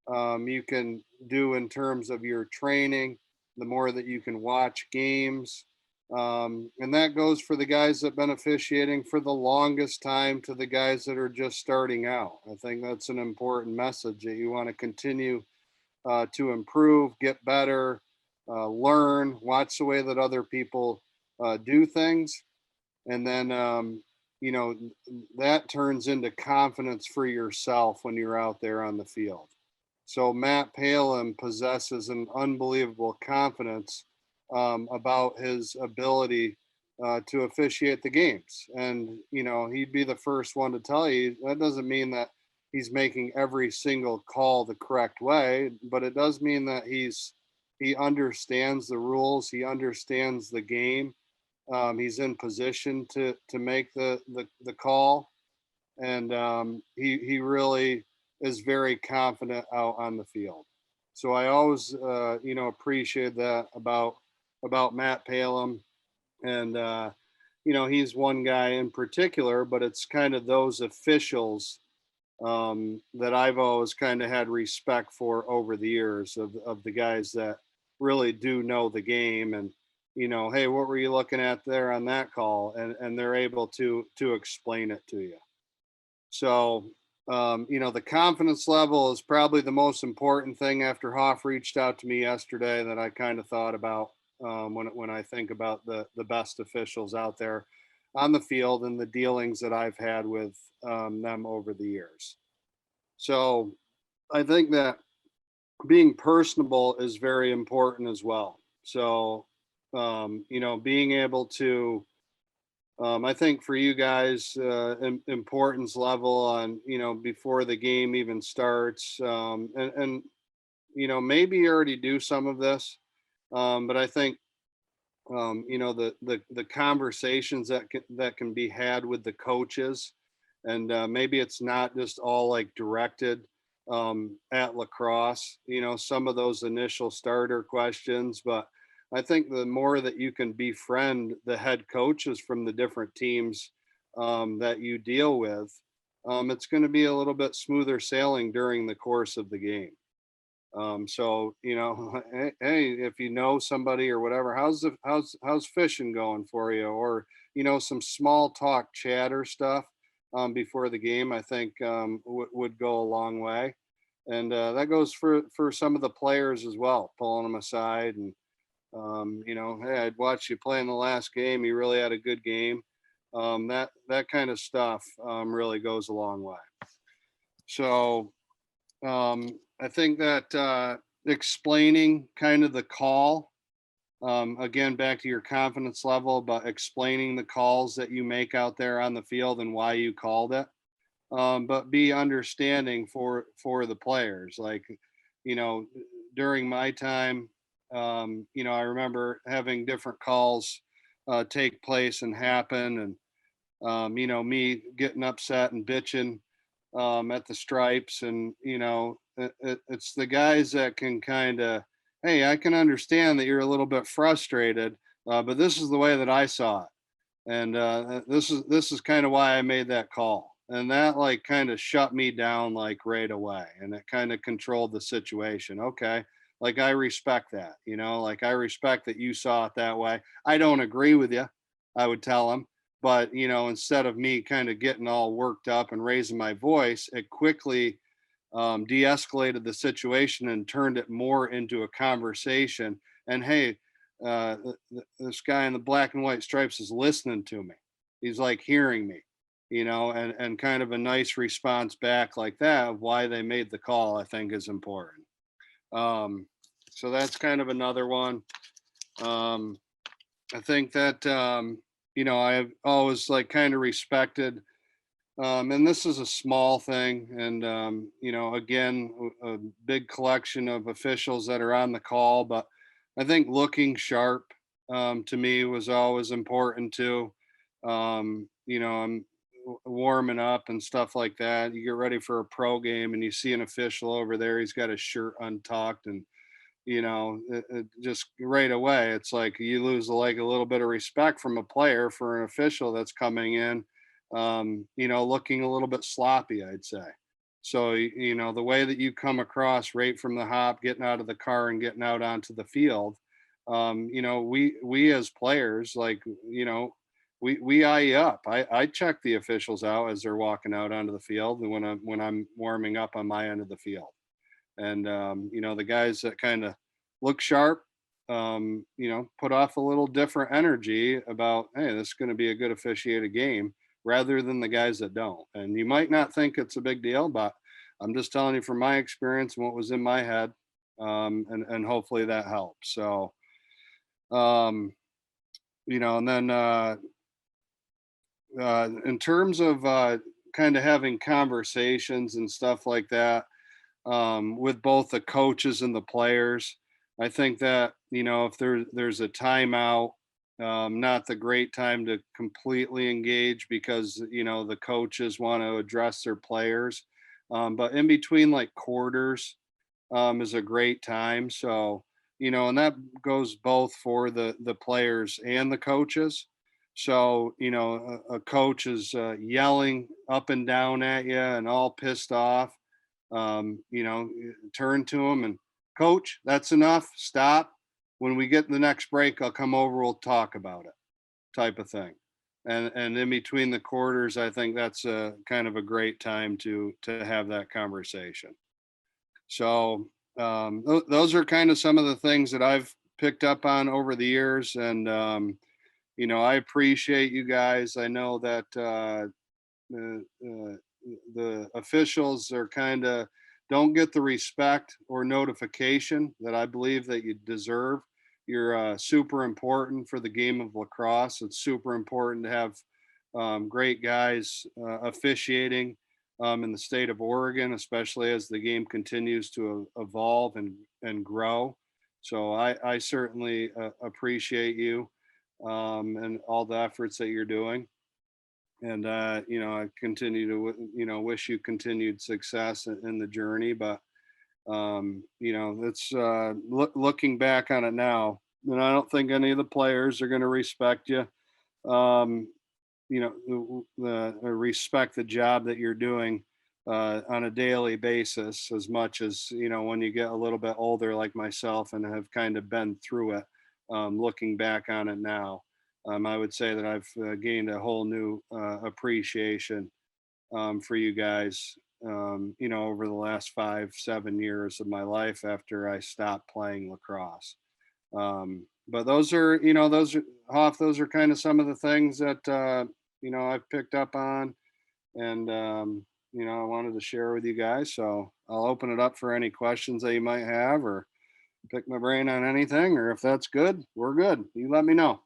you can do in terms of your training, the more that you can watch games. And that goes for the guys that have been officiating for the longest time to the guys that are just starting out. I think that's an important message that you want to continue to improve, get better, learn, watch the way that other people do things. And then, that turns into confidence for yourself when you're out there on the field. So Matt Palem possesses an unbelievable confidence about his ability to officiate the games. And, he'd be the first one to tell you that doesn't mean that he's making every single call the correct way, but it does mean that he understands the rules, he understands the game, he's in position to make the call, and he really is very confident out on the field. So I always appreciate that about Matt Palem. And he's one guy in particular, but it's kind of those officials that I've always kind of had respect for over the years of the guys that really do know the game and, hey, what were you looking at there on that call? And they're able to explain it to you. So, the confidence level is probably the most important thing after Hoff reached out to me yesterday that I kind of thought about when I think about the best officials out there on the field and the dealings that I've had with them over the years. So I think that being personable is very important as well. So, being able to, I think for you guys, importance level on, before the game even starts, and maybe you already do some of this, but I think, the conversations that can be had with the coaches, and maybe it's not just all like directed at lacrosse, some of those initial starter questions, but I think the more that you can befriend the head coaches from the different teams that you deal with, it's going to be a little bit smoother sailing during the course of the game. So, you know, hey, if you know somebody or whatever, how's fishing going for you? Or, you know, some small talk chatter stuff before the game, I think would go a long way. And that goes for some of the players as well, pulling them aside and, you know, hey, I'd watched you play in the last game. You really had a good game. That kind of stuff really goes a long way. So I think that explaining kind of the call, again, back to your confidence level, about explaining the calls that you make out there on the field and why you called it, but be understanding for the players. Like, you know, during my time, you know, I remember having different calls take place and happen, and you know, me getting upset and bitching at the stripes, and you know, it's the guys that can kind of, hey, I can understand that you're a little bit frustrated, but this is the way that I saw it, and this is kind of why I made that call, and that like kind of shut me down like right away, and it kind of controlled the situation. Okay, like I respect that, you know, like I respect that you saw it that way. I don't agree with you, I would tell them. But, you know, instead of me kind of getting all worked up and raising my voice, it quickly de-escalated the situation and turned it more into a conversation. And hey, this guy in the black and white stripes is listening to me. He's like hearing me, you know, and kind of a nice response back like that of why they made the call, I think is important. So that's kind of another one. I think that, you know, I've always like kind of respected, and this is a small thing. And, you know, again, a big collection of officials that are on the call, but I think looking sharp to me was always important too. You know, I'm warming up and stuff like that. You get ready for a pro game and you see an official over there, he's got his shirt untucked, and you know, it just right away, it's like you lose like a little bit of respect from a player for an official that's coming in, you know, looking a little bit sloppy, I'd say. So, you know, the way that you come across right from the hop, getting out of the car and getting out onto the field, you know, we as players, like, you know, we eye you up. I check the officials out as they're walking out onto the field, and when I'm warming up on my end of the field. And you know, the guys that kind of look sharp, you know, put off a little different energy about, hey, this is going to be a good officiated game, rather than the guys that don't. And you might not think it's a big deal, but I'm just telling you from my experience and what was in my head, and hopefully that helps. So you know, and then in terms of kind of having conversations and stuff like that, with both the coaches and the players. I think that, you know, if there's a timeout, not the great time to completely engage, because, you know, the coaches want to address their players. But in between like quarters is a great time. So, you know, and that goes both for the players and the coaches. So, you know, a coach is yelling up and down at you and all pissed off, you know, turn to him and, coach, that's enough. Stop. When we get the next break, I'll come over. We'll talk about it, type of thing. And in between the quarters, I think that's a kind of a great time to have that conversation. So those are kind of some of the things that I've picked up on over the years. And, you know, I appreciate you guys. I know that the officials are kind of don't get the respect or notification that I believe that you deserve. You're super important for the game of lacrosse. It's super important to have great guys officiating in the state of Oregon, especially as the game continues to evolve and grow. So I certainly appreciate you and all the efforts that you're doing. And you know, I continue to you know, wish you continued success in the journey. But you know, it's looking back on it now, and I don't think any of the players are going to respect you. You know, respect the job that you're doing on a daily basis, as much as, when you get a little bit older like myself and have kind of been through it, looking back on it now. I would say that I've gained a whole new appreciation for you guys, over the last 5-7 years of my life after I stopped playing lacrosse. But those are Hoff, those are kind of some of the things that, I've picked up on, and, I wanted to share with you guys. So I'll open it up for any questions that you might have, or pick my brain on anything, or if that's good, we're good. You let me know.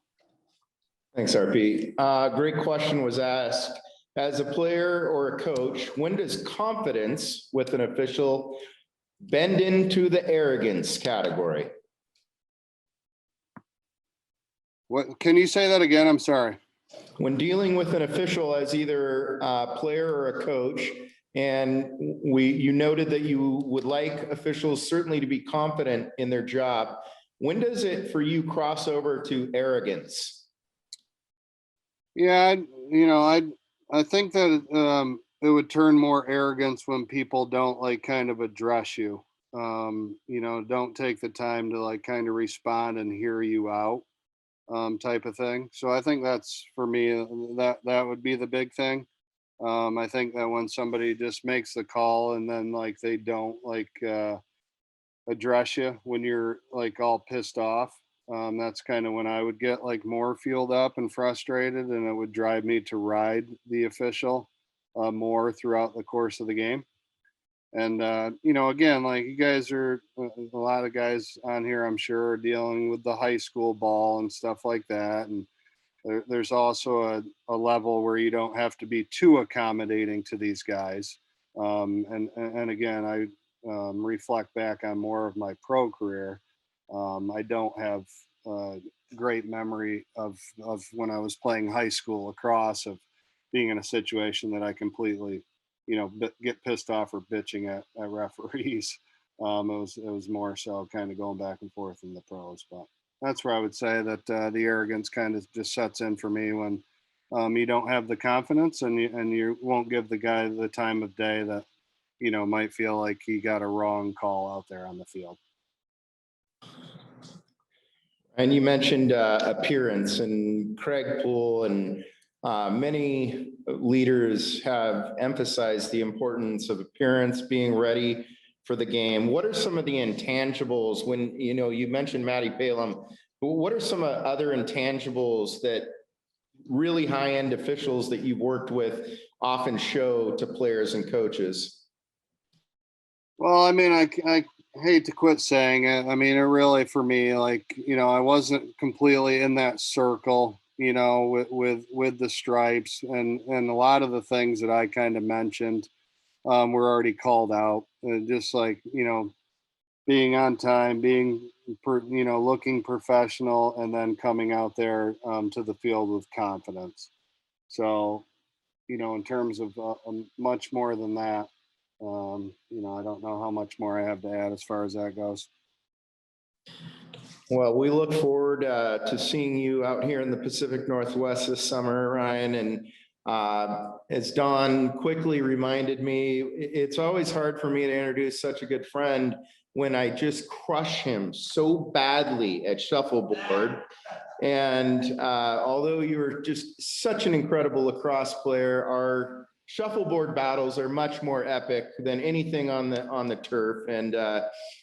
Thanks, RP. Great question was asked. As a player or a coach, when does confidence with an official bend into the arrogance category? What, can you say that again? I'm sorry. When dealing with an official as either a player or a coach, and you noted that you would like officials certainly to be confident in their job, when does it for you cross over to arrogance? Yeah, I think that it would turn more arrogance when people don't kind of address you. Don't take the time to kind of respond and hear you out, type of thing. So I think that's, for me, that would be the big thing. I think that when somebody just makes the call and then they don't address you when you're all pissed off, that's kind of when I would get more fueled up and frustrated, and it would drive me to ride the official more throughout the course of the game. And again, you guys are, a lot of guys on here, I'm sure, are dealing with the high school ball and stuff like that, and there's also a level where you don't have to be too accommodating to these guys. And again, I reflect back on more of my pro career. I don't have a great memory of when I was playing high school lacrosse, of being in a situation that I completely, get pissed off or bitching at referees. It was more so kind of going back and forth in the pros, but that's where I would say that the arrogance kind of just sets in for me when you don't have the confidence, and you won't give the guy the time of day that might feel like he got a wrong call out there on the field. And you mentioned appearance, and Craig Poole and many leaders have emphasized the importance of appearance, being ready for the game. What are some of the intangibles when, you mentioned Matty Palem, what are some other intangibles that really high-end officials that you've worked with often show to players and coaches? Well, I mean, I hate to quit saying it. I mean, it really, for me, I wasn't completely in that circle, with the stripes, and a lot of the things that I kind of mentioned were already called out. Just being on time, looking professional, and then coming out there to the field with confidence. So, in terms of much more than that, I don't know how much more I have to add as far as that goes. Well, we look forward to seeing you out here in the Pacific Northwest this summer, Ryan. And as Don quickly reminded me, it's always hard for me to introduce such a good friend when I just crush him so badly at shuffleboard. And although you're just such an incredible lacrosse player, our shuffleboard battles are much more epic than anything on the turf. And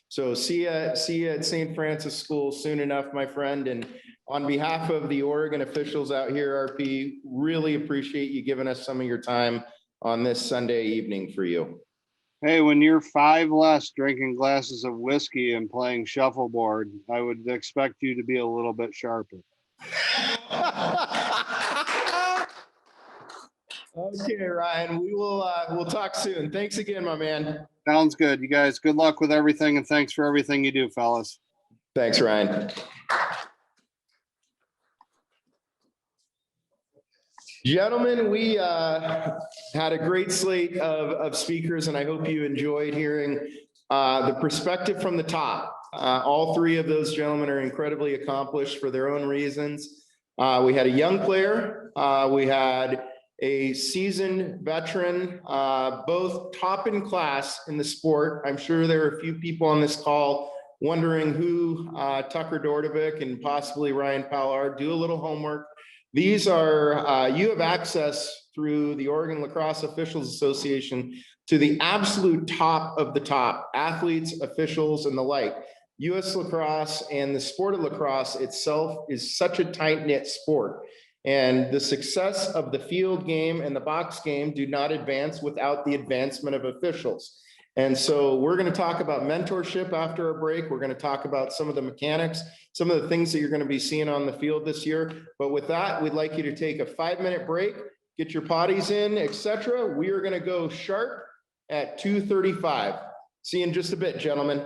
so see you at St. Francis School soon enough, my friend. And on behalf of the Oregon officials out here, RP, really appreciate you giving us some of your time on this Sunday evening for you. Hey, when you're 5 less drinking glasses of whiskey and playing shuffleboard, I would expect you to be a little bit sharper. Okay, Ryan, we'll talk soon. Thanks again, my man. Sounds good. You guys, good luck with everything, and thanks for everything you do, fellas. Thanks, Ryan. Gentlemen, we had a great slate of speakers, and I hope you enjoyed hearing the perspective from the top. All three of those gentlemen are incredibly accomplished for their own reasons. We had a young player, we had a seasoned veteran, both top in class in the sport. I'm sure there are a few people on this call wondering who Tucker Dordovic and possibly Ryan Powell are. Do a little homework. These are, you have access through the Oregon Lacrosse Officials Association to the absolute top of the top athletes, officials, and the like. US lacrosse and the sport of lacrosse itself is such a tight-knit sport. And the success of the field game and the box game do not advance without the advancement of officials. And so we're going to talk about mentorship after a break. We're going to talk about some of the mechanics, some of the things that you're going to be seeing on the field this year. But with that, we'd like you to take a 5-minute break, get your potties in, etc. We are going to go sharp at 2:35. See you in just a bit, gentlemen.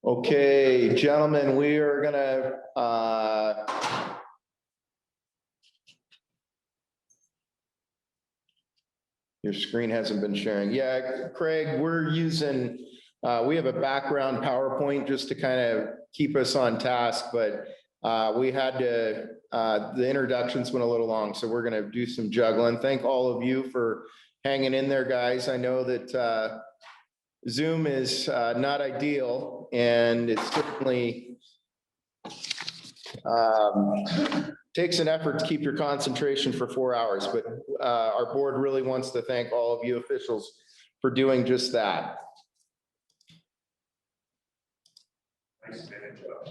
Okay, gentlemen, we are gonna, your screen hasn't been sharing. Yeah, Craig, we're using, we have a background PowerPoint just to kind of keep us on task, but we had to, the introductions went a little long, so we're gonna do some juggling. Thank all of you for hanging in there, guys. I know that Zoom is not ideal, and it certainly takes an effort to keep your concentration for 4 hours, but our board really wants to thank all of you officials for doing just that. Nice manage up.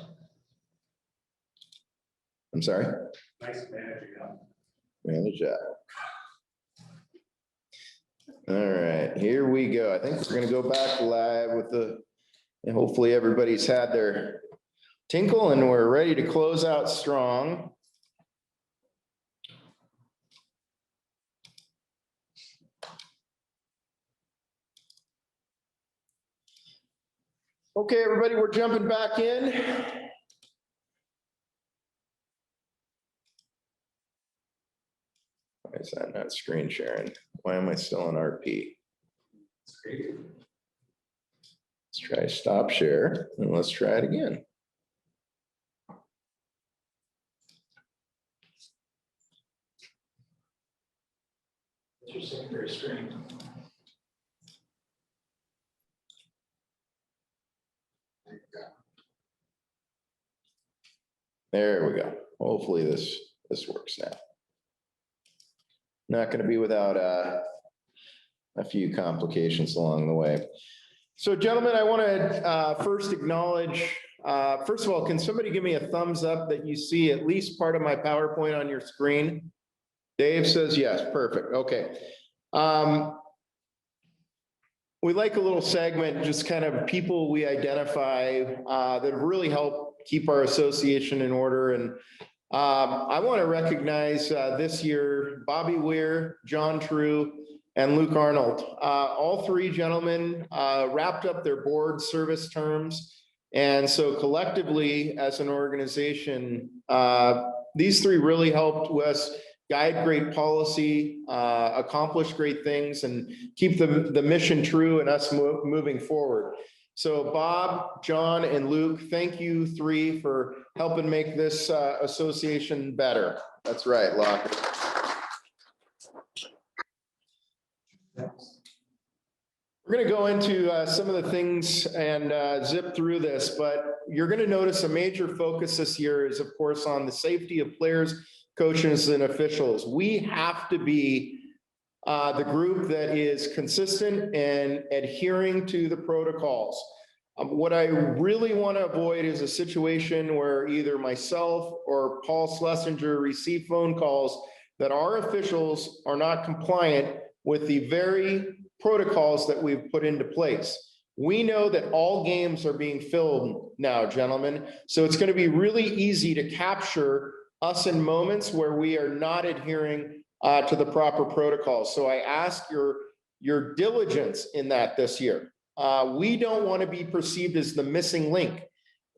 I'm sorry? Nice managing up. Manage that. All right, here we go. I think we're gonna go back live with the, and hopefully everybody's had their tinkle and we're ready to close out strong. Okay, everybody, we're jumping back in. Why is that not screen sharing? Why am I still on RP? Let's try stop share and let's try it again. It's your secondary screen. There we go. Hopefully this works now. Not going to be without a few complications along the way. So gentlemen, I want to first acknowledge, first of all, can somebody give me a thumbs up that you see at least part of my PowerPoint on your screen? Dave says yes, perfect, okay. We like a little segment, just kind of people we identify that have really helped keep our association in order. And I want to recognize this year, Bobby Weir, John True, and Luke Arnold. All three gentlemen wrapped up their board service terms. And so collectively as an organization, these three really helped us guide great policy, accomplish great things, and keep the mission true and us moving forward. So Bob, John, and Luke, thank you three for helping make this association better. That's right, Locker. We're going to go into some of the things and zip through this, but you're going to notice a major focus this year is, of course, on the safety of players, coaches, and officials. We have to be the group that is consistent and adhering to the protocols. What I really want to avoid is a situation where either myself or Paul Schlesinger receive phone calls that our officials are not compliant with the very protocols that we've put into place. We know that all games are being filmed now, gentlemen, so it's going to be really easy to capture us in moments where we are not adhering to the proper protocols. So I ask your diligence in that this year. We don't want to be perceived as the missing link.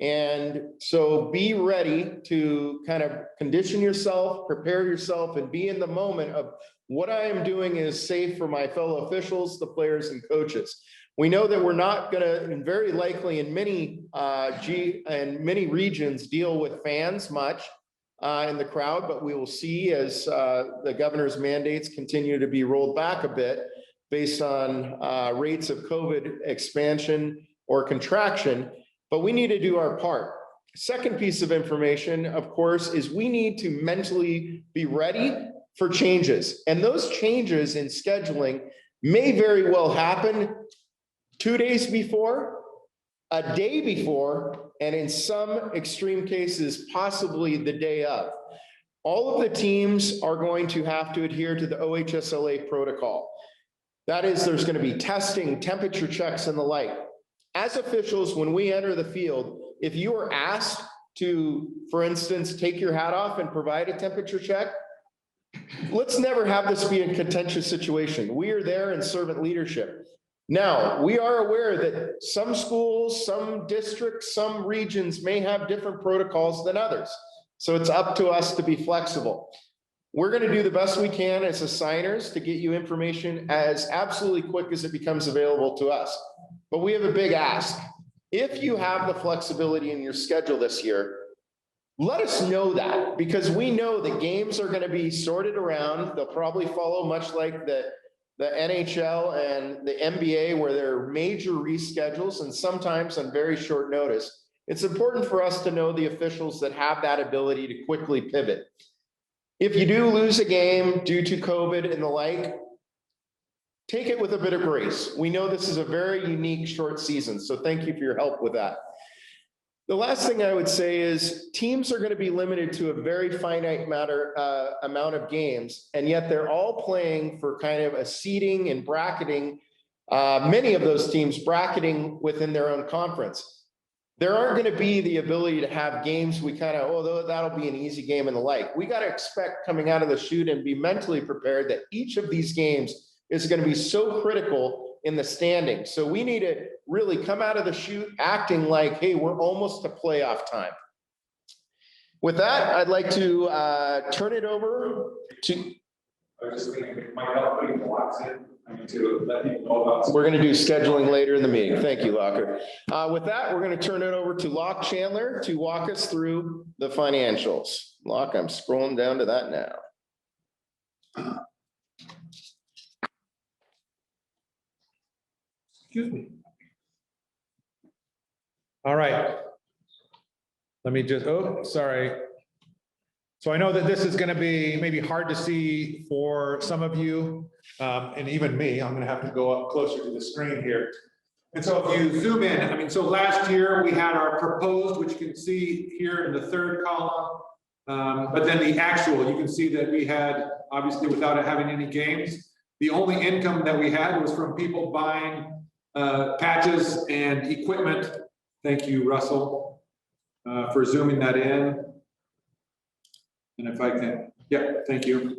And so be ready to kind of condition yourself, prepare yourself, and be in the moment of what I am doing is safe for my fellow officials, the players, and coaches. We know that we're not going to, and very likely in many many regions, deal with fans much in the crowd, but we will see as the governor's mandates continue to be rolled back a bit based on rates of COVID expansion or contraction, but we need to do our part. Second piece of information, of course, is we need to mentally be ready for changes. And those changes in scheduling may very well happen 2 days before, a day before, and in some extreme cases, possibly the day of. All of the teams are going to have to adhere to the OHSLA protocol. That is, there's going to be testing, temperature checks, and the like. As officials, when we enter the field, if you are asked to, for instance, take your hat off and provide a temperature check, let's never have this be a contentious situation. We are there in servant leadership. Now, we are aware that some schools, some districts, some regions may have different protocols than others. So it's up to us to be flexible. We're going to do the best we can as assigners to get you information as absolutely quick as it becomes available to us. But we have a big ask. If you have the flexibility in your schedule this year, let us know that, because we know that games are going to be sorted around. They'll probably follow much like the NHL and the NBA, where there are major reschedules and sometimes on very short notice. It's important for us to know the officials that have that ability to quickly pivot. If you do lose a game due to COVID and the like, take it with a bit of grace. We know this is a very unique short season, so thank you for your help with that. The last thing I would say is teams are going to be limited to a very finite amount of games, and yet they're all playing for kind of a seeding and bracketing, many of those teams bracketing within their own conference. There aren't going to be the ability to have games we kind of, oh, that'll be an easy game and the like. We got to expect coming out of the chute and be mentally prepared that each of these games is going to be so critical in the standing. So we need to really come out of the chute acting like, hey, we're almost to playoff time. With that, I'd like to turn it over to. I was just thinking, might help putting blocks in. I mean, to let people know about. We're going to do scheduling later in the meeting. Thank you, Locker. With that, we're going to turn it over to Locke Chandler to walk us through the financials. Locke, I'm scrolling down to that now. Excuse me. All right. Let me just, oh, sorry. So I know that this is going to be maybe hard to see for some of you, and even me. I'm going to have to go up closer to the screen here. And so if you zoom in, I mean, so last year we had our proposed, which you can see here in the third column, but then the actual, you can see that we had, obviously without having any games, the only income that we had was from people buying patches and equipment. Thank you, Russell, for zooming that in. And if I can, yeah, thank you.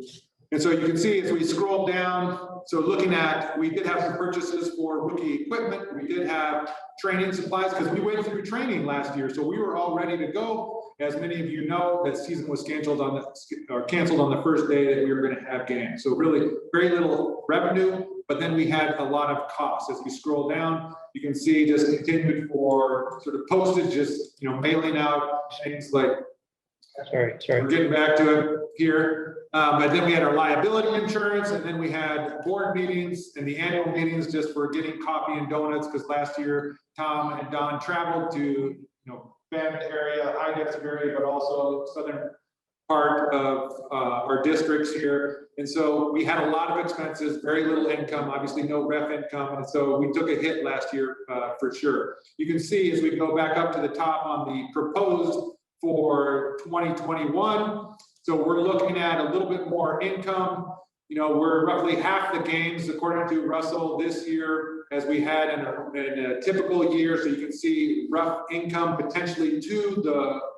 And so you can see as we scroll down, so looking at, we did have some purchases for rookie equipment. We did have training supplies because we went through training last year. So we were all ready to go. As many of you know, that season was canceled on the first day that we were going to have games. So really very little revenue, but then we had a lot of costs. As we scroll down, you can see just continued for sort of postage, just, mailing out things like, Sorry. we're getting back to it here. But then we had our liability insurance, and then we had board meetings and the annual meetings just for getting coffee and donuts, because last year Tom and Don traveled to Bend area, high density area, but also southern part of our districts here. And so we had a lot of expenses, very little income, obviously no ref income. And so we took a hit last year for sure. You can see as we go back up to the top on the proposed for 2021. So we're looking at a little bit more income. We're roughly half the games, according to Russell, this year as we had in a typical year. So you can see rough income potentially to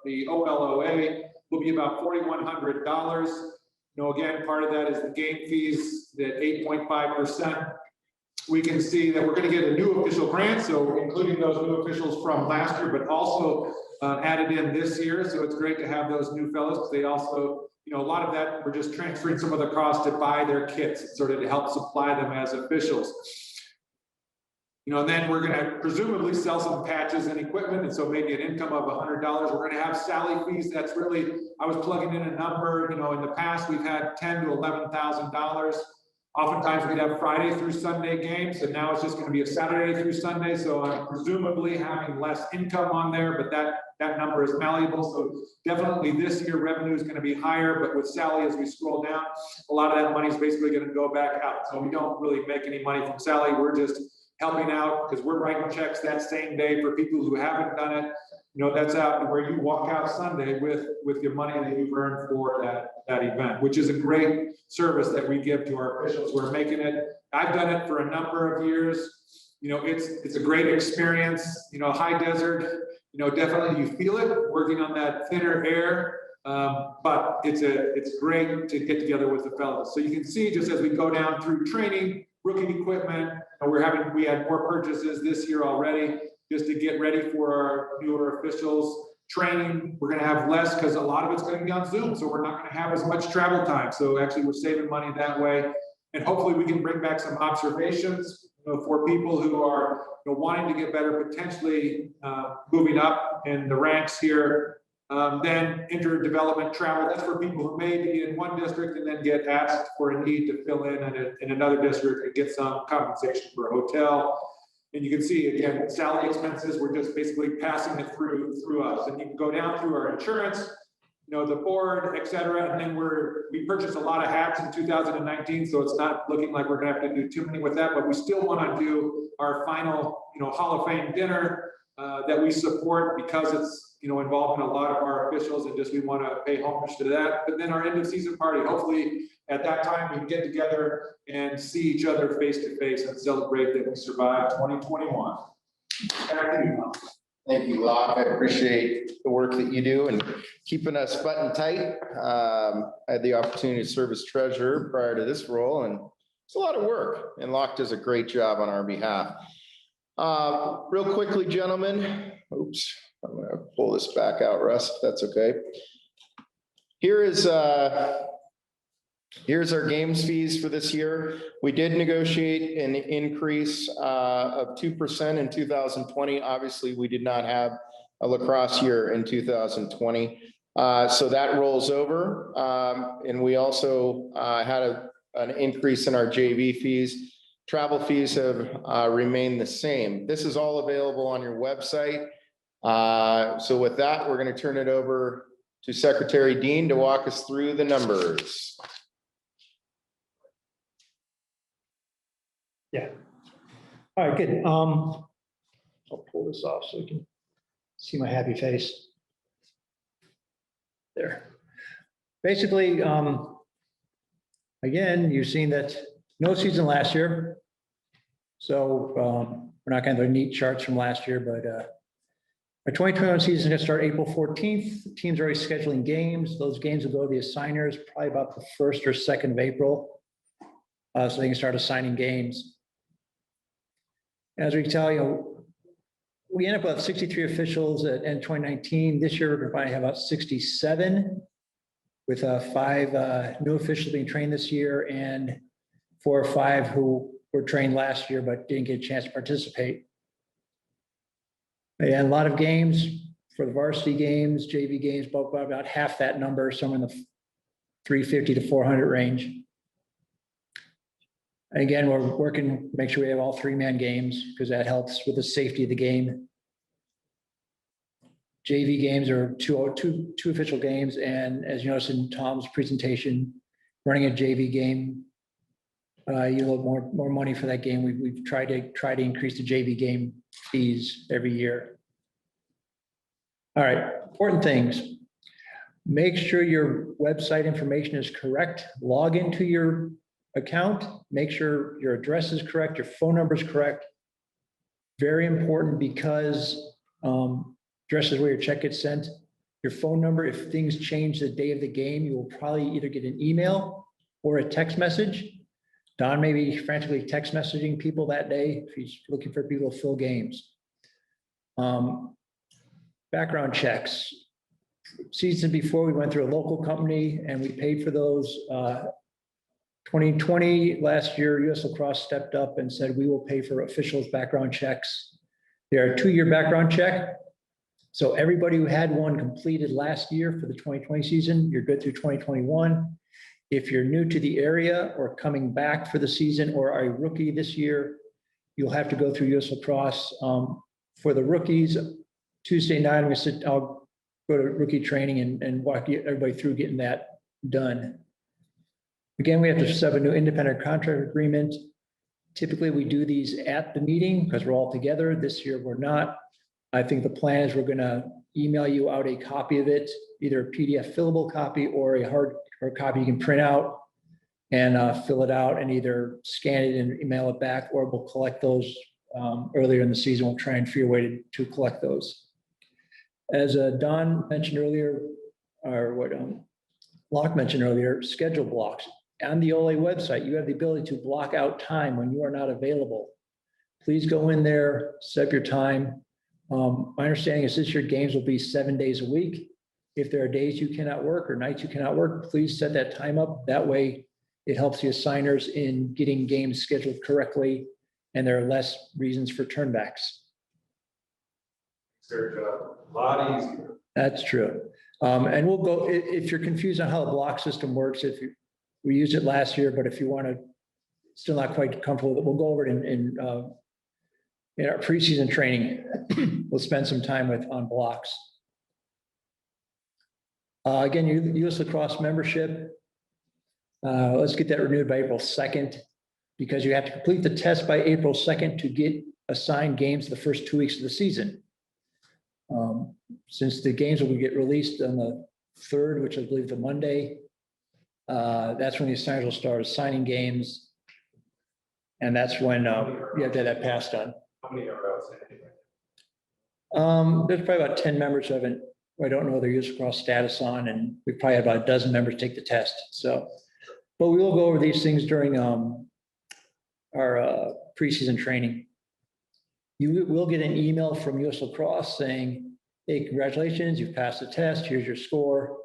the OLOA will be about $4,100. Again, part of that is the game fees, that 8.5%. We can see that we're going to get a new official grant, so including those new officials from last year, but also added in this year. So it's great to have those new fellows, because they also, a lot of that, we're just transferring some of the costs to buy their kits, sort of to help supply them as officials. And then we're going to presumably sell some patches and equipment, and so maybe an income of $100. We're going to have Sally fees. That's really, I was plugging in a number. In the past we've had $10,000 to $11,000. Oftentimes we'd have Friday through Sunday games, and now it's just going to be a Saturday through Sunday. So I'm presumably having less income on there, but that number is malleable. So definitely this year revenue is going to be higher, but with Sally, as we scroll down, a lot of that money is basically going to go back out. So we don't really make any money from Sally. We're just helping out because we're writing checks that same day for people who haven't done it. That's out where you walk out Sunday with your money that you've earned for that event, which is a great service that we give to our officials. We're making it. I've done it for a number of years. It's a great experience. High desert. Definitely you feel it working on that thinner air. But it's great to get together with the fellows. So you can see just as we go down through training, rookie equipment. And we had more purchases this year already, just to get ready for our newer officials. Training, we're gonna have less because a lot of it's gonna be on Zoom, so we're not gonna have as much travel time. So actually, we're saving money that way. And hopefully we can bring back some observations, for people who are wanting to get better, potentially moving up in the ranks here. Then interdevelopment travel, that's for people who may be in one district and then get asked for a need to fill in another district and get some compensation for a hotel. And you can see, again, salary expenses, we're just basically passing it through us. And you can go down through our insurance, the board, et cetera. And then we purchased a lot of hats in 2019, so it's not looking like we're gonna have to do too many with that, but we still wanna do our final, Hall of Fame dinner that we support because it's, involving a lot of our officials, and just we wanna pay homage to that. But then our end of season party, hopefully at that time we can get together and see each other face to face and celebrate that we survived 2021. Back to you, Tom. Thank you, Locke. I appreciate the work that you do and keeping us buttoned tight. I had the opportunity to serve as treasurer prior to this role, and it's a lot of work, and Locke does a great job on our behalf. Real quickly, gentlemen, oops, I'm gonna pull this back out, Russ, if that's okay. Here's our games fees for this year. We did negotiate an increase of 2% in 2020. Obviously, we did not have a lacrosse year in 2020. So that rolls over. And we also had an increase in our JV fees. Travel fees have remained the same. This is all available on your website. So with that, we're going to turn it over to Secretary Dean to walk us through the numbers. Yeah. All right, good. I'll pull this off so you can see my happy face. There. Basically, again, you've seen that no season last year. So we're not going to have neat charts from last year, but our 2021 season is going to start April 14th. The teams are already scheduling games. Those games will go to the assigners probably about the 1st or 2nd of April. So they can start assigning games. As we can tell, we end up with 63 officials at end 2019. This year, we're going to probably have about 67, with 5 new officials being trained this year and 4 or 5 who were trained last year but didn't get a chance to participate. And a lot of games for the varsity games, JV games, about half that number, somewhere in the 350 to 400 range. Again, we're working to make sure we have all 3-man games because that helps with the safety of the game. JV games are two official games, and as you noticed in Tom's presentation, running a JV game, you look more money for that game. We've tried to increase the JV game fees every year. All right, important things. Make sure your website information is correct. Log into your account, make sure your address is correct, your phone number is correct. Very important because address is where your check gets sent. Your phone number, if things change the day of the game, you will probably either get an email or a text message. Don may be frantically text messaging people that day if he's looking for people to fill games. Background checks. Season before, we went through a local company and we paid for those. 2020, last year, US Lacrosse stepped up and said, we will pay for officials' background checks. They are a 2-year background check. So everybody who had one completed last year for the 2020 season, you're good through 2021. If you're new to the area or coming back for the season or are a rookie this year, you'll have to go through US Lacrosse. For the rookies, Tuesday night, I'll go to rookie training and walk everybody through getting that done. Again, we have to set a new independent contract agreement. Typically, we do these at the meeting because we're all together. This year, we're not. I think the plan is we're going to email you out a copy of it, either a PDF fillable copy or a hard copy you can print out and fill it out and either scan it and email it back, or we'll collect those earlier in the season. We'll try and figure a way to collect those. As Don mentioned earlier, or what Locke mentioned earlier, schedule blocks. on the Ole website, you have the ability to block out time when you are not available. Please go in there, set up your time. My understanding is this year games will be 7 days a week. If there are days you cannot work or nights you cannot work, please set that time up. That way it helps the assigners in getting games scheduled correctly, and there are less reasons for turnbacks. A lot easier. That's true. And we'll go, if you're confused on how the block system works, we used it last year, but if you want to, still not quite comfortable, we'll go over it in our preseason training. We'll spend some time on blocks. Again, U.S. Lacrosse membership. Let's get that renewed by April 2nd, because you have to complete the test by April 2nd to get assigned games the first 2 weeks of the season. Since the games will get released on the 3rd, which I believe the Monday, that's when the assigners will start assigning games. And that's when you have to have that passed on. How many are outstanding? There's probably about 10 members who I don't know their U.S. Lacrosse status on, and we probably have about a dozen members take the test. So, but we will go over these things during our preseason training. You will get an email from U.S. Lacrosse saying, hey, congratulations, you've passed the test, here's your score.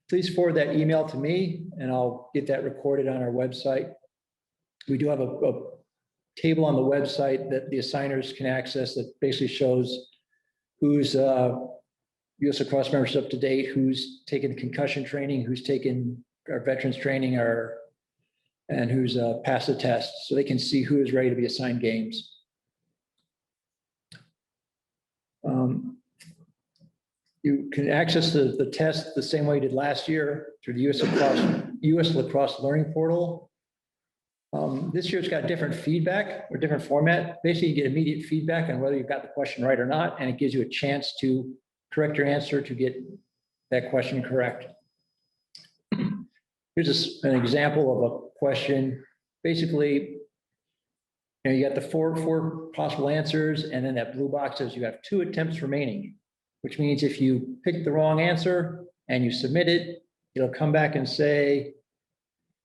Please forward that email to me and I'll get that recorded on our website. We do have a table on the website that the assigners can access that basically shows who's U.S. Lacrosse members up to date, who's taken concussion training, who's taken our veterans training, and who's passed the test, so they can see who is ready to be assigned games. You can access the test the same way you did last year through the U.S. Lacrosse Learning Portal. This year it's got different feedback or different format. Basically, you get immediate feedback on whether you've got the question right or not, and it gives you a chance to correct your answer to get that question correct. Here's an example of a question. Basically, you got the four possible answers, and then that blue box says you have 2 attempts remaining, which means if you pick the wrong answer and you submit it, it'll come back and say,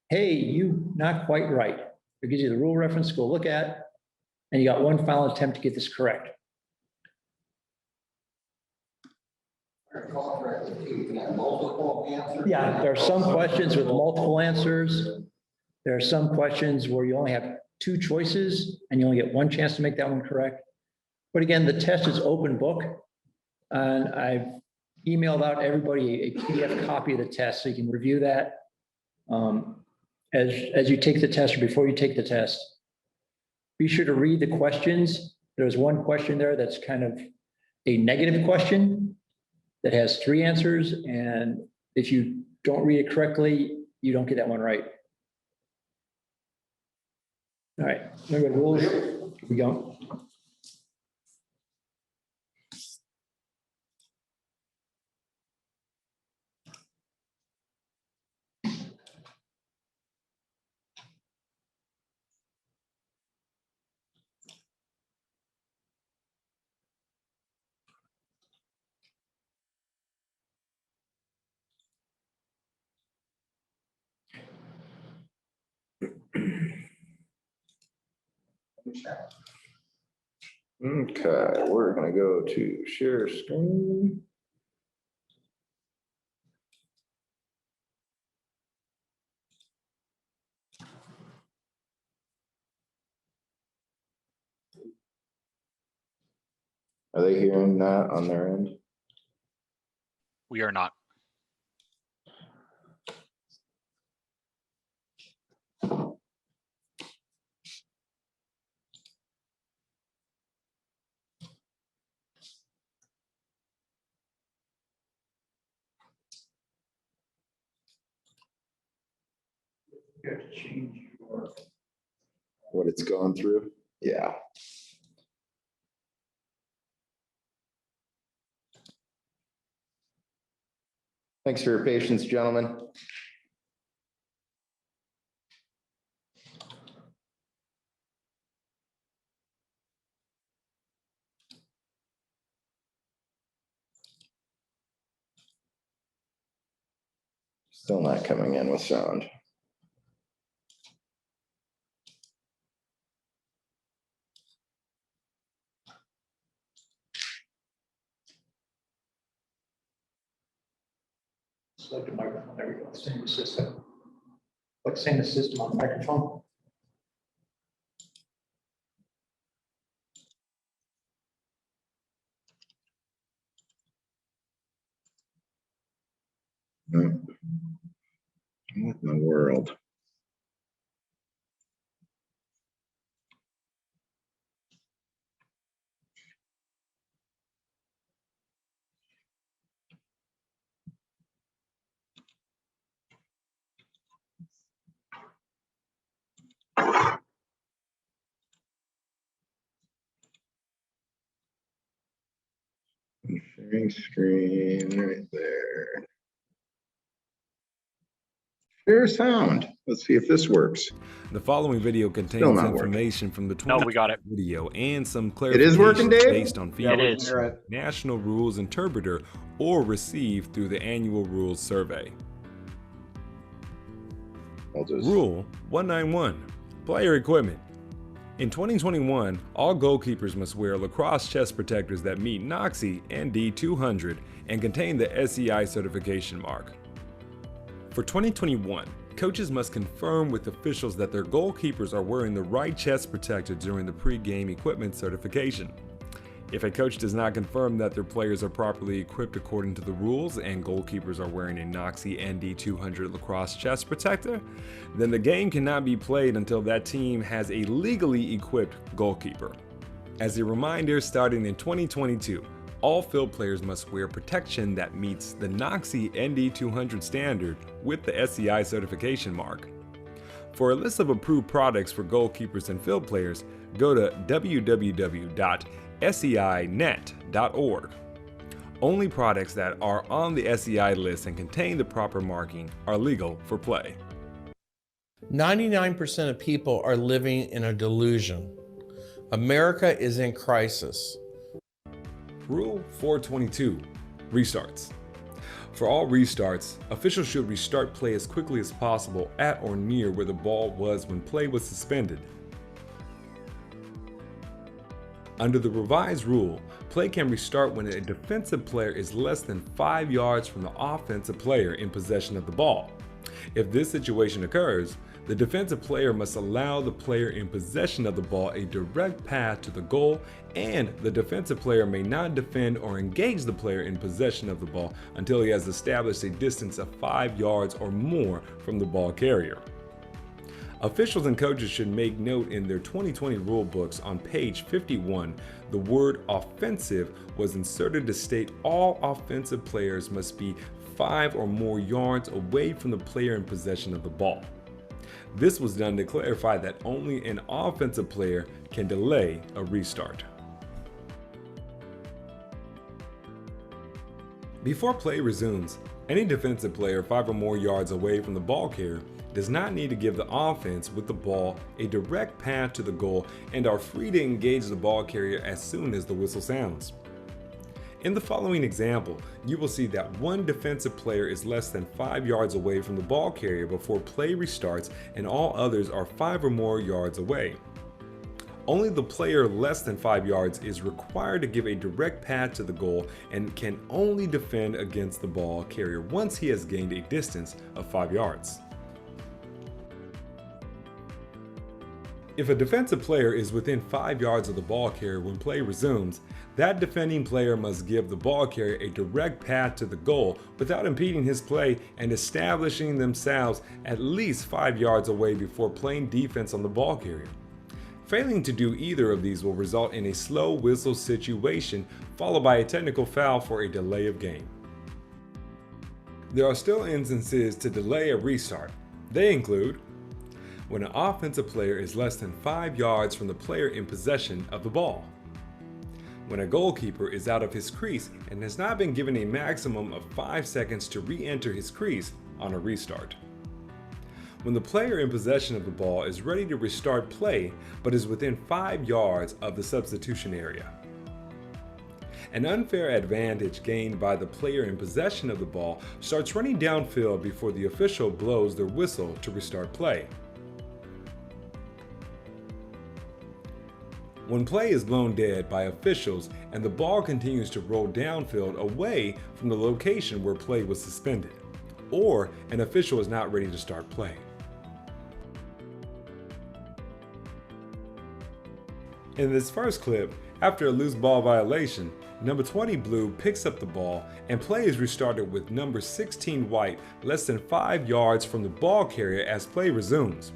hey, you not quite right. It gives you the rule reference to go look at, and you got 1 final attempt to get this correct. Yeah, there are some questions with multiple answers. There are some questions where you only have 2 choices and you only get 1 chance to make that one correct. But again, the test is open book, and I've emailed out everybody a PDF copy of the test so you can review that as you take the test or before you take the test. Be sure to read the questions. There's one question there that's kind of a negative question that has 3 answers, and if you don't read it correctly, you don't get that one right. All right, remember the rules? Here we go. Okay, we're gonna go to share screen. Are they hearing that on their end? We are not. You have to change what it's going through. Yeah. Thanks for your patience, gentlemen. Still not coming in with sound. select a microphone. There we go. Same system. Like same system on the microphone. What in the world? Sharing screen right there. Share sound. Let's see if this works. The following video contains Still not information from the No, we got it. video and some It is working, clarifications Dave? based on Yeah, it feedback is. from the National Rules Interpreter or received through the annual rules survey. Rule 191, player equipment. In 2021, all goalkeepers must wear lacrosse chest protectors that meet NOCSE ND200 and contain the SEI certification mark. For 2021, coaches must confirm with officials that their goalkeepers are wearing the right chest protector during the pre-game equipment certification. If a coach does not confirm that their players are properly equipped according to the rules and goalkeepers are wearing a NOCSE ND200 lacrosse chest protector, then the game cannot be played until that team has a legally equipped goalkeeper. As a reminder, starting in 2022, all field players must wear protection that meets the NOCSE ND200 standard with the SEI certification mark. For a list of approved products for goalkeepers and field players, go to www.seinet.org. Only products that are on the SEI list and contain the proper marking are legal for play. 99% of people are living in a delusion. America is in crisis. Rule 422, restarts. For all restarts, officials should restart play as quickly as possible at or near where the ball was when play was suspended. Under the revised rule, play can restart when a defensive player is less than 5 yards from the offensive player in possession of the ball. If this situation occurs, the defensive player must allow the player in possession of the ball a direct path to the goal, and the defensive player may not defend or engage the player in possession of the ball until he has established a distance of 5 yards or more from the ball carrier. Officials and coaches should make note in their 2020 rule books on page 51, the word offensive was inserted to state all offensive players must be 5 or more yards away from the player in possession of the ball. This was done to clarify that only an offensive player can delay a restart. Before play resumes, any defensive player 5 or more yards away from the ball carrier does not need to give the offense with the ball a direct path to the goal and are free to engage the ball carrier as soon as the whistle sounds. In the following example, you will see that one defensive player is less than 5 yards away from the ball carrier before play restarts and all others are 5 or more yards away. Only the player less than 5 yards is required to give a direct path to the goal and can only defend against the ball carrier once he has gained a distance of 5 yards. If a defensive player is within 5 yards of the ball carrier when play resumes, that defending player must give the ball carrier a direct path to the goal without impeding his play and establishing themselves at least 5 yards away before playing defense on the ball carrier. Failing to do either of these will result in a slow whistle situation followed by a technical foul for a delay of game. There are still instances to delay a restart. They include when an offensive player is less than 5 yards from the player in possession of the ball, when a goalkeeper is out of his crease and has not been given a maximum of 5 seconds to re-enter his crease on a restart, when the player in possession of the ball is ready to restart play but is within 5 yards of the substitution area, an unfair advantage gained by the player in possession of the ball starts running downfield before the official blows their whistle to restart play, when play is blown dead by officials and the ball continues to roll downfield away from the location where play was suspended, or an official is not ready to start play. In this first clip, after a loose ball violation, number 20 blue picks up the ball and play is restarted with number 16 white less than 5 yards from the ball carrier as play resumes.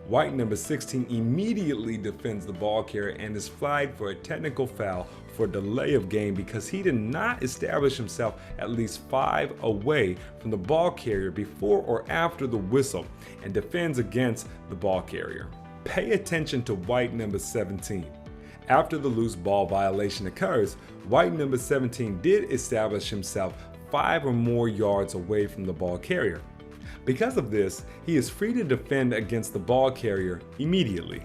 White number 16 immediately defends the ball carrier and is flagged for a technical foul for delay of game because he did not establish himself at least 5 away from the ball carrier before or after the whistle and defends against the ball carrier. Pay attention to white number 17. After the loose ball violation occurs, white number 17 did establish himself 5 or more yards away from the ball carrier. Because of this, he is free to defend against the ball carrier immediately.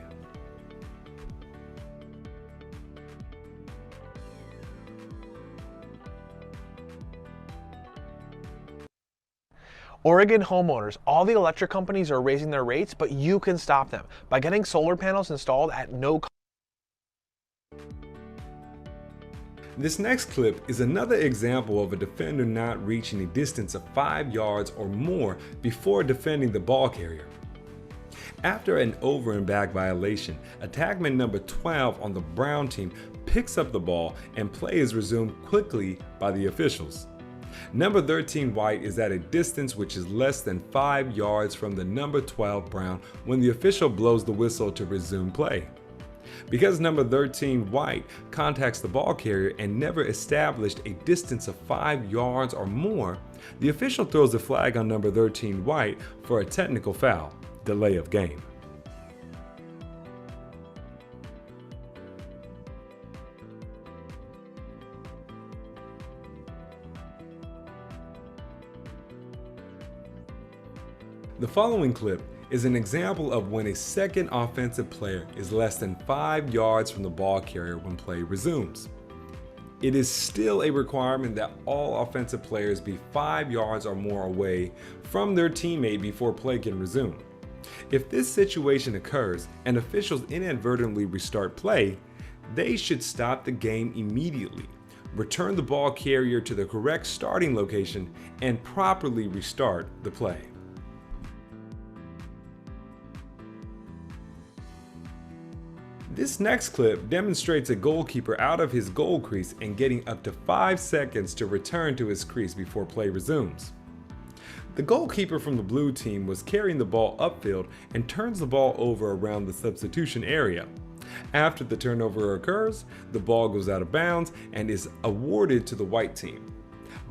Oregon homeowners, all the electric companies are raising their rates, but you can stop them by getting solar panels installed at no cost. This next clip is another example of a defender not reaching a distance of 5 yards or more before defending the ball carrier. After an over and back violation, attackman number 12 on the brown team picks up the ball and play is resumed quickly by the officials. Number 13 white is at a distance which is less than 5 yards from the number 12 brown when the official blows the whistle to resume play. Because number 13 white contacts the ball carrier and never established a distance of 5 yards or more, the official throws a flag on number 13 white for a technical foul, delay of game. The following clip is an example of when a second offensive player is less than 5 yards from the ball carrier when play resumes. It is still a requirement that all offensive players be 5 yards or more away from their teammate before play can resume. If this situation occurs and officials inadvertently restart play, they should stop the game immediately, return the ball carrier to the correct starting location, and properly restart the play. This next clip demonstrates a goalkeeper out of his goal crease and getting up to 5 seconds to return to his crease before play resumes. The goalkeeper from the blue team was carrying the ball upfield and turns the ball over around the substitution area. After the turnover occurs, the ball goes out of bounds and is awarded to the white team.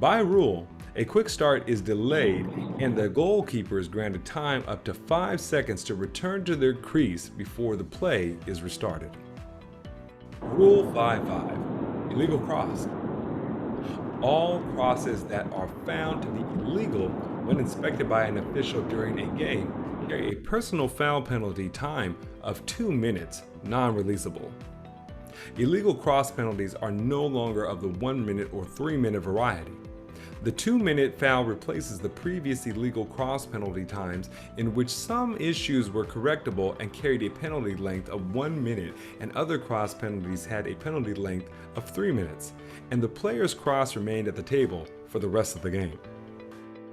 By rule, a quick start is delayed and the goalkeeper is granted time up to 5 seconds to return to their crease before the play is restarted. Rule 5.5. Illegal cross. All crosses that are found to be illegal when inspected by an official during a game carry a personal foul penalty time of 2 minutes, non-releasable. Illegal cross penalties are no longer of the 1 minute or 3 minute variety. The 2-minute foul replaces the previous illegal cross penalty times in which some issues were correctable and carried a penalty length of 1 minute and other cross penalties had a penalty length of 3 minutes, and the player's cross remained at the table for the rest of the game.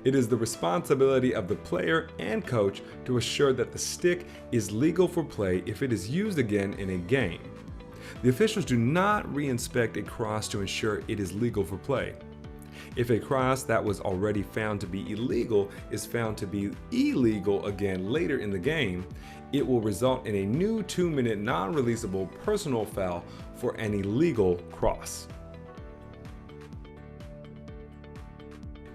It is the responsibility of the player and coach to assure that the stick is legal for play if it is used again in a game. The officials do not re-inspect a cross to ensure it is legal for play. If a cross that was already found to be illegal is found to be illegal again later in the game, it will result in a new 2-minute non-releasable personal foul for an illegal cross.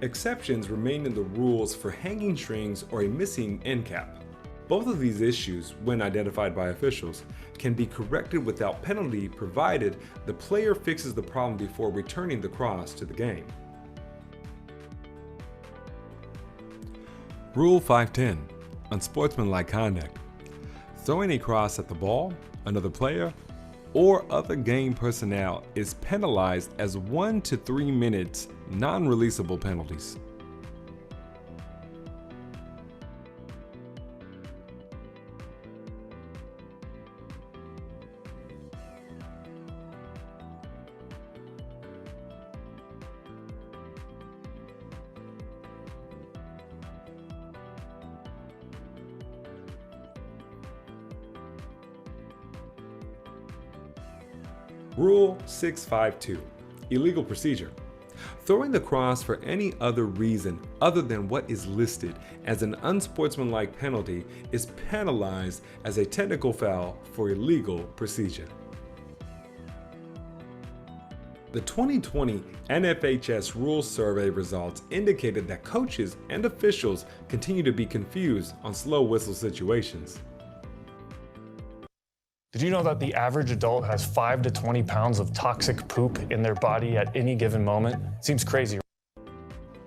Exceptions remain in the rules for hanging strings or a missing end cap. Both of these issues, when identified by officials, can be corrected without penalty provided the player fixes the problem before returning the cross to the game. Rule 5.10. Unsportsmanlike conduct. Throwing a cross at the ball, another player, or other game personnel is penalized as 1 to 3 minutes non-releasable penalties. Rule 652, illegal procedure. Throwing the cross for any other reason other than what is listed as an unsportsmanlike penalty is penalized as a technical foul for illegal procedure. The 2020 NFHS Rules Survey results indicated that coaches and officials continue to be confused on slow whistle situations. Did you know that the average adult has 5 to 20 pounds of toxic poop in their body at any given moment? Seems crazy.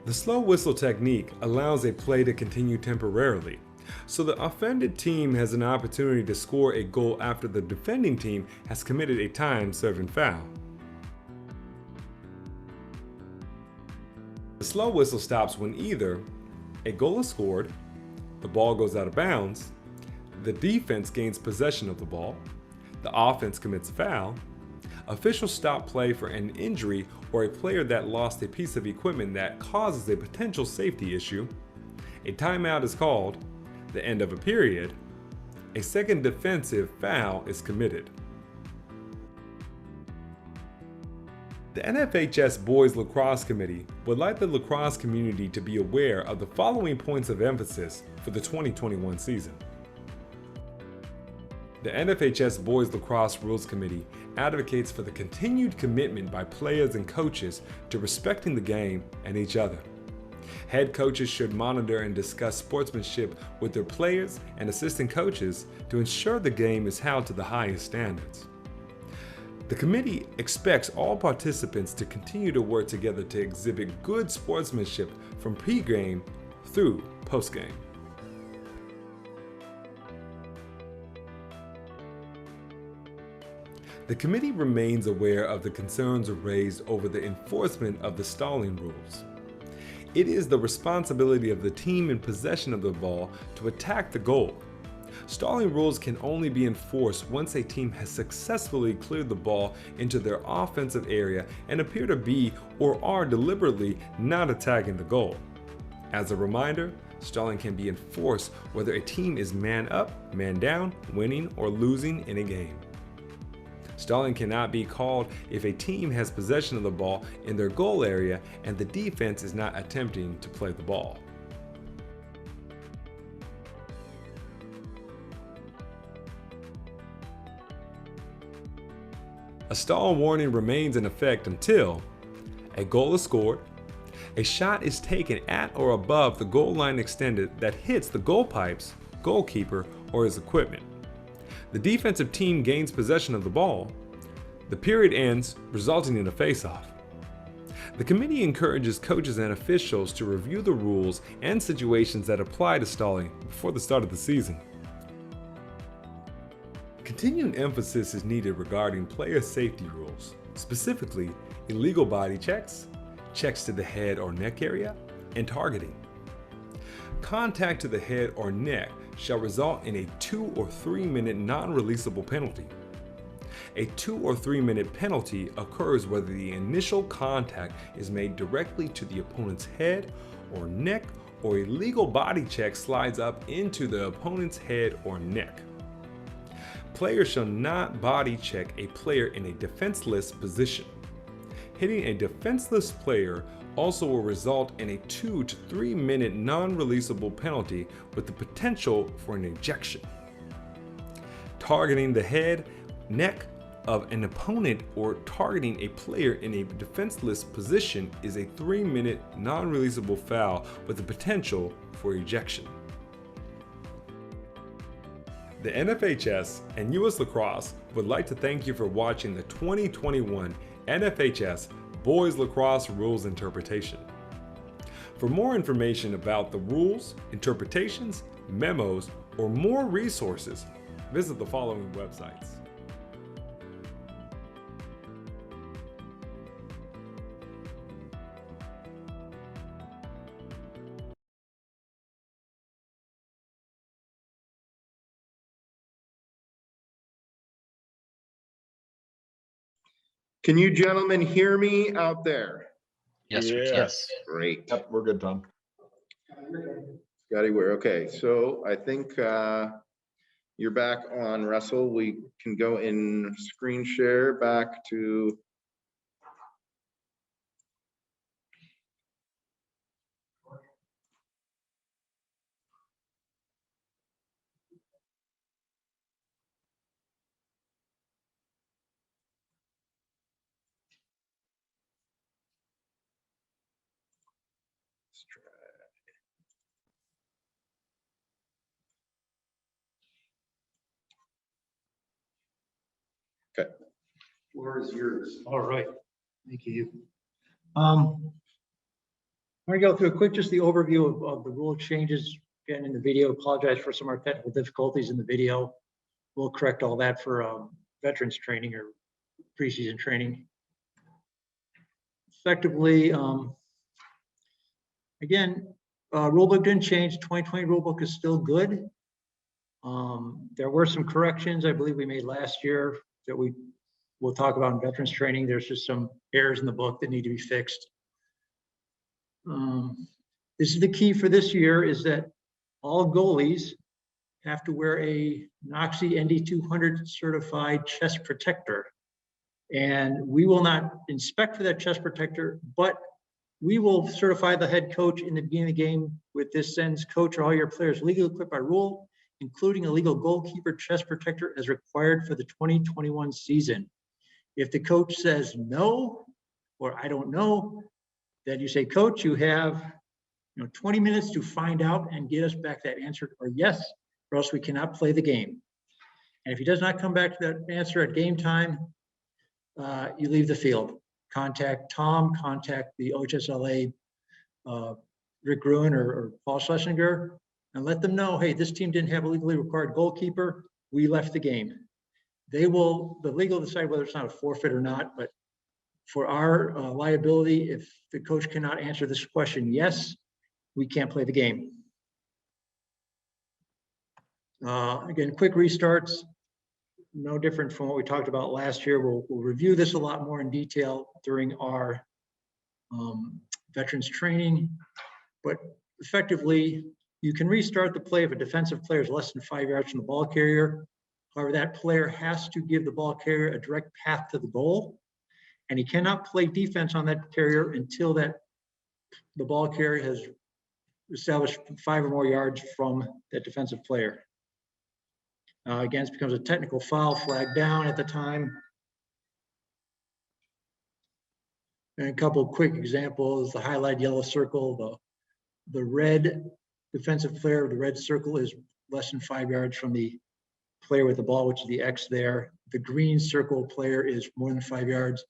The slow whistle technique allows a play to continue temporarily, so the offended team has an opportunity to score a goal after the defending team has committed a time-serving foul. The slow whistle stops when either a goal is scored, the ball goes out of bounds, the defense gains possession of the ball, the offense commits a foul, officials stop play for an injury or a player that lost a piece of equipment that causes a potential safety issue, a timeout is called, the end of a period, a second defensive foul is committed. The NFHS Boys Lacrosse Committee would like the lacrosse community to be aware of the following points of emphasis for the 2021 season. The NFHS Boys Lacrosse Rules Committee advocates for the continued commitment by players and coaches to respecting the game and each other. Head coaches should monitor and discuss sportsmanship with their players and assistant coaches to ensure the game is held to the highest standards. The committee expects all participants to continue to work together to exhibit good sportsmanship from pre-game through post-game. The committee remains aware of the concerns raised over the enforcement of the stalling rules. It is the responsibility of the team in possession of the ball to attack the goal. Stalling rules can only be enforced once a team has successfully cleared the ball into their offensive area and appear to be or are deliberately not attacking the goal. As a reminder, stalling can be enforced whether a team is man up, man down, winning, or losing in a game. Stalling cannot be called if a team has possession of the ball in their goal area and the defense is not attempting to play the ball. A stall warning remains in effect until a goal is scored, a shot is taken at or above the goal line extended that hits the goal pipes, goalkeeper, or his equipment. The defensive team gains possession of the ball. The period ends, resulting in a face-off. The committee encourages coaches and officials to review the rules and situations that apply to stalling before the start of the season. Continuing emphasis is needed regarding player safety rules, specifically illegal body checks, checks to the head or neck area, and targeting. Contact to the head or neck shall result in a 2 or 3 minute non-releasable penalty. A 2 or 3 minute penalty occurs whether the initial contact is made directly to the opponent's head or neck, or a legal body check slides up into the opponent's head or neck. Players shall not body check a player in a defenseless position. Hitting a defenseless player also will result in a 2 to 3 minute non-releasable penalty with the potential for an ejection. Targeting the head, neck of an opponent or targeting a player in a defenseless position is a 3 minute non-releasable foul with the potential for ejection. The NFHS and US Lacrosse would like to thank you for watching the 2021 NFHS Boys Lacrosse Rules Interpretation. For more information about the rules, interpretations, memos, or more resources, visit the following websites. Can you gentlemen hear me out there? Yes, we can. Yes. Great. Yep, we're good, Tom. Scotty, we're okay. So I think You're back on, Russell. We can go in screen share back to. Okay. Floor is yours. All right. Thank you. I'm going to go through just the overview of the rule changes again in the video. Apologize for some of our technical difficulties in the video. We'll correct all that for veterans training or preseason training. Effectively, again, rulebook didn't change. 2020 rulebook is still good. There were some corrections I believe we made last year that we'll talk about in veterans training. There's just some errors in the book that need to be fixed. This is the key for this year, is that all goalies have to wear a NOXI ND200 certified chest protector. And we will not inspect for that chest protector, but we will certify the head coach in the beginning of the game with this sentence: coach, all your players legally equipped by rule, including a legal goalkeeper chest protector as required for the 2021 season. If the coach says no, or I don't know, then you say, coach, you have 20 minutes to find out and get us back that answer, or yes, or else we cannot play the game. And if he does not come back to that answer at game time, you leave the field. Contact Tom, contact the OHSLA, Rick Gruen or Paul Schlesinger, and let them know, hey, this team didn't have a legally required goalkeeper. We left the game. The league will decide whether it's not a forfeit or not, but for our liability, if the coach cannot answer this question, yes, we can't play the game. Again, quick restarts, no different from what we talked about last year. We'll review this a lot more in detail during our veterans training, but effectively, you can restart the play if a defensive player is less than 5 yards from the ball carrier. However, that player has to give the ball carrier a direct path to the goal, and he cannot play defense on that carrier until the ball carrier has established 5 or more yards from that defensive player. Again, it becomes a technical foul, flag down at the time. And a couple of quick examples: the highlight yellow circle, the red defensive player, the red circle is less than 5 yards from the player with the ball, which is the X there. The green circle player is more than 5 yards.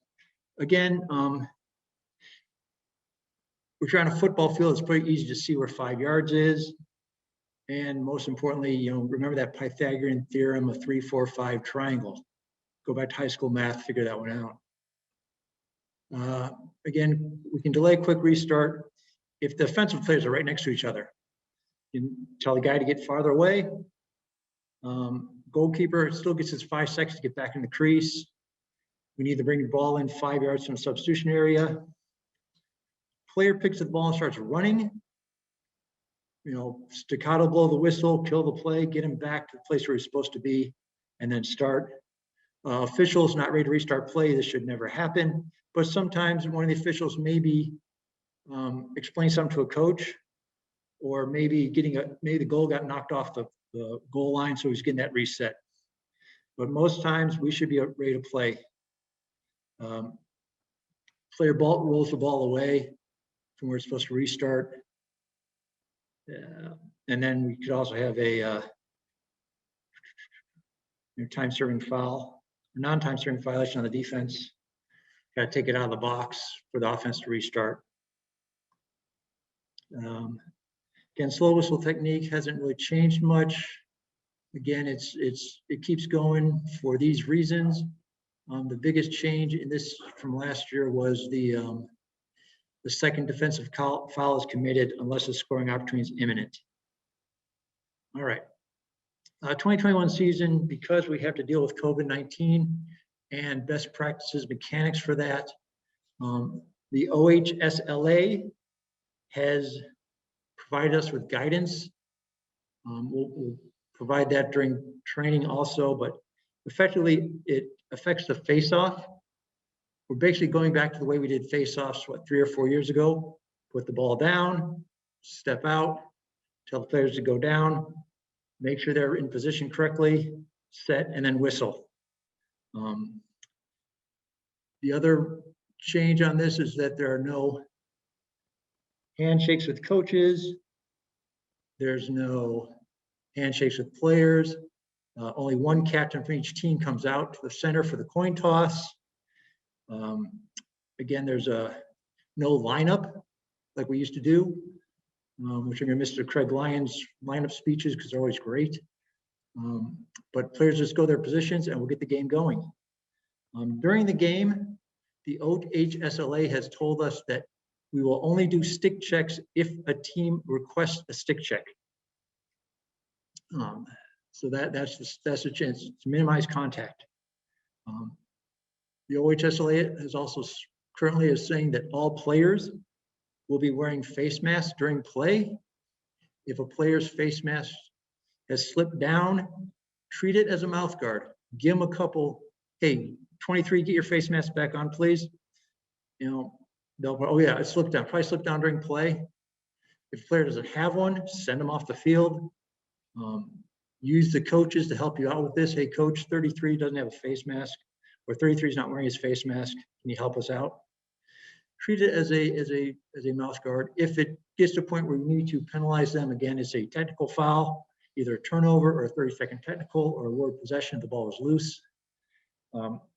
Again, if you're on a football field, it's pretty easy to see where 5 yards is. And most importantly, remember that Pythagorean theorem of 3, 4, 5 triangle. Go back to high school math, figure that one out. Again, we can delay a quick restart if the offensive players are right next to each other. You tell the guy to get farther away. Goalkeeper still gets his 5 seconds to get back in the crease. We need to bring the ball in 5 yards from the substitution area. Player picks up the ball and starts running. Staccato blow the whistle, kill the play, get him back to the place where he's supposed to be, and then start. Officials not ready to restart play. This should never happen. But sometimes one of the officials maybe explain something to a coach, or maybe the goal got knocked off the goal line, so he's getting that reset. But most times we should be ready to play. Player ball rolls the ball away from where it's supposed to restart. And then we could also have a time-serving foul, non-time serving violation on the defense. Got to take it out of the box for the offense to restart. Again, slow whistle technique hasn't really changed much. Again, it keeps going for these reasons. The biggest change in this from last year was the second defensive foul is committed unless the scoring opportunity is imminent. All right. 2021 season, because we have to deal with COVID-19 and best practices mechanics for that, the OHSLA has provided us with guidance. We'll provide that during training also, but effectively it affects the face-off. We're basically going back to the way we did face-offs, 3 or 4 years ago. Put the ball down, step out, tell the players to go down, make sure they're in position correctly, set, and then whistle. The other change on this is that there are no handshakes with coaches. There's no handshakes with players. Only one captain from each team comes out to the center for the coin toss. Again, there's no lineup like we used to do, which I'm going to Mr. Craig Lyons' lineup speeches because they're always great. But players just go their positions and we'll get the game going. During the game, the OHSLA has told us that we will only do stick checks if a team requests a stick check. So that's a chance to minimize contact. The OHSLA is also currently is saying that all players will be wearing face masks during play. If a player's face mask has slipped down, treat it as a mouth guard. Give them a couple, hey, 23, get your face mask back on, please. You know, they'll, oh yeah, it slipped down, probably slipped down during play. If a player doesn't have one, send them off the field. Use the coaches to help you out with this. Hey, coach, 33 doesn't have a face mask, or 33 is not wearing his face mask. Can you help us out? Treat it as a mouth guard. If it gets to a point where you need to penalize them, again, it's a technical foul, either a turnover or a 30-second technical or a word possession if the ball is loose.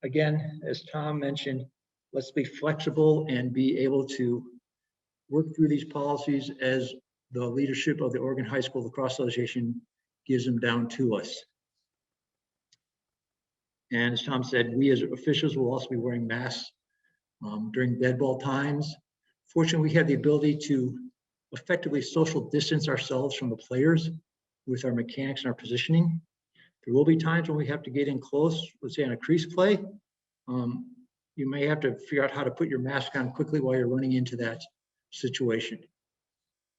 Again, as Tom mentioned, let's be flexible and be able to work through these policies as the leadership of the Oregon High School Lacrosse Association gives them down to us. And as Tom said, we as officials will also be wearing masks during dead ball times. Fortunately, we have the ability to effectively social distance ourselves from the players with our mechanics and our positioning. There will be times when we have to get in close, let's say on a crease play. You may have to figure out how to put your mask on quickly while you're running into that situation.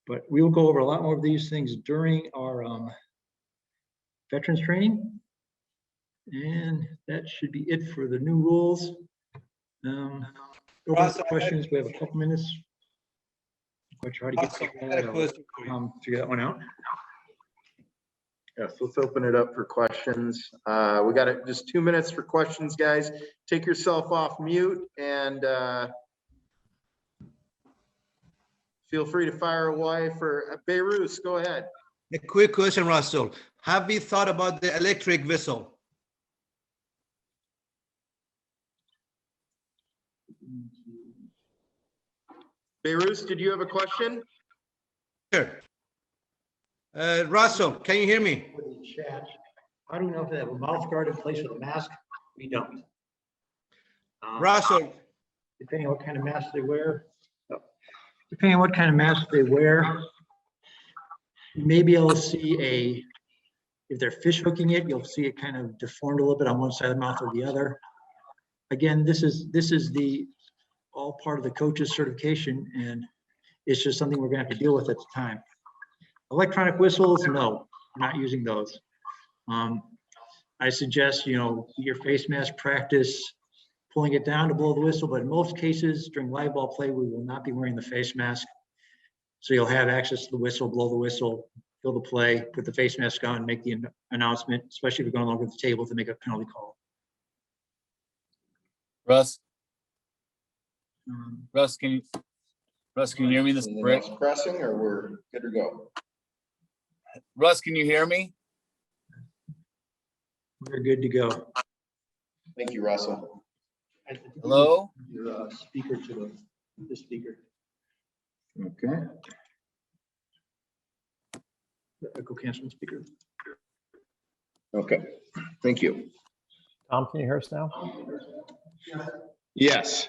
But we will go over a lot more of these things during our veterans training. And that should be it for the new rules. Open for questions. We have a couple minutes. I'll try to get figure that one out. Yes, let's open it up for questions. We got just 2 minutes for questions, guys. Take yourself off mute and feel free to fire away for Beirut. Go ahead. A quick question, Russell. Have you thought about the electric whistle? Beirut, did you have a question? Sure. Russell, can you hear me? How do we know if they have a mouth guard in place with a mask? We don't. Russell. Depending on what kind of mask they wear. Depending on what kind of mask they wear, you may be able to see if they're fish hooking it, you'll see it kind of deformed a little bit on one side of the mouth or the other. Again, this is all part of the coach's certification, and it's just something we're gonna have to deal with at the time. Electronic whistles, no, we're not using those. I suggest, your face mask practice, pulling it down to blow the whistle, but in most cases during live ball play, we will not be wearing the face mask. So you'll have access to the whistle, blow the whistle, fill the play, put the face mask on, make the announcement, especially if you're going over the table to make a penalty call. Russ, can you hear me? This is Rick. Pressing, or we're good to go? Russ, can you hear me? We're good to go. Thank you, Russell. Hello? Your speaker to the speaker. Okay. The echo canceling speaker. Okay, thank you. Tom, can you hear us now? Yes.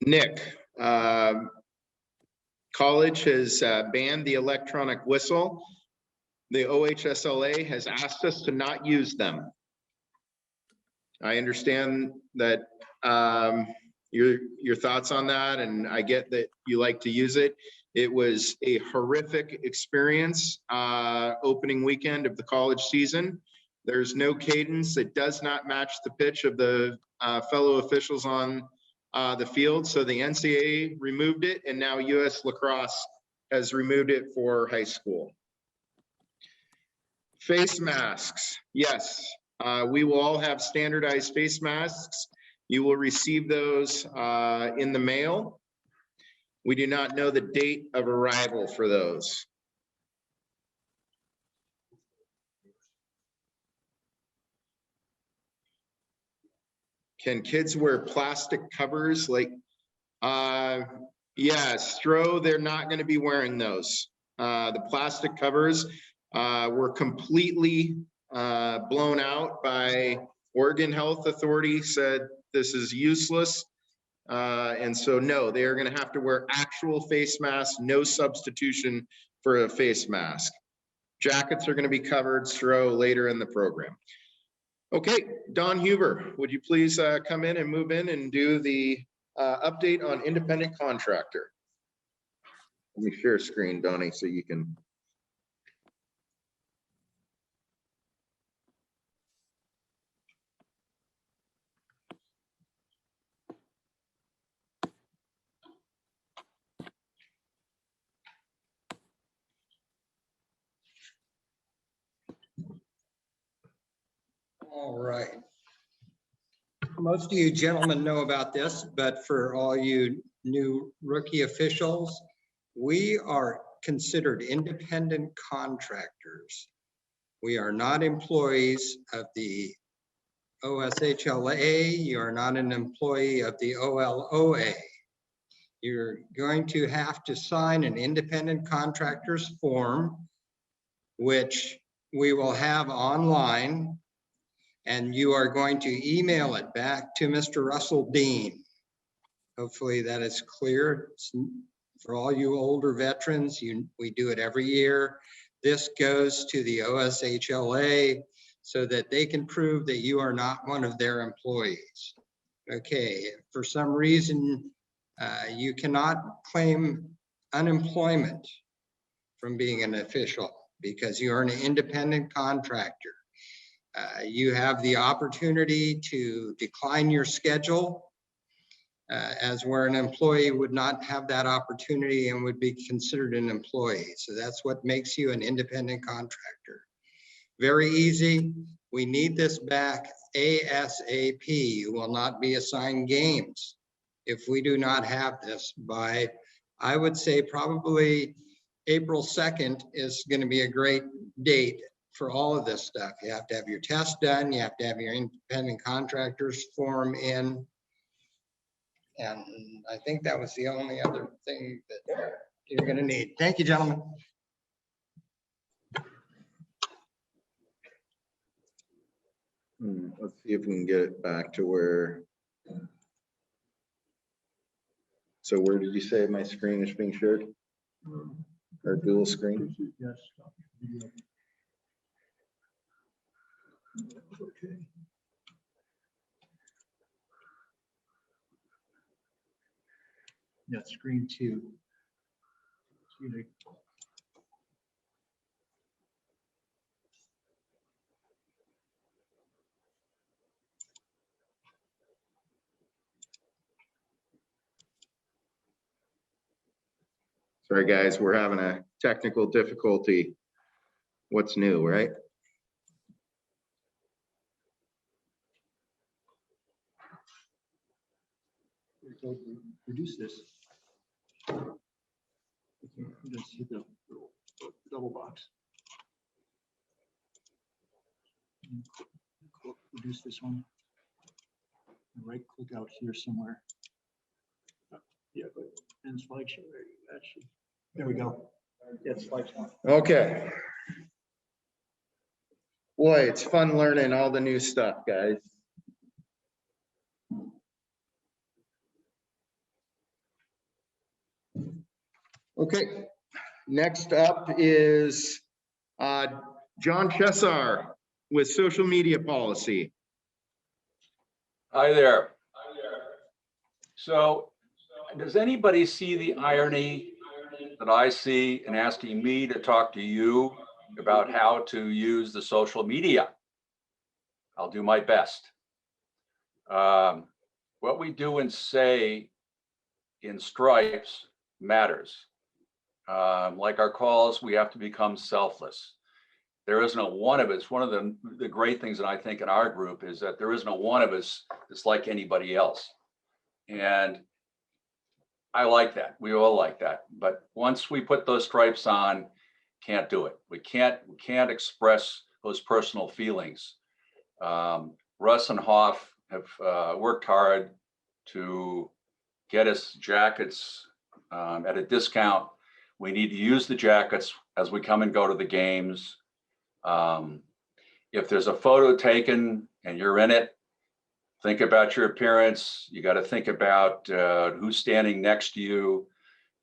Nick, college has banned the electronic whistle. The OHSLA has asked us to not use them. I understand that your thoughts on that, and I get that you like to use it. It was a horrific experience, opening weekend of the college season. There's no cadence. It does not match the pitch of the fellow officials on the field. So the NCAA removed it, and now US Lacrosse has removed it for high school. Face masks. Yes, we will all have standardized face masks. You will receive those in the mail. We do not know the date of arrival for those. Can kids wear plastic covers? Like, yeah, Stro, they're not going to be wearing those. The plastic covers were completely blown out by Oregon Health Authority, said this is useless. And so no, they are going to have to wear actual face masks, no substitution for a face mask. Jackets are going to be covered, Stro, later in the program. Okay, Don Huber, would you please come in and move in and do the update on independent contractor? Let me share screen, Donnie, so you can. All right. Most of you gentlemen know about this, but for all you new rookie officials, we are considered independent contractors. We are not employees of the OSHLA. You are not an employee of the OLOA. You're going to have to sign an independent contractors form, which we will have online, and you are going to email it back to Mr. Russell Dean. Hopefully that is clear. For all you older veterans, we do it every year. This goes to the OSHLA so that they can prove that you are not one of their employees. Okay, for some reason, you cannot claim unemployment from being an official because you are an independent contractor. You have the opportunity to decline your schedule, as where an employee would not have that opportunity and would be considered an employee. So that's what makes you an independent contractor. Very easy. We need this back ASAP. You will not be assigned games if we do not have this by, I would say probably April 2nd is going to be a great date for all of this stuff. You have to have your test done. You have to have your independent contractors form in. And I think that was the only other thing that you're going to need. Thank you, gentlemen. Let's see if we can get it back to where. So where did you say my screen is being shared? Or dual screen? Yes. Okay. Yeah, screen 2. Sorry, guys, we're having a technical difficulty. What's new, right? Reduce this. Just hit the double box. Reduce this one. Right click out here somewhere. Yeah, but and slideshow. There we go. Yeah, slideshow. Okay. Boy, it's fun learning all the new stuff, guys. Okay, next up is John Chessar with social media policy. Hi there. So does anybody see the irony that I see and asking me to talk to you about how to use the social media. I'll do my best. What we do and say in stripes matters. Like our calls, we have to become selfless. There isn't a one of us. One of the great things that I think in our group is that there isn't a one of us that's like anybody else. And I like that. We all like that. But once we put those stripes on, can't do it. We can't express those personal feelings. Russ and Hoff have worked hard to get us jackets at a discount. We need to use the jackets as we come and go to the games. If there's a photo taken and you're in it, think about your appearance. You got to think about who's standing next to you.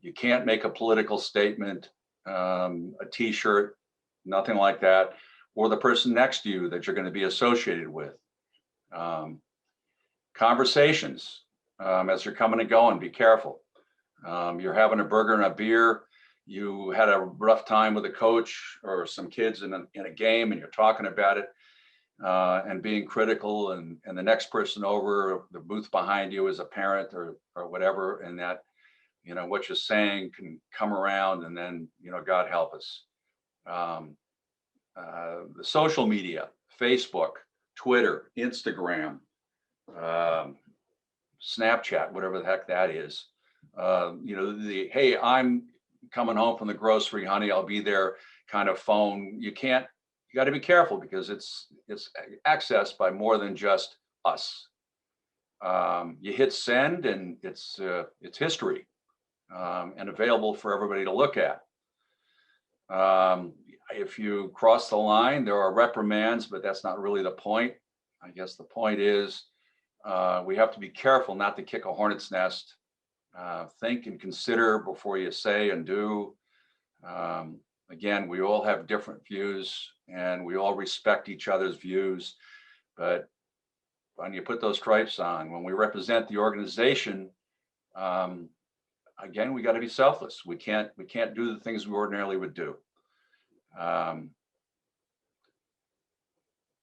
You can't make a political statement, a t-shirt, nothing like that, or the person next to you that you're going to be associated with. Conversations as you're coming and going, be careful. You're having a burger and a beer. You had a rough time with a coach or some kids in a game, and you're talking about it and being critical, and the next person over the booth behind you is a parent or whatever, and that, you know, what you're saying can come around, and then, you know, God help us. The social media, Facebook, Twitter, Instagram, Snapchat, whatever the heck that is. You know, hey, I'm coming home from the grocery, honey, I'll be there kind of phone. You got to be careful because it's accessed by more than just us. You hit send and it's history and available for everybody to look at. If you cross the line, there are reprimands, but that's not really the point. I guess the point is we have to be careful not to kick a hornet's nest. Think and consider before you say and do. Again, we all have different views and we all respect each other's views. But when you put those stripes on, when we represent the organization, again, we got to be selfless. We can't do the things we ordinarily would do.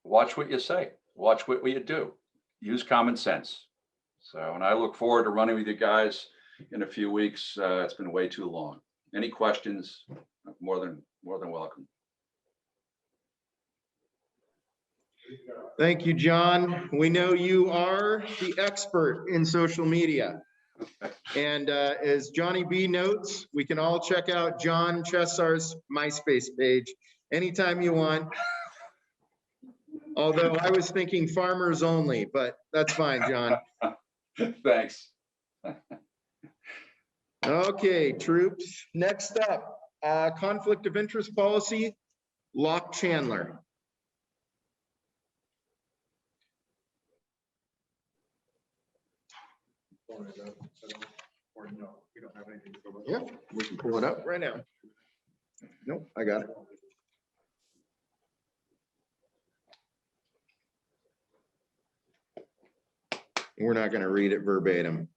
Watch what you say. Watch what you do. Use common sense. So, and I look forward to running with you guys in a few weeks. It's been way too long. Any questions? More than welcome. Thank you, John. We know you are the expert in social media. And as Johnny B notes, we can all check out John Chessar's MySpace page anytime you want. Although I was thinking farmers only, but that's fine, John. Thanks. Okay, troops. Next up, conflict of interest policy, Locke Chandler. Yeah, we can pull it up right now. Nope, I got it. We're not going to read it verbatim.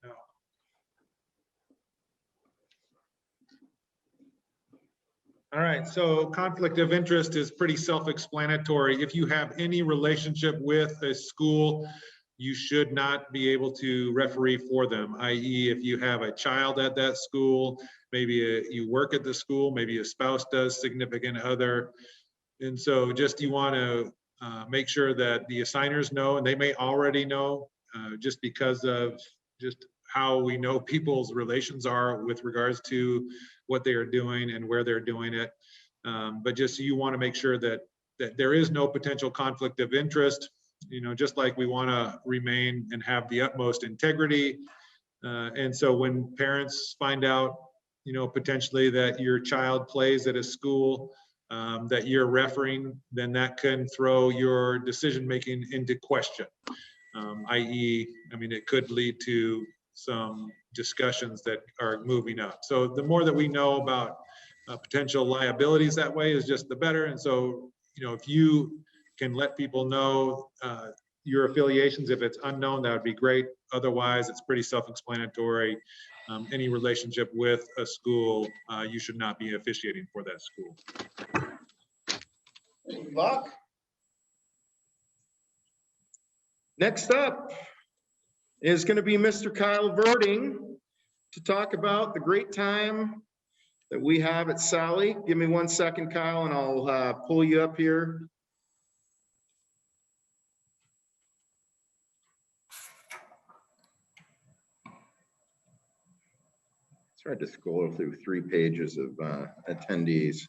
All right, so conflict of interest is pretty self-explanatory. If you have any relationship with a school, you should not be able to referee for them, i.e. if you have a child at that school, maybe you work at the school, maybe a spouse does, significant other. And so just you want to make sure that the assigners know, and they may already know just because of just how we know people's relations are with regards to what they are doing and where they're doing it. But just you want to make sure that there is no potential conflict of interest, you know, just like we want to remain and have the utmost integrity. And so when parents find out, you know, potentially that your child plays at a school that you're refereeing, then that can throw your decision-making into question. I.e., I mean, it could lead to some discussions that are moving up. So the more that we know about potential liabilities that way is just the better. And so, you know, if you can let people know your affiliations. If it's unknown, that would be great. Otherwise, it's pretty self-explanatory. Any relationship with a school, you should not be officiating for that school. Good luck. Next up is going to be Mr. Kyle Verding to talk about the great time that we have at Sally. Give me 1 second, Kyle, and I'll pull you up here. Tried to scroll through 3 pages of attendees.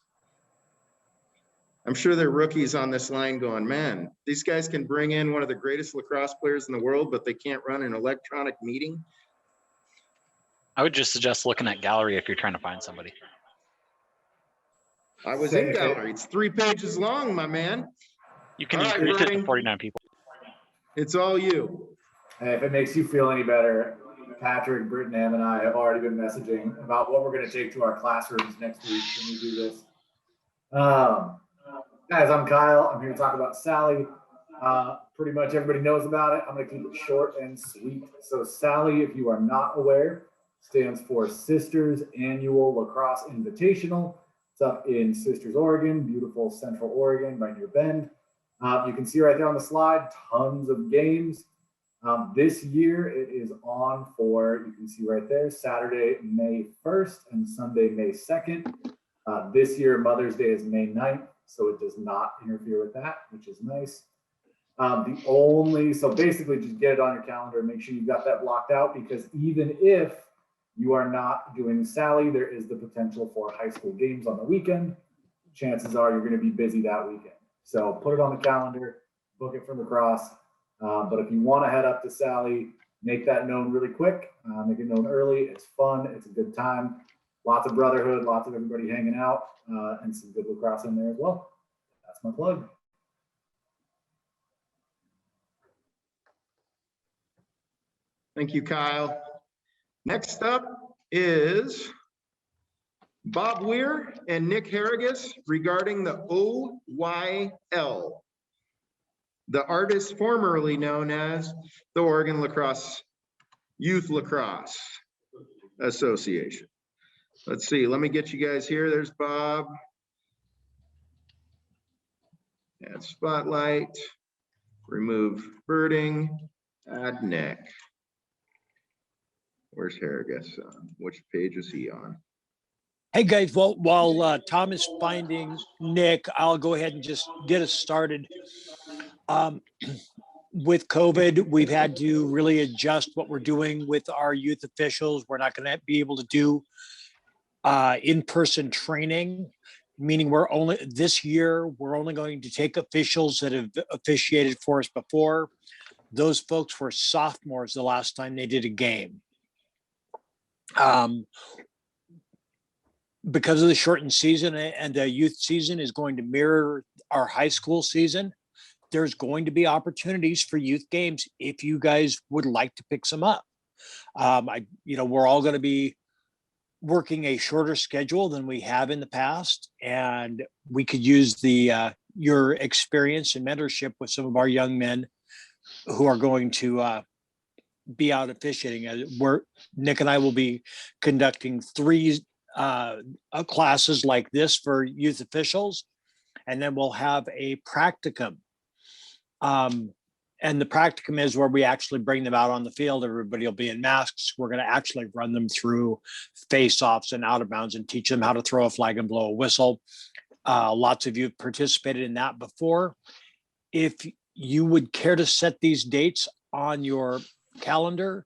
I'm sure there are rookies on this line going, man, these guys can bring in one of the greatest lacrosse players in the world, but they can't run an electronic meeting. I would just suggest looking at gallery if you're trying to find somebody. I was in gallery. It's 3 pages long, my man. You can All right, increase it to Verding. 49 people. It's all you. Hey, if it makes you feel any better, Patrick, Brittenham, and I have already been messaging about what we're going to take to our classrooms next week when we do this. Guys, I'm Kyle. I'm here to talk about Sally. Pretty much everybody knows about it. I'm going to keep it short and sweet. So Sally, if you are not aware, stands for Sisters Annual Lacrosse Invitational. It's up in Sisters, Oregon, beautiful Central Oregon, right near Bend. You can see right there on the slide, tons of games. This year it is on for, you can see right there, Saturday, May 1st and Sunday, May 2nd. This year, Mother's Day is May 9th, so it does not interfere with that, which is nice. So basically just get it on your calendar and make sure you've got that blocked out, because even if you are not doing Sally, there is the potential for high school games on the weekend. Chances are you're going to be busy that weekend. So put it on the calendar, book it for lacrosse. But if you want to head up to Sally, make that known really quick, make it known early. It's fun. It's a good time. Lots of brotherhood, lots of everybody hanging out, and some good lacrosse in there as well. That's my plug. Thank you, Kyle. Next up is Bob Weir and Nick Harrigus regarding the OYL, the artist formerly known as the Oregon Youth Lacrosse Association. Let's see, let me get you guys here. There's Bob. Add spotlight, remove birding, add Nick. Where's Harrigus? Which page is he on? Hey guys, well, while Tom is finding Nick, I'll go ahead and just get us started. With COVID, we've had to really adjust what we're doing with our youth officials. We're not going to be able to do in-person training, meaning this year, we're only going to take officials that have officiated for us before. Those folks were sophomores the last time they did a game. Because of the shortened season and the youth season is going to mirror our high school season, there's going to be opportunities for youth games if you guys would like to pick some up. We're all going to be working a shorter schedule than we have in the past, and we could use your experience and mentorship with some of our young men who are going to be out officiating. Nick and I will be conducting 3 classes like this for youth officials, and then we'll have a practicum. And the practicum is where we actually bring them out on the field. Everybody will be in masks. We're going to actually run them through face-offs and out of bounds and teach them how to throw a flag and blow a whistle. Lots of you have participated in that before. If you would care to set these dates on your calendar,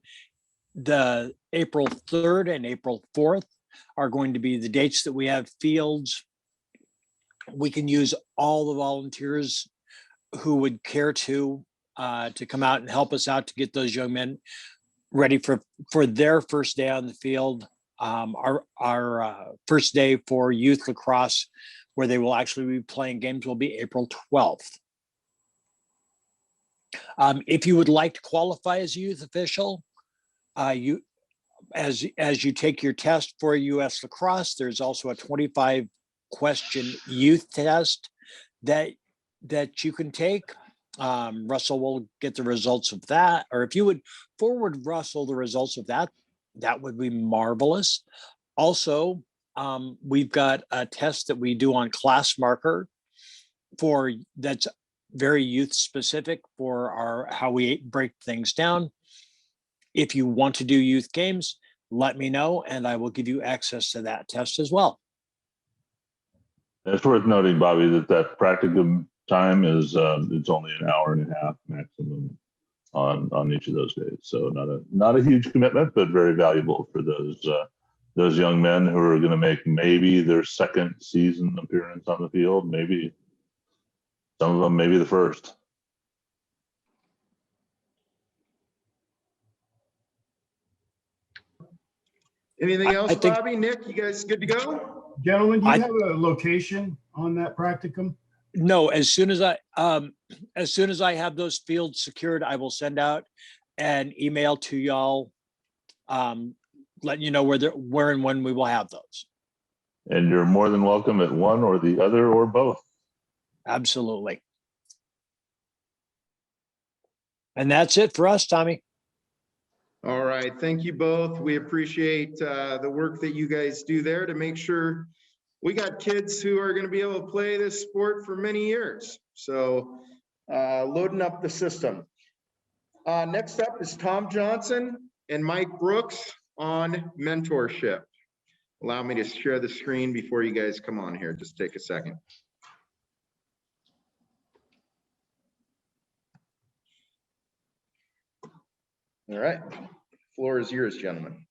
the April 3rd and April 4th are going to be the dates that we have fields. We can use all the volunteers who would care to come out and help us out to get those young men ready for their first day on the field. Our first day for youth lacrosse, where they will actually be playing games, will be April 12th. If you would like to qualify as a youth official, as you take your test for US lacrosse, there's also a 25-question youth test that you can take. Russell will get the results of that, or if you would forward Russell the results of that, that would be marvelous. Also, we've got a test that we do on Class Marker for that's very youth specific for our how we break things down. If you want to do youth games, let me know and I will give you access to that test as well. It's worth noting, Bobby, that practicum time is it's only an hour and a half maximum on each of those days. So not a huge commitment, but very valuable for those young men who are going to make maybe their second season appearance on the field, maybe some of them maybe the first. Anything else, Bobby, Nick, you guys good to go? Gentlemen, do you have a location on that practicum? No, as soon as I have those fields secured, I will send out an email to y'all, letting you know where and when we will have those. And you're more than welcome at one or the other or both. Absolutely. And that's it for us, Tommy. All right, thank you both. We appreciate the work that you guys do there to make sure we got kids who are going to be able to play this sport for many years. So loading up the system. Next up is Tom Johnson and Mike Brooks on mentorship. Allow me to share the screen before you guys come on here. Just take a second. All right, floor is yours, gentlemen.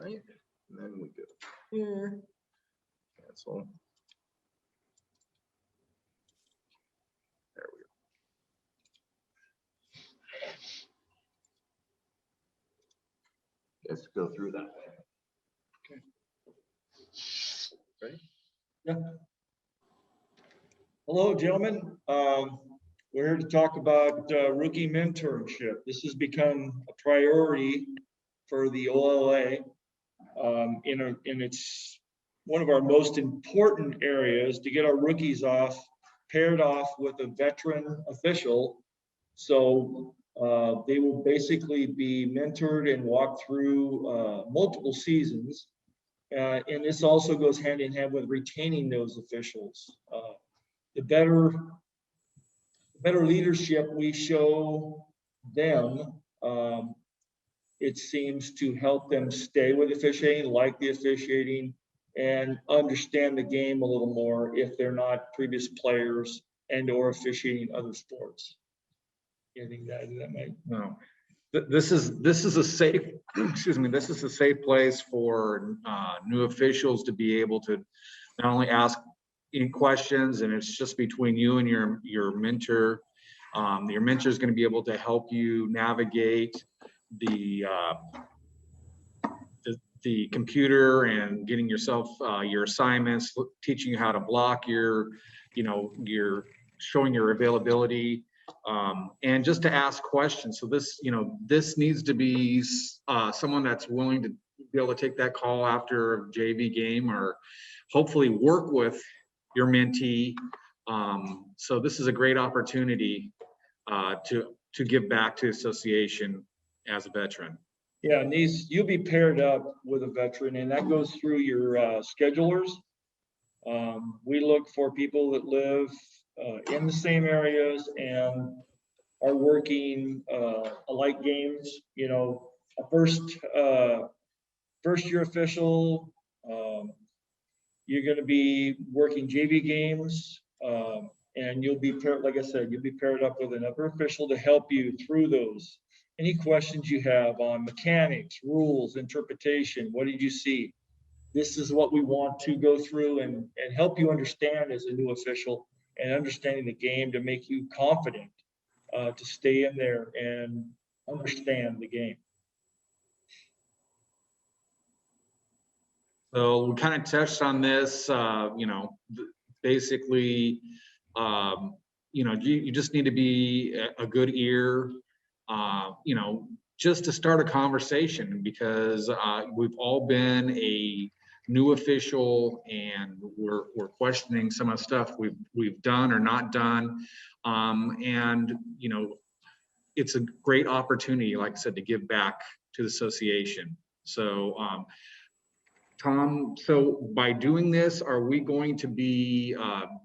Right, and then we go here, cancel. There we go. Let's go through that. Okay. Ready? Yeah. Hello, gentlemen. We're here to talk about rookie mentorship. This has become a priority for the OLA. And it's one of our most important areas to get our rookies paired off with a veteran official. So they will basically be mentored and walk through multiple seasons. And this also goes hand in hand with retaining those officials. The better leadership we show them, it seems to help them stay with officiating, like the officiating, and understand the game a little more if they're not previous players and or officiating other sports. Anything to add to that, Mike? No. This is a safe, excuse me, this is a safe place for new officials to be able to not only ask any questions, and it's just between you and your mentor. Your mentor is going to be able to help you navigate the computer and getting yourself your assignments, teaching you how to block your showing your availability, and just to ask questions. So this needs to be someone that's willing to be able to take that call after a JV game, or hopefully work with your mentee. So this is a great opportunity to give back to the association as a veteran. Yeah, and you'll be paired up with a veteran, and that goes through your schedulers. We look for people that live in the same areas and are working alike games. A first year official, you're going to be working JV games, and you'll be paired, like I said, you'll be paired up with another official to help you through those. Any questions you have on mechanics, rules, interpretation, what did you see? This is what we want to go through and help you understand as a new official, and understanding the game to make you confident to stay in there and understand the game. So we kind of touched on this, basically, you just need to be a good ear, just to start a conversation, because we've all been a new official and we're questioning some of the stuff we've done or not done. It's a great opportunity, like I said, to give back to the association. So, Tom, so by doing this, are we going to be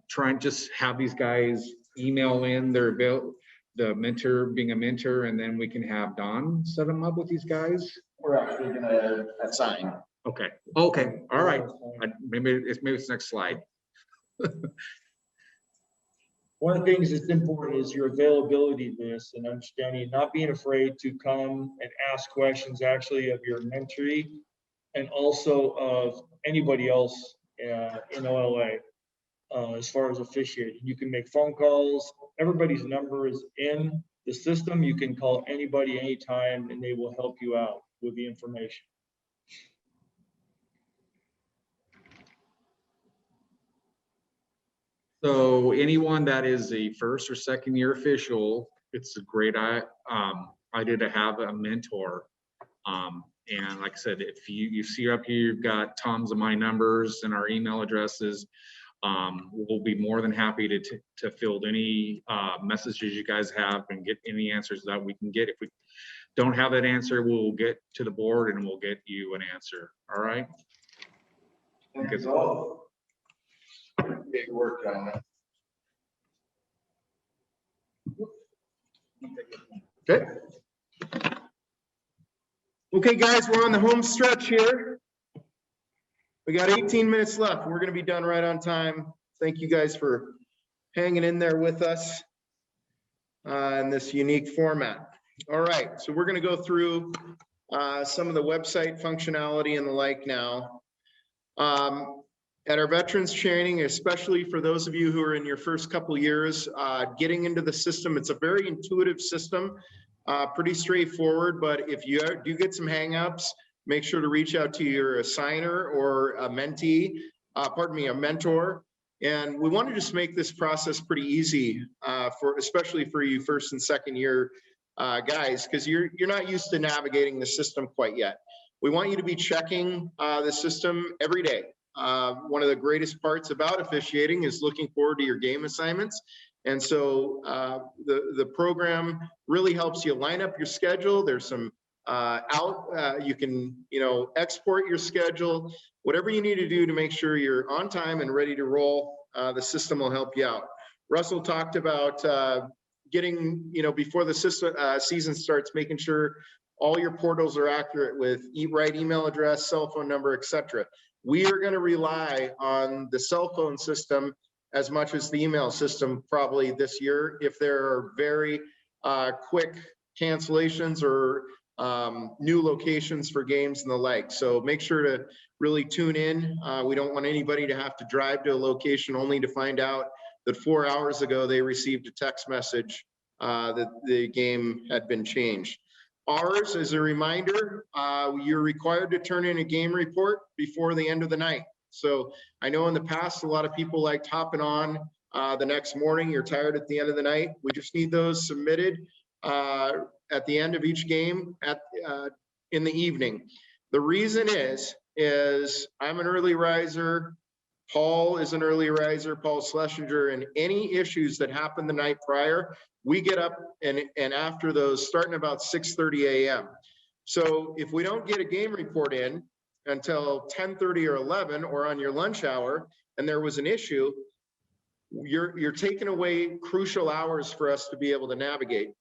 trying to just have these guys email in the mentor being a mentor, and then we can have Don set them up with these guys? We're actually gonna assign. Okay, all right. Maybe it's next slide. One of the things that's important is your availability to this and understanding, not being afraid to come and ask questions actually of your mentee and also of anybody else in OLA as far as officiating. You can make phone calls. Everybody's number is in the system. You can call anybody anytime and they will help you out with the information. So anyone that is a first or second year official, it's a great idea to have a mentor. And like I said, if you see up here, you've got Tom's and my numbers and our email addresses. We'll be more than happy to field any messages you guys have and get any answers that we can get. If we don't have that answer, we'll get to the board and we'll get you an answer. All right? Big work on it. Okay. Okay, guys, we're on the home stretch here. We got 18 minutes left. We're going to be done right on time. Thank you guys for hanging in there with us in this unique format. All right, so we're going to go through some of the website functionality and the like now. At our veterans training, especially for those of you who are in your first couple years, getting into the system, it's a very intuitive system, pretty straightforward, but if you do get some hangups, make sure to reach out to your assigner or a mentee, a mentor. And we want to just make this process pretty easy, especially for you first and second year guys, because you're not used to navigating the system quite yet. We want you to be checking the system every day. One of the greatest parts about officiating is looking forward to your game assignments. And so the program really helps you line up your schedule. There's some you can, export your schedule, whatever you need to do to make sure you're on time and ready to roll. The system will help you out. Russell talked about getting, before the season starts, making sure all your portals are accurate with right email address, cell phone number, etc. We are going to rely on the cell phone system as much as the email system probably this year if there are very quick cancellations or new locations for games and the like. So make sure to really tune in. We don't want anybody to have to drive to a location only to find out that 4 hours ago they received a text message that the game had been changed. Ours, as a reminder, you're required to turn in a game report before the end of the night. So I know in the past, a lot of people liked hopping on the next morning. You're tired at the end of the night. We just need those submitted at the end of each game in the evening. The reason is I'm an early riser. Paul is an early riser, Paul Schlesinger, and any issues that happen the night prior, we get up and after those starting about 6:30 a.m. So if we don't get a game report in until 10:30 or 11 or on your lunch hour, and there was an issue, you're taking away crucial hours for us to be able to navigate.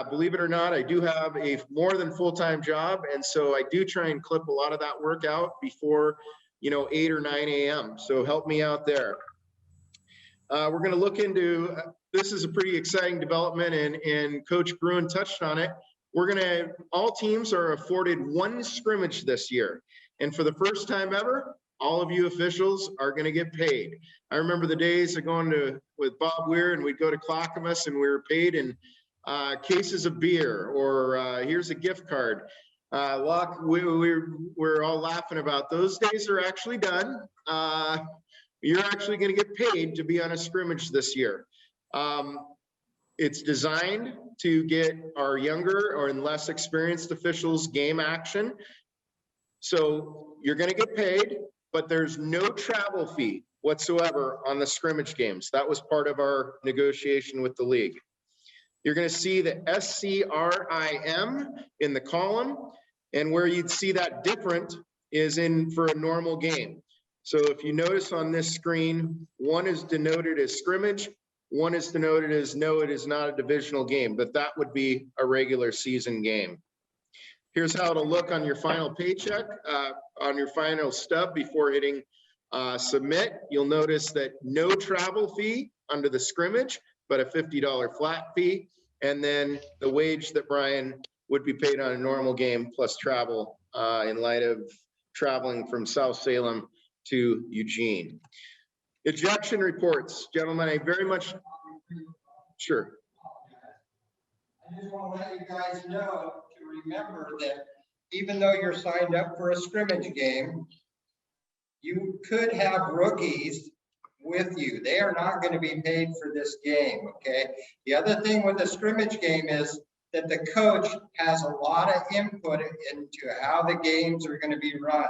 Believe it or not, I do have a more than full-time job, and so I do try and clip a lot of that work out before 8 or 9 a.m. So help me out there. We're going to look into, this is a pretty exciting development, and Coach Bruin touched on it. All teams are afforded one scrimmage this year. And for the first time ever, all of you officials are going to get paid. I remember the days of going with Bob Weir, and we'd go to Clackamas and we were paid in cases of beer, or here's a gift card. We're all laughing about those days are actually done. You're actually going to get paid to be on a scrimmage this year. It's designed to get our younger or less experienced officials game action. So you're going to get paid, but there's no travel fee whatsoever on the scrimmage games. That was part of our negotiation with the league. You're going to see the SCRIM in the column, and where you'd see that different is in for a normal game. So if you notice on this screen, one is denoted as scrimmage, one is denoted as no, it is not a divisional game, but that would be a regular season game. Here's how it'll look on your final paycheck, on your final stub before hitting submit. You'll notice that no travel fee under the scrimmage, but a $50 flat fee. And then the wage that Brian would be paid on a normal game plus travel in light of traveling from South Salem to Eugene. Ejection reports, gentlemen, I very much, sure. I just want to let you guys know to remember that even though you're signed up for a scrimmage game, you could have rookies with you. They are not going to be paid for this game, okay? The other thing with the scrimmage game is that the coach has a lot of input into how the games are going to be run.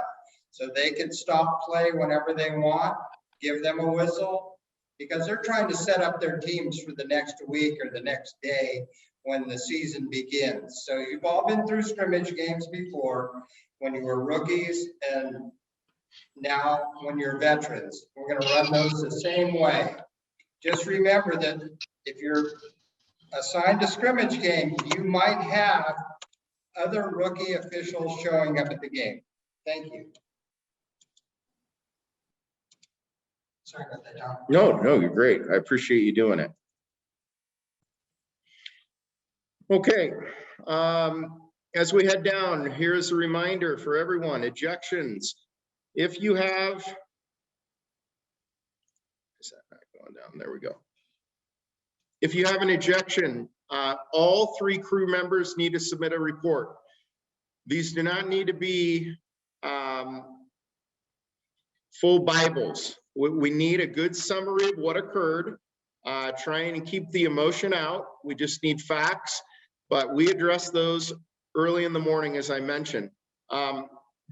So they can stop play whenever they want, give them a whistle, because they're trying to set up their teams for the next week or the next day when the season begins. So you've all been through scrimmage games before when you were rookies, and now when you're veterans. We're going to run those the same way. Just remember that if you're assigned a scrimmage game, you might have other rookie officials showing up at the game. Thank you. Sorry about that, Tom. No, you're great. I appreciate you doing it. Okay, as we head down, here's a reminder for everyone, ejections. If you have, is that not going down? There we go. If you have an ejection, all 3 crew members need to submit a report. These do not need to be full Bibles. We need a good summary of what occurred, trying to keep the emotion out. We just need facts, but we address those early in the morning, as I mentioned.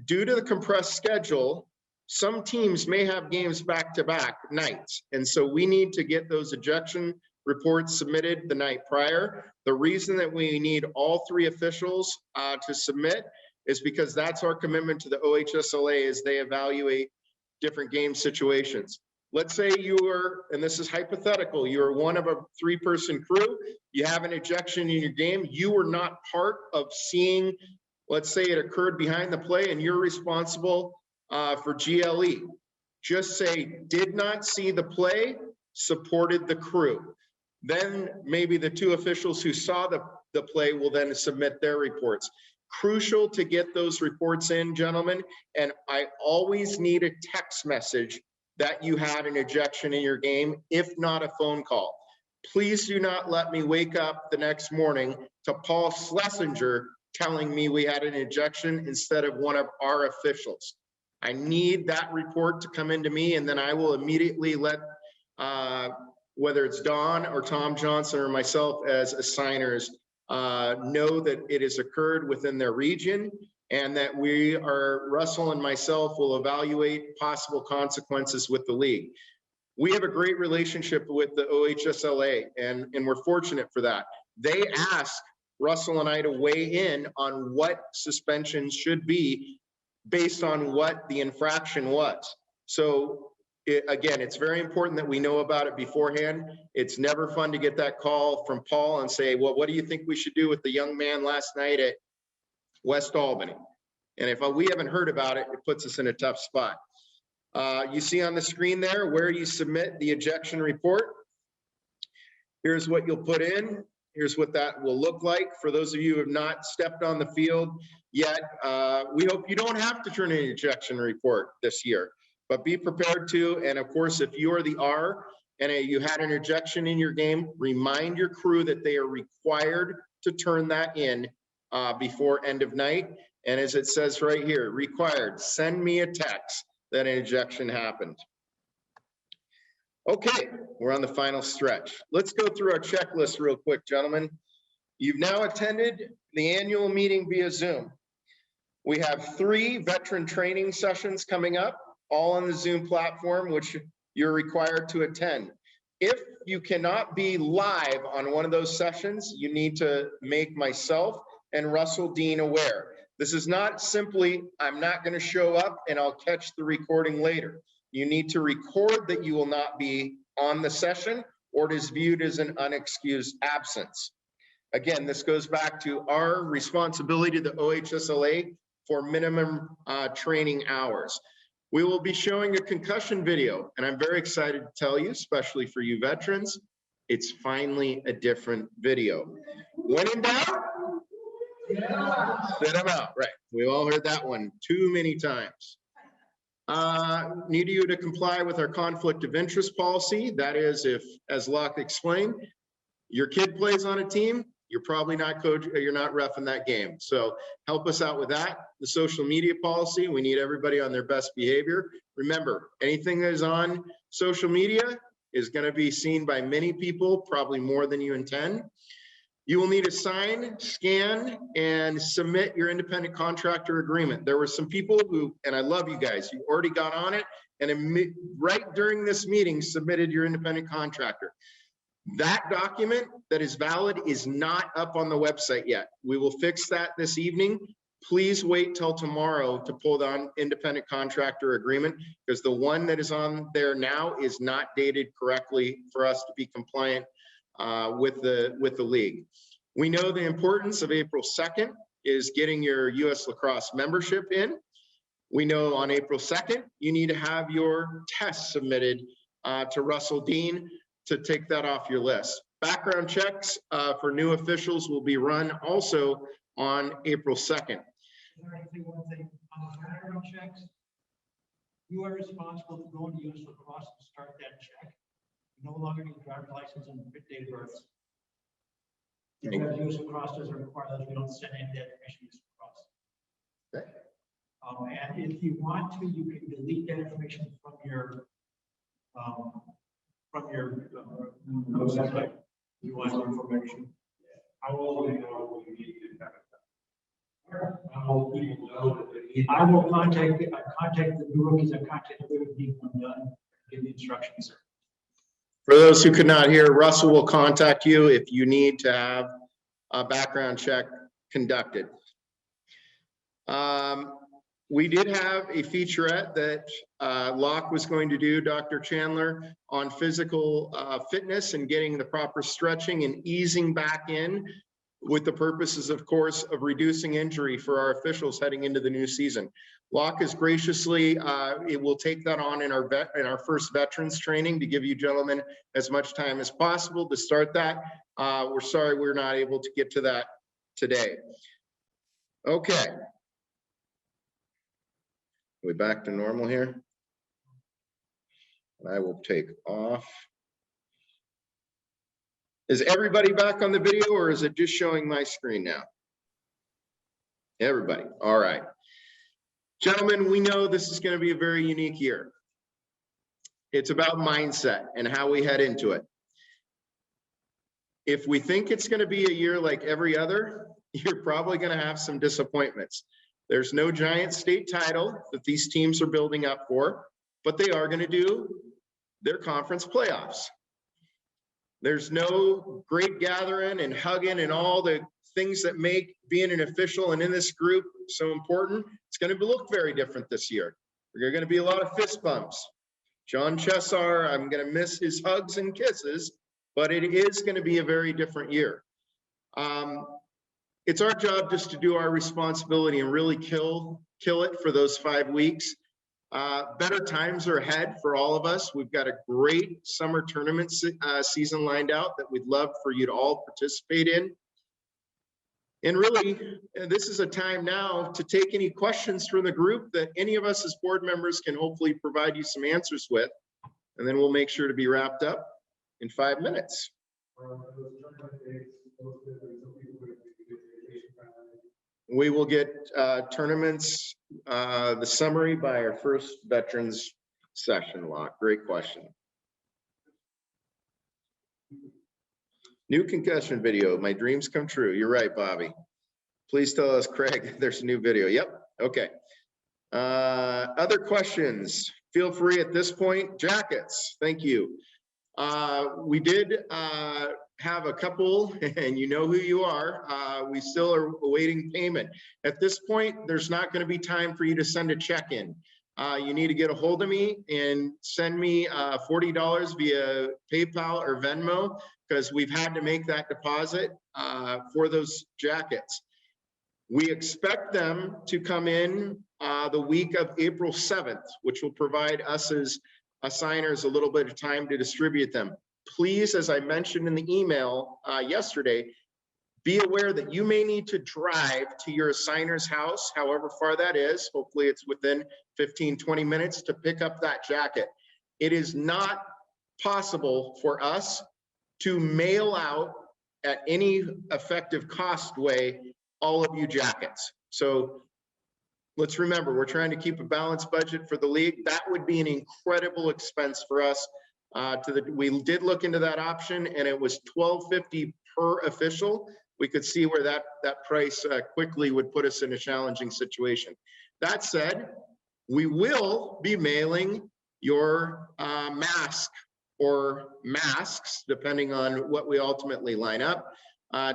Due to the compressed schedule, some teams may have games back-to-back nights, and so we need to get those ejection reports submitted the night prior. The reason that we need all 3 officials to submit is because that's our commitment to the OHSLA as they evaluate different game situations. Let's say you were, and this is hypothetical, you are one of a 3-person crew, you have an ejection in your game, you were not part of seeing, let's say it occurred behind the play and you're responsible for GLE. Just say, did not see the play, supported the crew. Then maybe the 2 officials who saw the play will then submit their reports. Crucial to get those reports in, gentlemen, and I always need a text message that you had an ejection in your game, if not a phone call. Please do not let me wake up the next morning to Paul Schlesinger telling me we had an ejection instead of one of our officials. I need that report to come into me, and then I will immediately let whether it's Don or Tom Johnson or myself as assigners know that it has occurred within their region, and that Russell and myself will evaluate possible consequences with the league. We have a great relationship with the OHSLA, and we're fortunate for that. They ask Russell and I to weigh in on what suspensions should be based on what the infraction was. So again, it's very important that we know about it beforehand. It's never fun to get that call from Paul and say, well, what do you think we should do with the young man last night at West Albany? And if we haven't heard about it, it puts us in a tough spot. You see on the screen there where you submit the ejection report. Here's what you'll put in. Here's what that will look like. For those of you who have not stepped on the field yet, we hope you don't have to turn in an ejection report this year. but be prepared to. And of course, if you are the R and you had an ejection in your game, remind your crew that they are required to turn that in before end of night. And as it says right here, required, send me a text that an ejection happened. Okay, we're on the final stretch. Let's go through our checklist real quick, gentlemen. You've now attended the annual meeting via Zoom. We have 3 veteran training sessions coming up, all on the Zoom platform, which you're required to attend. If you cannot be live on one of those sessions, you need to make myself and Russell Dean aware. This is not simply, I'm not going to show up and I'll catch the recording later. You need to record that you will not be on the session, or it is viewed as an unexcused absence. Again, this goes back to our responsibility to the OHSLA for minimum training hours. We will be showing a concussion video, and I'm very excited to tell you, especially for you veterans, it's finally a different video. When in doubt, sit them out. Right, we all heard that one too many times. Need you to comply with our conflict of interest policy. That is, if, as Locke explained, your kid plays on a team, you're probably not coach, you're not reffing that game. So help us out with that. The social media policy, we need everybody on their best behavior. Remember, anything that is on social media is going to be seen by many people, probably more than you intend. You will need to sign, scan, and submit your independent contractor agreement. There were some people who, and I love you guys, you already got on it, and right during this meeting submitted your independent contractor. That document that is valid is not up on the website yet. We will fix that this evening. Please wait till tomorrow to pull the independent contractor agreement, because the one that is on there now is not dated correctly for us to be compliant with the league. We know the importance of April 2nd is getting your US Lacrosse membership in. We know on April 2nd, you need to have your test submitted to Russell Dean to take that off your list. Background checks for new officials will be run also on April 2nd. One thing on the background checks, you are responsible to go into US Lacrosse and start that check. You no longer need driver's license and date of birth. Because US Lacrosse doesn't require that, we don't send any that information to US Lacrosse. Okay. And if you want to, you can delete that information from your website. You want the information. How old do you know you need to have it? How old people know that they need. I will contact the new rookies. I contact the people when done. Give the instructions. For those who could not hear, Russell will contact you if you need to have a background check conducted. We did have a featurette that Locke was going to do, Dr. Chandler, on physical fitness and getting the proper stretching and easing back in, with the purposes, of course, of reducing injury for our officials heading into the new season. Locke is graciously, it will take that on in our first veterans training to give you gentlemen as much time as possible to start that. We're sorry we're not able to get to that today. Okay. We're back to normal here. And I will take off. Is everybody back on the video, or is it just showing my screen now? Everybody, all right. Gentlemen, we know this is going to be a very unique year. It's about mindset and how we head into it. If we think it's going to be a year like every other, you're probably going to have some disappointments. There's no giant state title that these teams are building up for, but they are going to do their conference playoffs. There's no great gathering and hugging and all the things that make being an official and in this group so important. It's going to look very different this year. There are going to be a lot of fist bumps. John Chessar, I'm going to miss his hugs and kisses, but it is going to be a very different year. It's our job just to do our responsibility and really kill it for those 5 weeks. Better times are ahead for all of us. We've got a great summer tournament season lined out that we'd love for you to all participate in. And really, this is a time now to take any questions from the group that any of us as board members can hopefully provide you some answers with. And then we'll make sure to be wrapped up in 5 minutes. We will get tournaments, the summary by our first veterans session. Lot. Great question. New concussion video. My dreams come true. You're right, Bobby. Please tell us, Craig, there's a new video. Yep. Okay. Other questions? Feel free at this point. Jackets. Thank you. We did have a couple, and you know who you are. We still are awaiting payment. At this point, there's not going to be time for you to send a check in. You need to get a hold of me and send me $40 via PayPal or Venmo, because we've had to make that deposit for those jackets. We expect them to come in the week of April 7th, which will provide us as assigners a little bit of time to distribute them. Please, as I mentioned in the email yesterday, be aware that you may need to drive to your assigner's house, however far that is. Hopefully it's within 15, 20 minutes to pick up that jacket. It is not possible for us to mail out at any effective cost way all of you jackets. So let's remember, we're trying to keep a balanced budget for the league. That would be an incredible expense for us. We did look into that option, and it was $12.50 per official. We could see where that price quickly would put us in a challenging situation. That said, we will be mailing your mask or masks, depending on what we ultimately line up,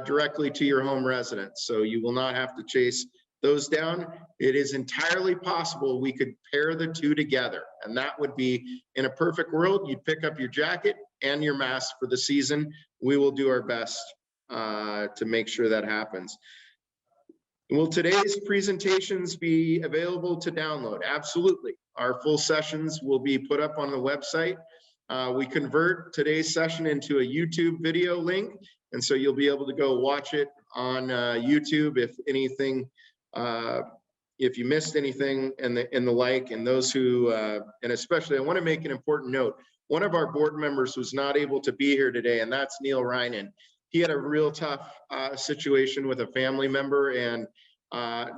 directly to your home residence. So you will not have to chase those down. It is entirely possible we could pair the two together, and that would be, in a perfect world, you'd pick up your jacket and your mask for the season. We will do our best to make sure that happens. Will today's presentations be available to download? Absolutely. Our full sessions will be put up on the website. We convert today's session into a YouTube video link, and so you'll be able to go watch it on YouTube if anything, if you missed anything and the like. And those who, and especially, I want to make an important note. One of our board members was not able to be here today, and that's Neil Reinen. He had a real tough situation with a family member, and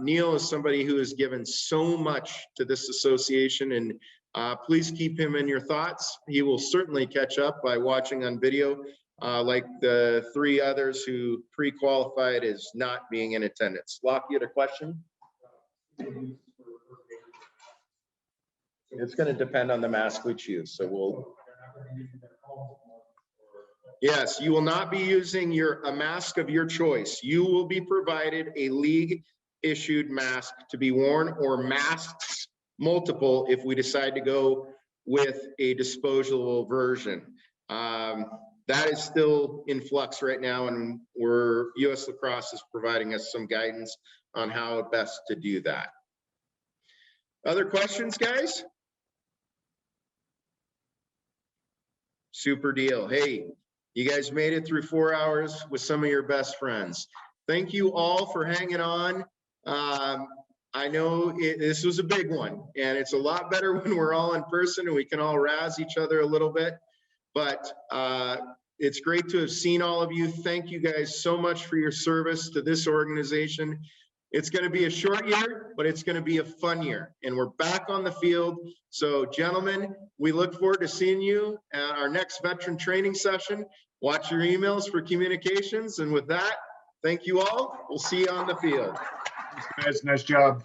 Neil is somebody who has given so much to this association, and please keep him in your thoughts. He will certainly catch up by watching on video, like the 3 others who pre-qualified as not being in attendance. Locke, you had a question? It's going to depend on the mask we choose, so we'll. Yes, you will not be using a mask of your choice. You will be provided a league issued mask to be worn, or masks, multiple, if we decide to go with a disposable version. That is still in flux right now, and US Lacrosse is providing us some guidance on how best to do that. Other questions, guys? Super deal. Hey, you guys made it through 4 hours with some of your best friends. Thank you all for hanging on. I know this was a big one, and it's a lot better when we're all in person and we can all razz each other a little bit, but it's great to have seen all of you. Thank you guys so much for your service to this organization. It's going to be a short year, but it's going to be a fun year, and we're back on the field. So gentlemen, we look forward to seeing you at our next veteran training session. Watch your emails for communications, and with that, thank you all. We'll see you on the field. Thanks, guys. Nice job.